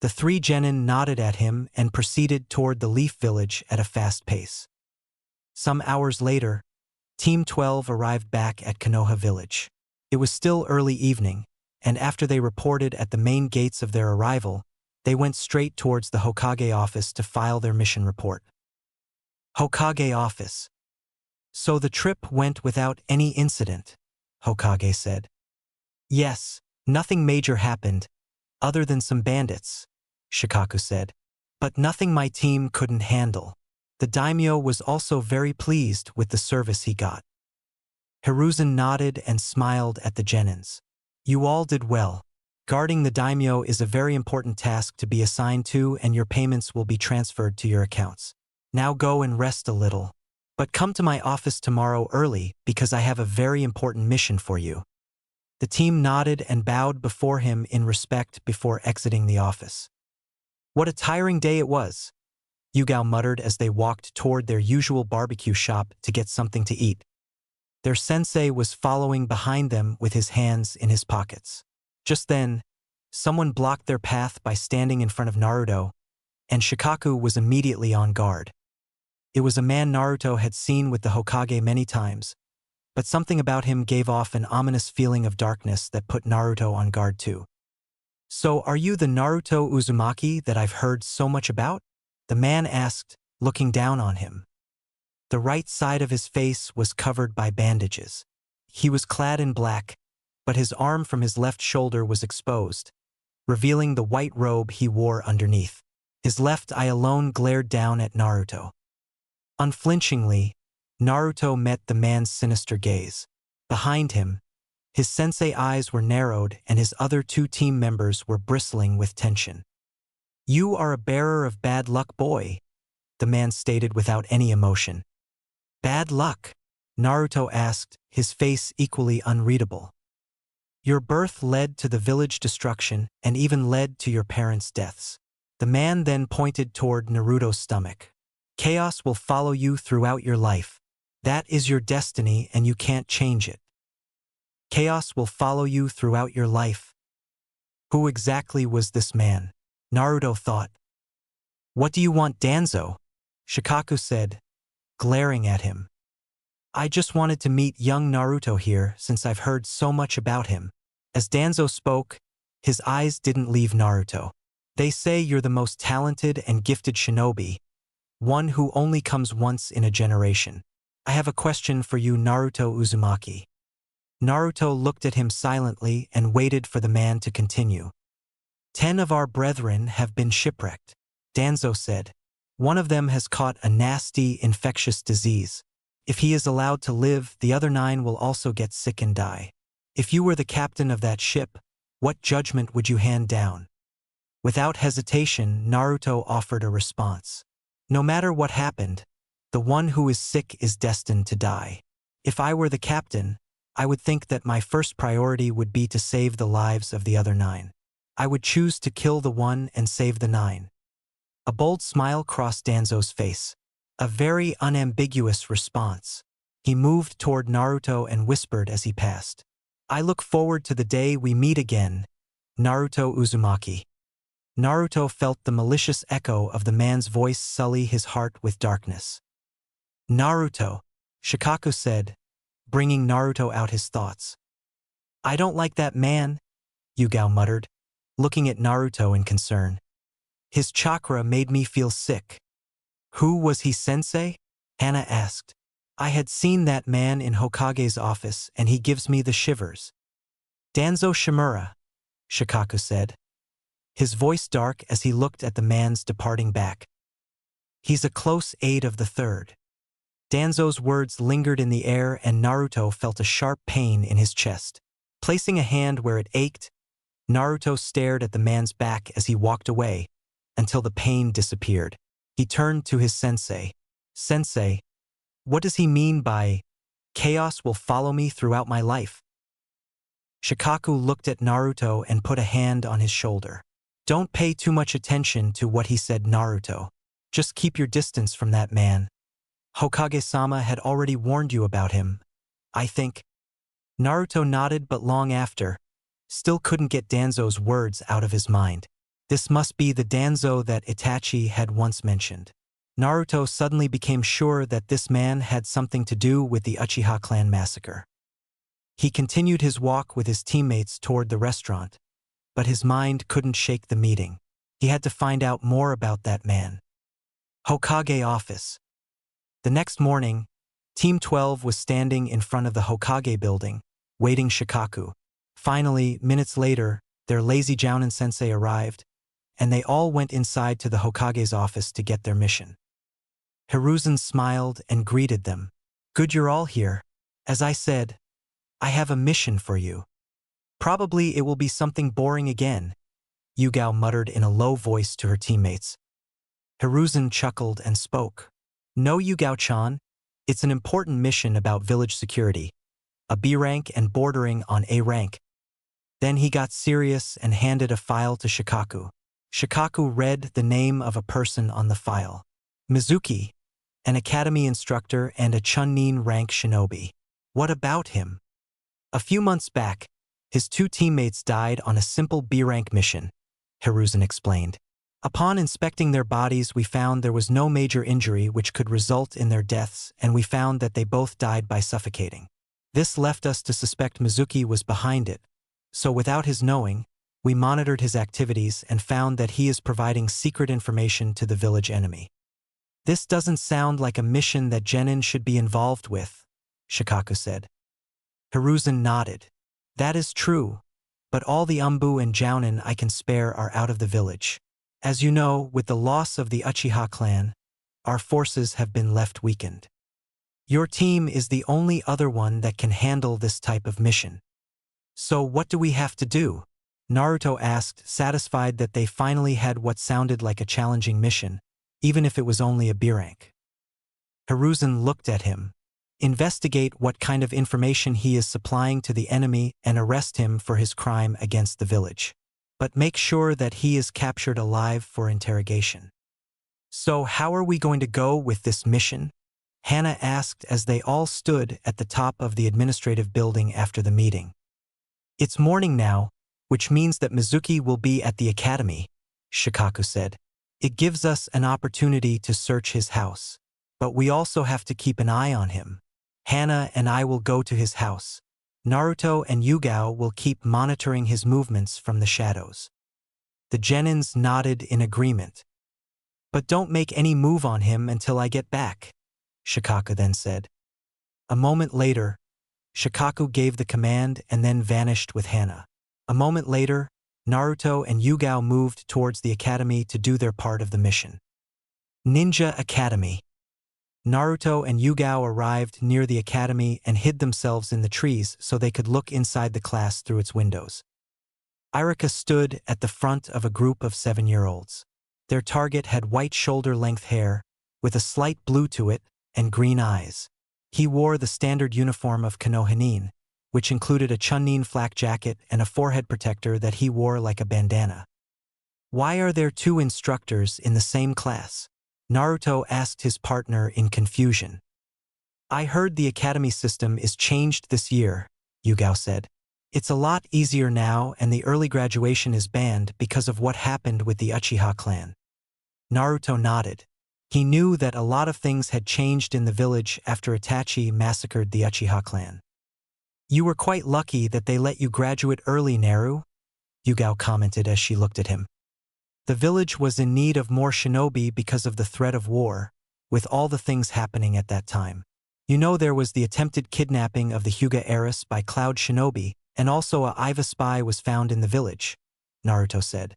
The three genin nodded at him and proceeded toward the Leaf Village at a fast pace. Some hours later, Team 12 arrived back at Konoha Village. It was still early evening, and after they reported at the main gates of their arrival, they went straight towards the Hokage office to file their mission report. Hokage office. So the trip went without any incident, Hokage said. Yes, nothing major happened, other than some bandits, Shikaku said. But nothing my team couldn't handle. The daimyo was also very pleased with the service he got. Hiruzen nodded and smiled at the genins. You all did well. Guarding the daimyo is a very important task to be assigned to, and your payments will be transferred to your accounts. Now go and rest a little. But come to my office tomorrow early because I have a very important mission for you. The team nodded and bowed before him in respect before exiting the office. What a tiring day it was, Yugao muttered as they walked toward their usual barbecue shop to get something to eat. Their sensei was following behind them with his hands in his pockets. Just then, someone blocked their path by standing in front of Naruto, and Shikaku was immediately on guard. It was a man Naruto had seen with the Hokage many times, but something about him gave off an ominous feeling of darkness that put Naruto on guard too. So are you the Naruto Uzumaki that I've heard so much about? The man asked, looking down on him. The right side of his face was covered by bandages. He was clad in black, but his arm from his left shoulder was exposed, revealing the white robe he wore underneath. His left eye alone glared down at Naruto. Unflinchingly, Naruto met the man's sinister gaze. Behind him, his sensei eyes were narrowed and his other two team members were bristling with tension. You are a bearer of bad luck, boy, the man stated without any emotion. Bad luck? Naruto asked, his face equally unreadable. Your birth led to the village destruction and even led to your parents' deaths. The man then pointed toward Naruto's stomach. Chaos will follow you throughout your life. That is your destiny and you can't change it. Chaos will follow you throughout your life. Who exactly was this man? Naruto thought. What do you want, Danzo? Shikaku said, glaring at him. I just wanted to meet young Naruto here since I've heard so much about him. As Danzo spoke, his eyes didn't leave Naruto. They say you're the most talented and gifted shinobi, one who only comes once in a generation. I have a question for you, Naruto Uzumaki. Naruto looked at him silently and waited for the man to continue. 10 of our brethren have been shipwrecked, Danzo said. One of them has caught a nasty, infectious disease. If he is allowed to live, the other 9 will also get sick and die. If you were the captain of that ship, what judgment would you hand down? Without hesitation, Naruto offered a response. No matter what happened, the one who is sick is destined to die. If I were the captain, I would think that my first priority would be to save the lives of the other 9. I would choose to kill the one and save the 9. A bold smile crossed Danzo's face. A very unambiguous response. He moved toward Naruto and whispered as he passed. I look forward to the day we meet again, Naruto Uzumaki. Naruto felt the malicious echo of the man's voice sully his heart with darkness. Naruto, Shikaku said, bringing Naruto out his thoughts. I don't like that man, Yugao muttered, looking at Naruto in concern. His chakra made me feel sick. Who was he, sensei? Hana asked. I had seen that man in Hokage's office and he gives me the shivers. Danzo Shimura, Shikaku said, his voice dark as he looked at the man's departing back. He's a close aide of the third. Danzo's words lingered in the air and Naruto felt a sharp pain in his chest. Placing a hand where it ached, Naruto stared at the man's back as he walked away, until the pain disappeared. He turned to his sensei. Sensei, what does he mean by, chaos will follow me throughout my life? Shikaku looked at Naruto and put a hand on his shoulder. Don't pay too much attention to what he said, Naruto. Just keep your distance from that man. Hokage-sama had already warned you about him, I think. Naruto nodded, but long after, still couldn't get Danzo's words out of his mind. This must be the Danzo that Itachi had once mentioned. Naruto suddenly became sure that this man had something to do with the Uchiha clan massacre. He continued his walk with his teammates toward the restaurant, but his mind couldn't shake the meeting. He had to find out more about that man. Hokage office. The next morning, Team 12 was standing in front of the Hokage building, waiting Shikaku. Finally, minutes later, their lazy Jounin sensei arrived, and they all went inside to the Hokage's office to get their mission. Hiruzen smiled and greeted them. Good, you're all here. As I said, I have a mission for you. Probably it will be something boring again, Yugao muttered in a low voice to her teammates. Hiruzen chuckled and spoke. No, Yugao-chan, it's an important mission about village security, a B rank and bordering on A rank. Then he got serious and handed a file to Shikaku. Shikaku read the name of a person on the file. Mizuki, an academy instructor and a Chunin rank shinobi. What about him? A few months back, his two teammates died on a simple B rank mission, Hiruzen explained. Upon inspecting their bodies, we found there was no major injury which could result in their deaths, and we found that they both died by suffocating. This left us to suspect Mizuki was behind it, so without his knowing, we monitored his activities and found that he is providing secret information to the village enemy. This doesn't sound like a mission that Genin should be involved with, Shikaku said. Hiruzen nodded. That is true, but all the Umbu and Jounin I can spare are out of the village. As you know, with the loss of the Uchiha clan, our forces have been left weakened. Your team is the only other one that can handle this type of mission. So what do we have to do? Naruto asked, satisfied that they finally had what sounded like a challenging mission, even if it was only a B rank. Hiruzen looked at him. Investigate what kind of information he is supplying to the enemy and arrest him for his crime against the village. But make sure that he is captured alive for interrogation. So how are we going to go with this mission? Hana asked as they all stood at the top of the administrative building after the meeting. It's morning now, which means that Mizuki will be at the academy, Shikaku said. It gives us an opportunity to search his house. But we also have to keep an eye on him. Hana and I will go to his house. Naruto and Yugao will keep monitoring his movements from the shadows. The Genins nodded in agreement. But don't make any move on him until I get back, Shikaku then said. A moment later, Shikaku gave the command and then vanished with Hana. A moment later, Naruto and Yugao moved towards the academy to do their part of the mission. Ninja Academy. Naruto and Yugao arrived near the academy and hid themselves in the trees so they could look inside the class through its windows. Irika stood at the front of a group of 7-year-olds. Their target had white shoulder-length hair, with a slight blue to it, and green eyes. He wore the standard uniform of Konohinin, which included a Chunin flak jacket and a forehead protector that he wore like a bandana. Why are there two instructors in the same class? Naruto asked his partner in confusion. I heard the academy system is changed this year, Yugao said. It's a lot easier now and the early graduation is banned because of what happened with the Uchiha clan. Naruto nodded. He knew that a lot of things had changed in the village after Itachi massacred the Uchiha clan. You were quite lucky that they let you graduate early, Naru, Yugao commented as she looked at him. The village was in need of more shinobi because of the threat of war, with all the things happening at that time. You know there was the attempted kidnapping of the Hyuga heiress by Cloud Shinobi, and also a Iva spy was found in the village, Naruto said.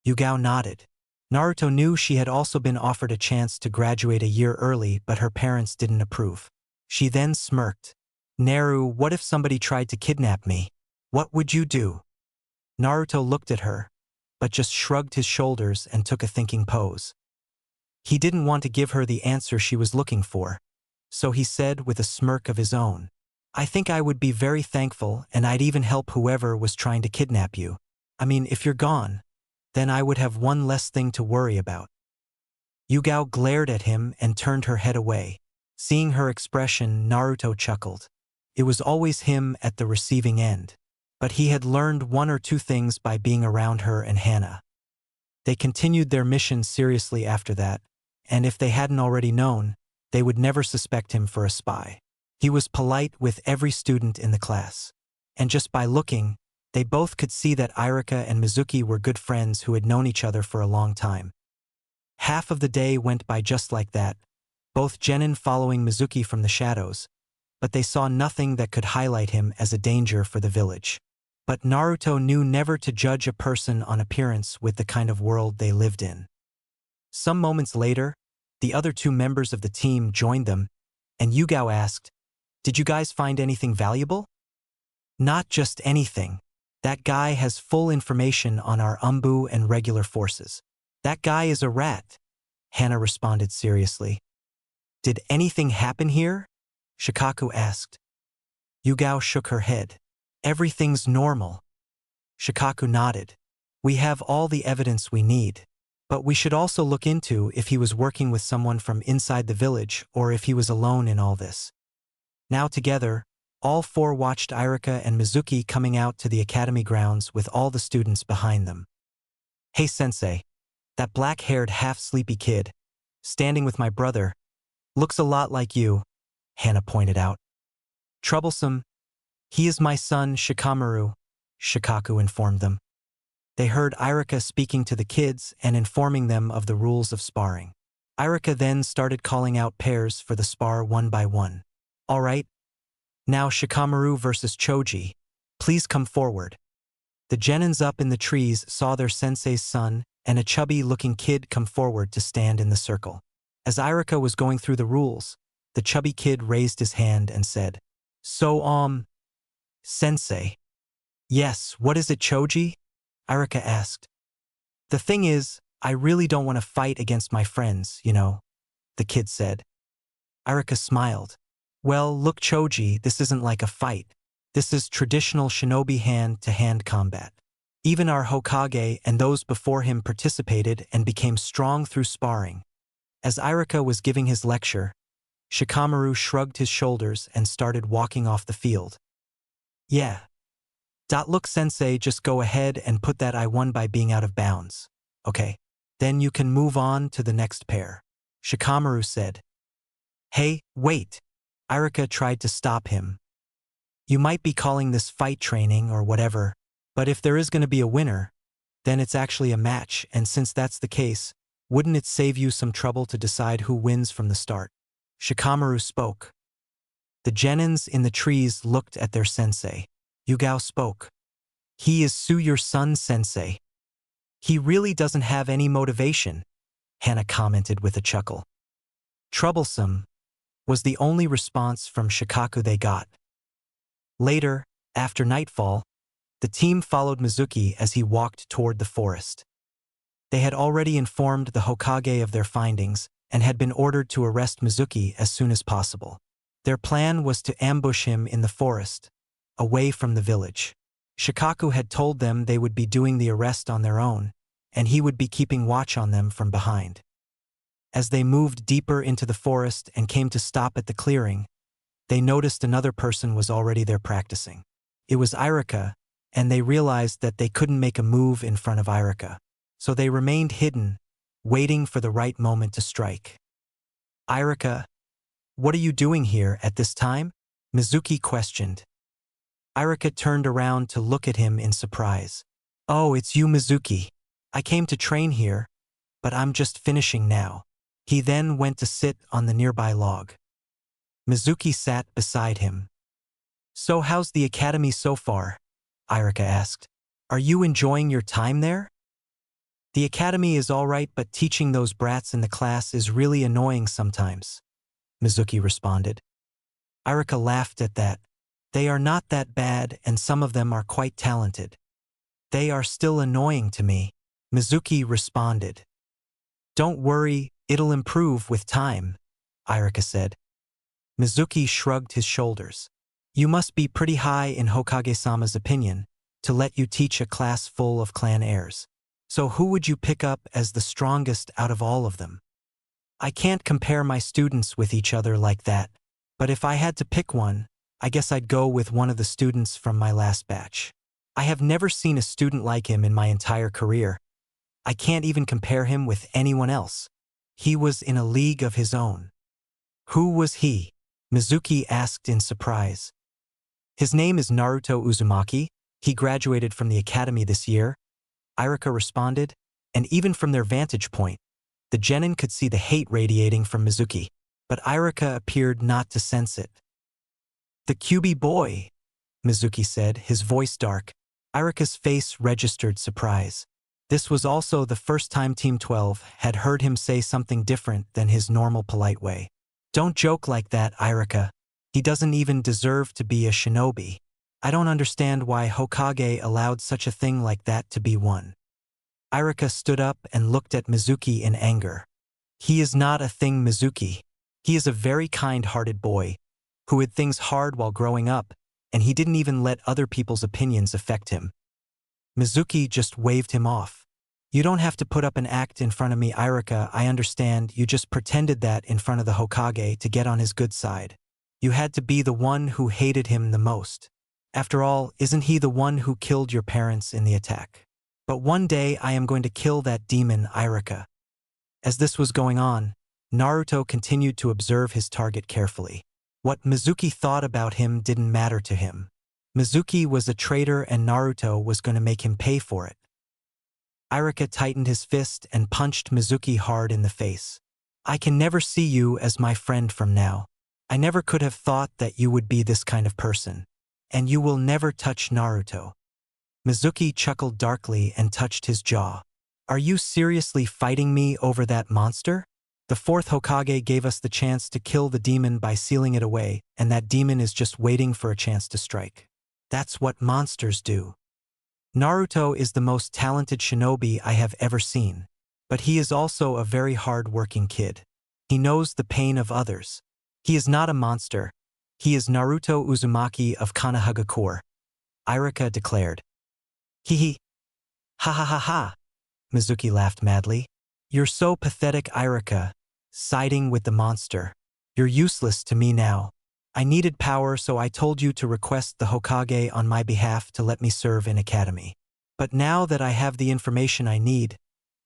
Yugao nodded. Naruto knew she had also been offered a chance to graduate a year early, but her parents didn't approve. She then smirked. Naru, what if somebody tried to kidnap me? What would you do? Naruto looked at her, but just shrugged his shoulders and took a thinking pose. He didn't want to give her the answer she was looking for, so he said with a smirk of his own, I think I would be very thankful, and I'd even help whoever was trying to kidnap you. I mean, if you're gone, then I would have one less thing to worry about. Yugao glared at him and turned her head away. Seeing her expression, Naruto chuckled. It was always him at the receiving end. But he had learned one or two things by being around her and Hana. They continued their mission seriously after that, and if they hadn't already known, they would never suspect him for a spy. He was polite with every student in the class. And just by looking, they both could see that Irika and Mizuki were good friends who had known each other for a long time. Half of the day went by just like that, both genin following Mizuki from the shadows, but they saw nothing that could highlight him as a danger for the village. But Naruto knew never to judge a person on appearance with the kind of world they lived in. Some moments later, the other two members of the team joined them, and Yugao asked, Did you guys find anything valuable? Not just anything. That guy has full information on our Umbu and regular forces. That guy is a rat, Hana responded seriously. Did anything happen here? Shikaku asked. Yugao shook her head. Everything's normal. Shikaku nodded. We have all the evidence we need. But we should also look into if he was working with someone from inside the village or if he was alone in all this. Now together, all four watched Irika and Mizuki coming out to the academy grounds with all the students behind them. Hey sensei, that black-haired half-sleepy kid, standing with my brother, looks a lot like you, Hana pointed out. Troublesome. He is my son Shikamaru, Shikaku informed them. They heard Irika speaking to the kids and informing them of the rules of sparring. Irika then started calling out pairs for the spar one by one. All right. Now Shikamaru versus Choji. Please come forward. The genins up in the trees saw their sensei's son and a chubby-looking kid come forward to stand in the circle. As Irika was going through the rules, the chubby kid raised his hand and said, So, Sensei. Yes, what is it, Choji? Irika asked. The thing is, I really don't want to fight against my friends, you know, the kid said. Irika smiled. Well, look Choji, this isn't like a fight. This is traditional shinobi hand-to-hand combat. Even our Hokage and those before him participated and became strong through sparring. As Irika was giving his lecture, Shikamaru shrugged his shoulders and started walking off the field. Yeah. Look sensei, just go ahead and put that I won by being out of bounds. Okay. Then you can move on to the next pair. Shikamaru said. Hey, wait. Irika tried to stop him. You might be calling this fight training or whatever, but if there is going to be a winner, then it's actually a match, and since that's the case, wouldn't it save you some trouble to decide who wins from the start? Shikamaru spoke. The genins in the trees looked at their sensei. Yugao spoke. He is your son sensei. He really doesn't have any motivation, Hana commented with a chuckle. Troublesome was the only response from Shikaku they got. Later, after nightfall, the team followed Mizuki as he walked toward the forest. They had already informed the Hokage of their findings and had been ordered to arrest Mizuki as soon as possible. Their plan was to ambush him in the forest, away from the village. Shikaku had told them they would be doing the arrest on their own, and he would be keeping watch on them from behind. As they moved deeper into the forest and came to stop at the clearing, they noticed another person was already there practicing. It was Irika, and they realized that they couldn't make a move in front of Irika. So they remained hidden, waiting for the right moment to strike. Irika, what are you doing here at this time? Mizuki questioned. Irika turned around to look at him in surprise. Oh, it's you, Mizuki. I came to train here, but I'm just finishing now. He then went to sit on the nearby log. Mizuki sat beside him. So how's the academy so far? Irika asked. Are you enjoying your time there? The academy is all right, but teaching those brats in the class is really annoying sometimes, Mizuki responded. Irika laughed at that. They are not that bad, and some of them are quite talented. They are still annoying to me, Mizuki responded. Don't worry, it'll improve with time, Irika said. Mizuki shrugged his shoulders. You must be pretty high in Hokage-sama's opinion to let you teach a class full of clan heirs. So who would you pick up as the strongest out of all of them? I can't compare my students with each other like that, but if I had to pick one, I guess I'd go with one of the students from my last batch. I have never seen a student like him in my entire career. I can't even compare him with anyone else. He was in a league of his own. Who was he? Mizuki asked in surprise. His name is Naruto Uzumaki. He graduated from the academy this year, Irika responded, and even from their vantage point, the genin could see the hate radiating from Mizuki, but Irika appeared not to sense it. The Kyuubi boy, Mizuki said, his voice dark. Irika's face registered surprise. This was also the first time Team 12 had heard him say something different than his normal polite way. Don't joke like that, Irika. He doesn't even deserve to be a shinobi. I don't understand why Hokage allowed such a thing like that to be won. Irika stood up and looked at Mizuki in anger. He is not a thing, Mizuki. He is a very kind-hearted boy who had things hard while growing up, and he didn't even let other people's opinions affect him. Mizuki just waved him off. You don't have to put up an act in front of me, Irika. I understand you just pretended that in front of the Hokage to get on his good side. You had to be the one who hated him the most. After all, isn't he the one who killed your parents in the attack? But one day I am going to kill that demon, Irika. As this was going on, Naruto continued to observe his target carefully. What Mizuki thought about him didn't matter to him. Mizuki was a traitor and Naruto was going to make him pay for it. Irika tightened his fist and punched Mizuki hard in the face. I can never see you as my friend from now. I never could have thought that you would be this kind of person. And you will never touch Naruto. Mizuki chuckled darkly and touched his jaw. Are you seriously fighting me over that monster? The fourth Hokage gave us the chance to kill the demon by sealing it away, and that demon is just waiting for a chance to strike. That's what monsters do. Naruto is the most talented shinobi I have ever seen, but he is also a very hard-working kid. He knows the pain of others. He is not a monster. He is Naruto Uzumaki of Konohagakure, Irika declared. Hee. Ha ha ha ha, Mizuki laughed madly. You're so pathetic, Irika, siding with the monster. You're useless to me now. I needed power, so I told you to request the Hokage on my behalf to let me serve in academy. But now that I have the information I need,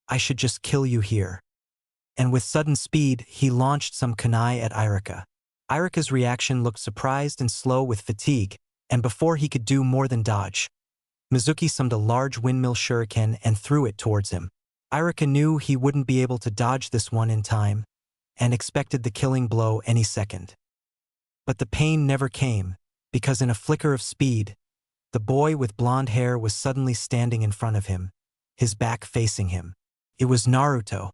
I should just kill you here. And with sudden speed, he launched some kunai at Irika. Irika's reaction looked surprised and slow with fatigue, and before he could do more than dodge, Mizuki summoned a large windmill shuriken and threw it towards him. Irika knew he wouldn't be able to dodge this one in time, and expected the killing blow any second. But the pain never came, because in a flicker of speed, the boy with blonde hair was suddenly standing in front of him, his back facing him. It was Naruto.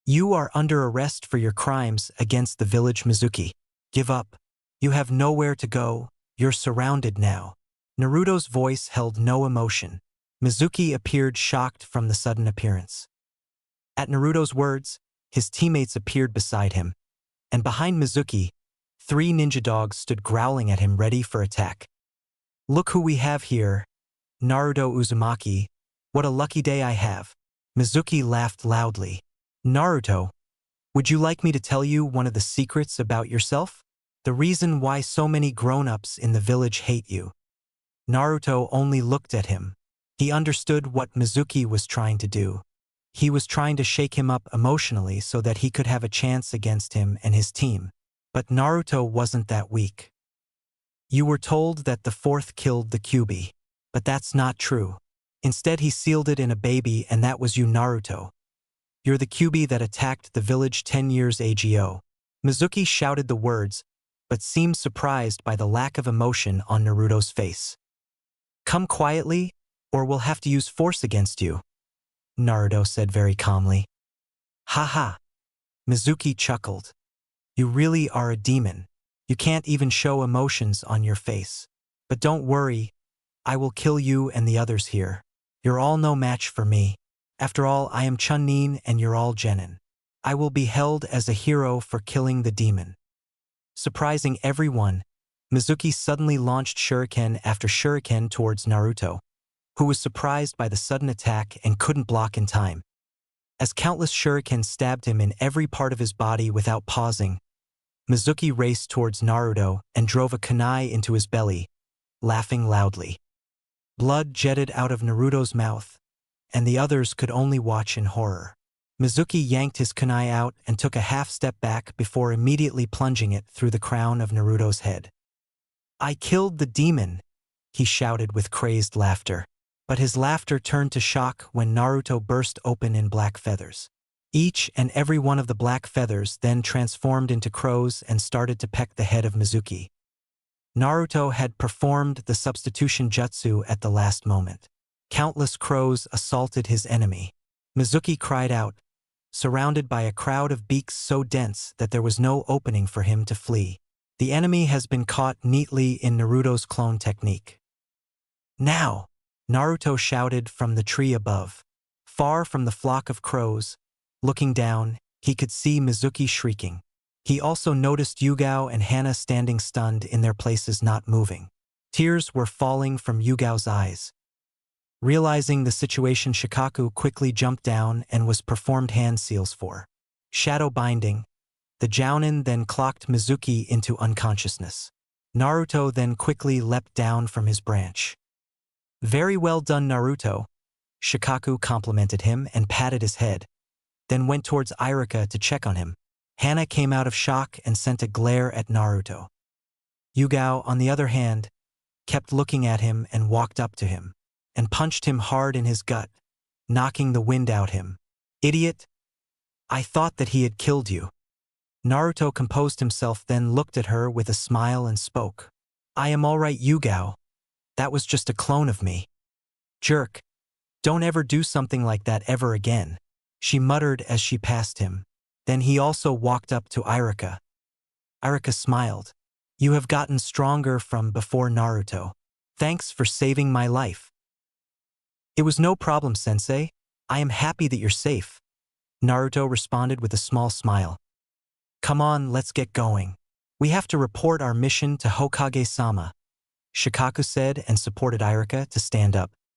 You are under arrest for your crimes against the village, Mizuki. Give up. You have nowhere to go. You're surrounded now. Naruto's voice held no emotion. Mizuki appeared shocked from the sudden appearance. At Naruto's words, his teammates appeared beside him, and behind Mizuki, 3 ninja dogs stood growling at him ready for attack. Look who we have here, Naruto Uzumaki. What a lucky day I have. Mizuki laughed loudly. Naruto, would you like me to tell you one of the secrets about yourself? The reason why so many grown-ups in the village hate you. Naruto only looked at him. He understood what Mizuki was trying to do. He was trying to shake him up emotionally so that he could have a chance against him and his team. But Naruto wasn't that weak. You were told that the fourth killed the Kyuubi, but that's not true. Instead, he sealed it in a baby, and that was you, Naruto. You're the Kyuubi that attacked the village 10 years ago. Mizuki shouted the words, but seemed surprised by the lack of emotion on Naruto's face. "Come quietly, or we'll have to use force against you," Naruto said very calmly. "Ha ha." Mizuki chuckled. "You really are a demon. You can't even show emotions on your face. But don't worry, I will kill you and the others here. You're all no match for me. After all, I am Chunin and you're all genin. I will be held as a hero for killing the demon." Surprising everyone, Mizuki suddenly launched shuriken after shuriken towards Naruto, who was surprised by the sudden attack and couldn't block in time. As countless shurikens stabbed him in every part of his body without pausing, Mizuki raced towards Naruto and drove a kunai into his belly, laughing loudly. Blood jetted out of Naruto's mouth, and the others could only watch in horror. Mizuki yanked his kunai out and took a half-step back before immediately plunging it through the crown of Naruto's head. "I killed the demon," he shouted with crazed laughter. But his laughter turned to shock when Naruto burst open in black feathers. Each and every one of the black feathers then transformed into crows and started to peck the head of Mizuki. Naruto had performed the substitution jutsu at the last moment. Countless crows assaulted his enemy. Mizuki cried out, surrounded by a crowd of beaks so dense that there was no opening for him to flee. The enemy has been caught neatly in Naruto's clone technique. "Now!" Naruto shouted from the tree above. Far from the flock of crows, looking down, he could see Mizuki shrieking. He also noticed Yugao and Hana standing stunned in their places, not moving. Tears were falling from Yugao's eyes. Realizing the situation, Shikaku quickly jumped down and was performed hand seals for shadow binding. The Jounin then clocked Mizuki into unconsciousness. Naruto then quickly leapt down from his branch. "Very well done, Naruto," Shikaku complimented him and patted his head, then went towards Iruka to check on him. Hana came out of shock and sent a glare at Naruto. Yugao, on the other hand, kept looking at him and walked up to him and punched him hard in his gut, knocking the wind out him. "Idiot! I thought that he had killed you." Naruto composed himself, then looked at her with a smile and spoke. "I am all right, Yugao. That was just a clone of me." "Jerk. Don't ever do something like that ever again," she muttered as she passed him. Then he also walked up to Iruka. Iruka smiled. "You have gotten stronger from before, Naruto. Thanks for saving my life." "It was no problem, sensei. I am happy that you're safe," Naruto responded with a small smile. "Come on, let's get going. We have to report our mission to Hokage-sama," Shikaku said and supported Iruka to stand up.